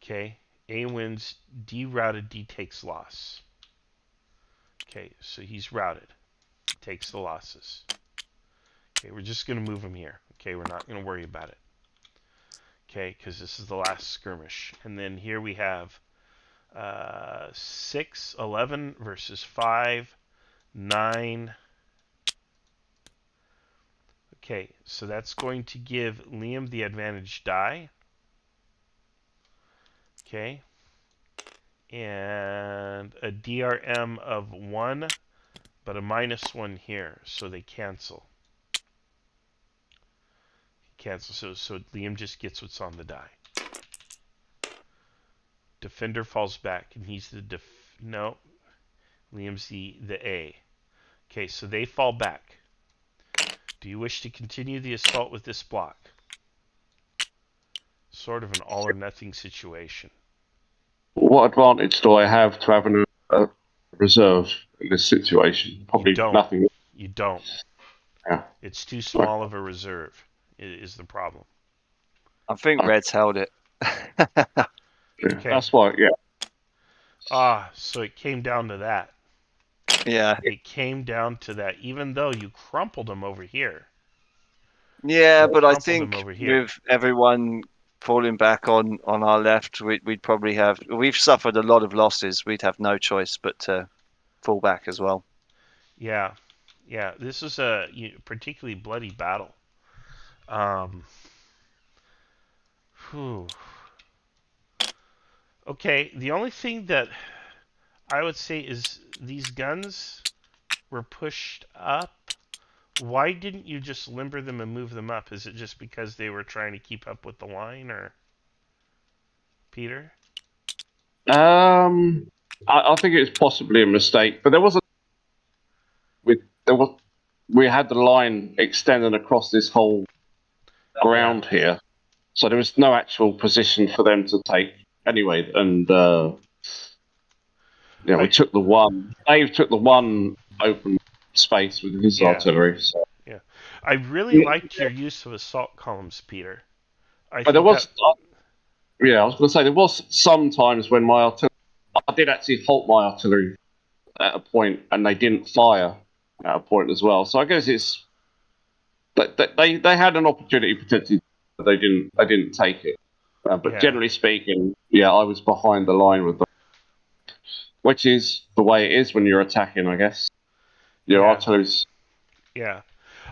Okay. A wins, D routed, D takes loss. Okay, so he's routed. Takes the losses. Okay, we're just going to move him here. Okay, we're not going to worry about it. Okay, because this is the last skirmish. And then here we have 6, 11 versus 5, 9. Okay, so that's going to give Liam the advantage die. Okay. And a DRM of 1, but a -1 here, so they cancel. So Liam just gets what's on the die. Defender falls back, and he's the no. Liam's the A. Okay, so they fall back. Do you wish to continue the assault with this block? Sort of an all or nothing situation. What advantage do I have to having a reserve in this situation? Probably nothing. You don't. Yeah. It's too small of a reserve, is the problem. I think Red's held it. Okay. That's why, yeah. So it came down to that. Yeah. It came down to that, even though you crumpled him over here. Yeah, but I think with everyone falling back on our left, we'd probably have. We've suffered a lot of losses. We'd have no choice but to fall back as well. Yeah. This is a particularly bloody battle. Okay, the only thing that I would say is these guns were pushed up. Why didn't you just limber them and move them up? Is it just because they were trying to keep up with the line, or Peter? I think it was possibly a mistake, but we had the line extending across this whole ground here, so there was no actual position for them to take anyway. And we took the one. Dave took the one open space with his artillery. So. Yeah, I really liked your use of assault columns, Peter. But there was, I was going to say there was some times when I did actually halt my artillery at a point, and they didn't fire at a point as well. So I guess it's they had an opportunity potentially, but they didn't take it. But generally speaking, I was behind the line with them, which is the way it is when you're attacking, I guess. Your artillery's. Yeah,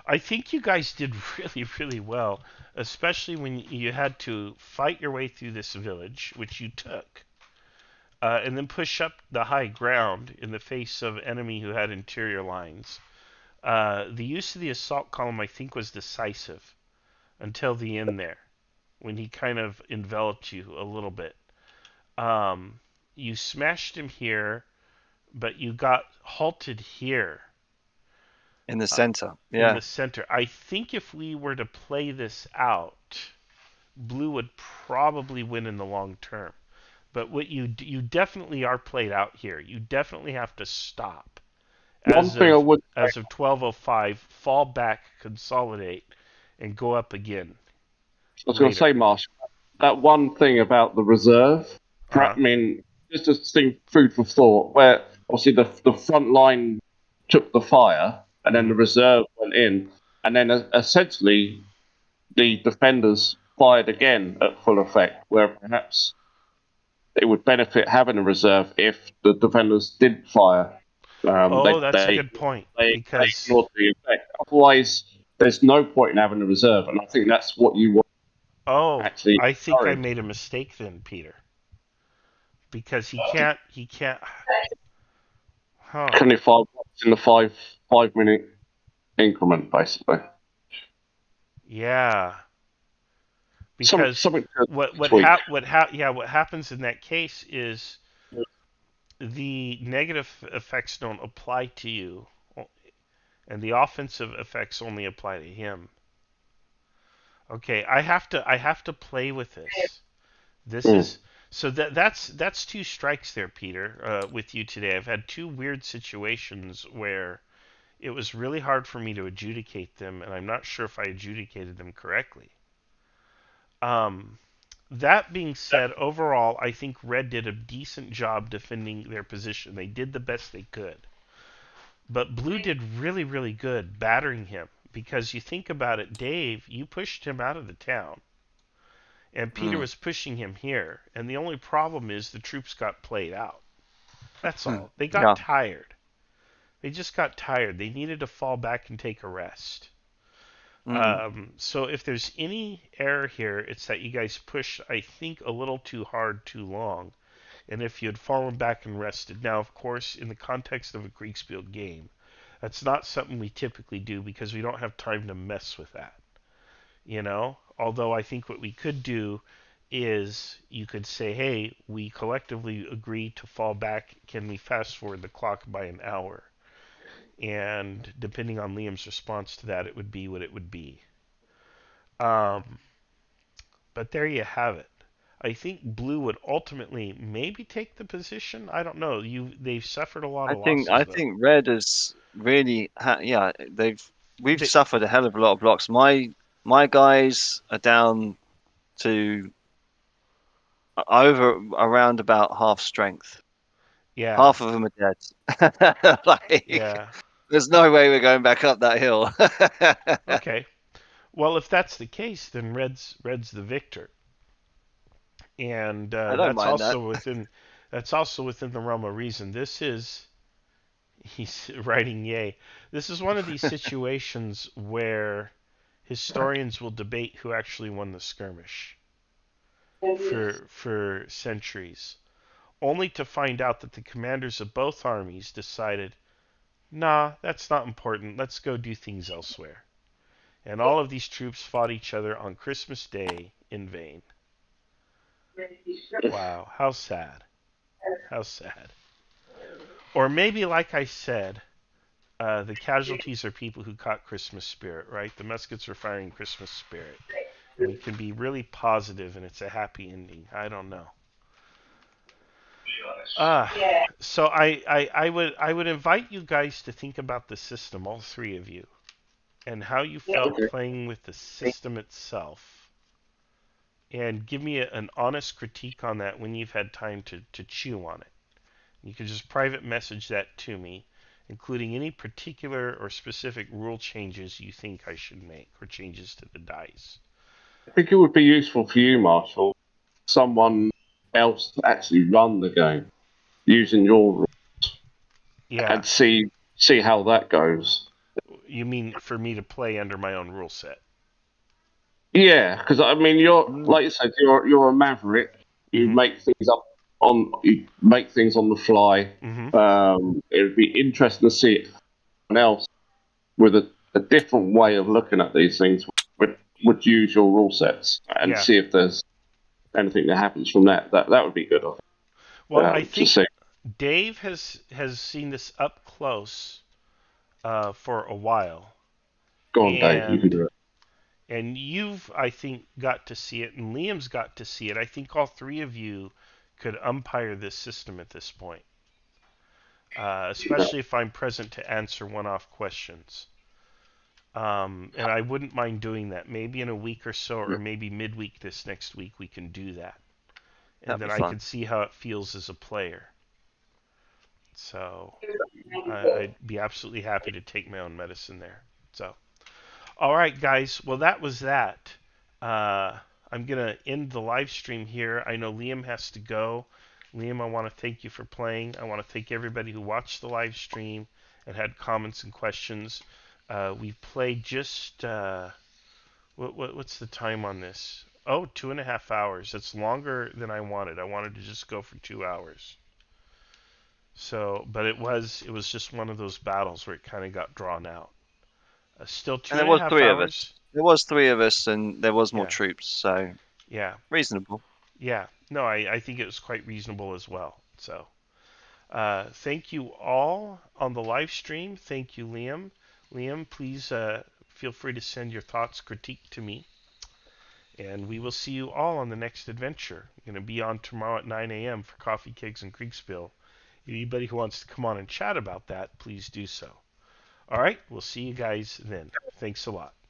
I think you guys did really, really well, especially when you had to fight your way through this village, which you took, and then push up the high ground in the face of enemy who had interior lines. The use of the assault column, I think, was decisive until the end there, when he kind of enveloped you a little bit. You smashed him here, but you got halted here. In the center, In the center. I think if we were to play this out, Blue would probably win in the long term. But what you definitely are played out here. You definitely have to stop. As of 12:05, fall back, consolidate, and go up again. I was going to say, Marshall, that one thing about the reserve. I mean, just a thing, food for thought. Where obviously the front line took the fire. And then the reserve went in, and then essentially the defenders fired again at full effect, where perhaps it would benefit having a reserve if the defenders didn't fire. That's a good point. Because the effect. Otherwise, there's no point in having a reserve, and I think that's what you want. I think I made a mistake then, Peter, because he can't. Only 5 in the 5-minute increment, basically. Yeah. Because what happens in that case is the negative effects don't apply to you, and the offensive effects only apply to him. Okay, I have to play with this. This Mm. is so that's two strikes there, Peter, with you today. I've had two weird situations where it was really hard for me to adjudicate them, and I'm not sure if I adjudicated them correctly. Um, that being said, overall, I think Red did a decent job defending their position. They did the best they could. But Blue did really, really good battering him because you think about it, Dave, you pushed him out of the town, and Peter Mm. was pushing him here. And the only problem is the troops got played out. That's Mm. all. They got Yeah. tired. They just got tired. They needed to fall back and take a rest. Mm. So if there's any error here, it's that you guys pushed, I think, a little too hard, too long. And if you had fallen back and rested. Now, of course, in the context of a Kriegsspiel game, that's not something we typically do because we don't have time to mess with that. You know? Although I think what we could do is you could say, hey, we collectively agree to fall back. Can we fast forward the clock by an hour? And depending on Liam's response to that, it would be what it would be. Um, but there you have it. I think Blue would ultimately maybe take the position. I don't know. They've suffered a lot I of think losses I though. think Red has really yeah, we've They, suffered a hell of a lot of blocks. My guys are down to over around about half strength. yeah, Half of them are dead. Like, yeah. there's no way we're going back up that hill. Okay. Well, if that's the case, then Red's the victor, and I don't mind that. that's also within the realm of reason. This is he's writing yay. This is one of these situations where historians will debate who actually won the skirmish for centuries, only to find out that the commanders of both armies decided, nah, that's not important. Let's go do things elsewhere. And all of these troops fought each other on Christmas Day in vain. Wow, how sad. How sad. Or maybe, like I said, the casualties are people who caught Christmas spirit, right? The muskets were firing Christmas spirit. And we can be really positive and it's a happy ending. I don't know. Uh, Yeah. so I would invite you guys to think about the system, all three of you, and how you felt Okay. playing with the system itself. And give me an honest critique on that when you've had time to chew on it. You can just private message that to me, including any particular or specific rule changes you think I should make or changes to the dice. I think it would be useful for you, Marshall, someone else to actually run the game using your rules Yeah, and see how that goes. you mean for me to play under my own rule set? Yeah, because I mean, you're Mm. like you said, you're a maverick. You Mm-hmm. make things up you make things on the fly. Mm-hmm. It would be interesting to see someone else with a different way of looking at these things would use your rule sets and Yeah. see if there's anything that happens from that. That would be good Well, I to think see. Dave has seen this up close for a while, Go on, Dave. You can and do it. and you've I think got to see it, and Liam's got to see it. I think all three of you could umpire this system at this point, especially if I'm present to answer one-off questions. And I wouldn't mind doing that. Maybe in a week or so, or maybe midweek this next week, we can do that, and That'd be then I fun. can see how it feels as a player. So I'd be absolutely happy to take my own medicine there. So, all right, guys. Well, that was that. I'm gonna end the live stream here. I know Liam has to go. Liam, I want to thank you for playing. I want to thank everybody who watched the live stream and had comments and questions. We've played just what's the time on this? Oh, 2.5 hours. That's longer than I wanted. I wanted to just go for 2 hours. So, but it was just one of those battles where it kind of got drawn out. Still two And there and a was half three of us. hours. There was three of us, and there was more Yeah, troops, so yeah, reasonable. yeah. No, I think it was quite reasonable as well. So, Thank you all on the live stream. Thank you, Liam. Liam, please feel free to send your thoughts, critique to me. And we will see you all on the next adventure. I'm going to be on tomorrow at 9 a.m. for Coffee, Cakes, and Kriegsspiel. Anybody who wants to come on and chat about that, please do so. All right, we'll see you guys then. Thanks a lot.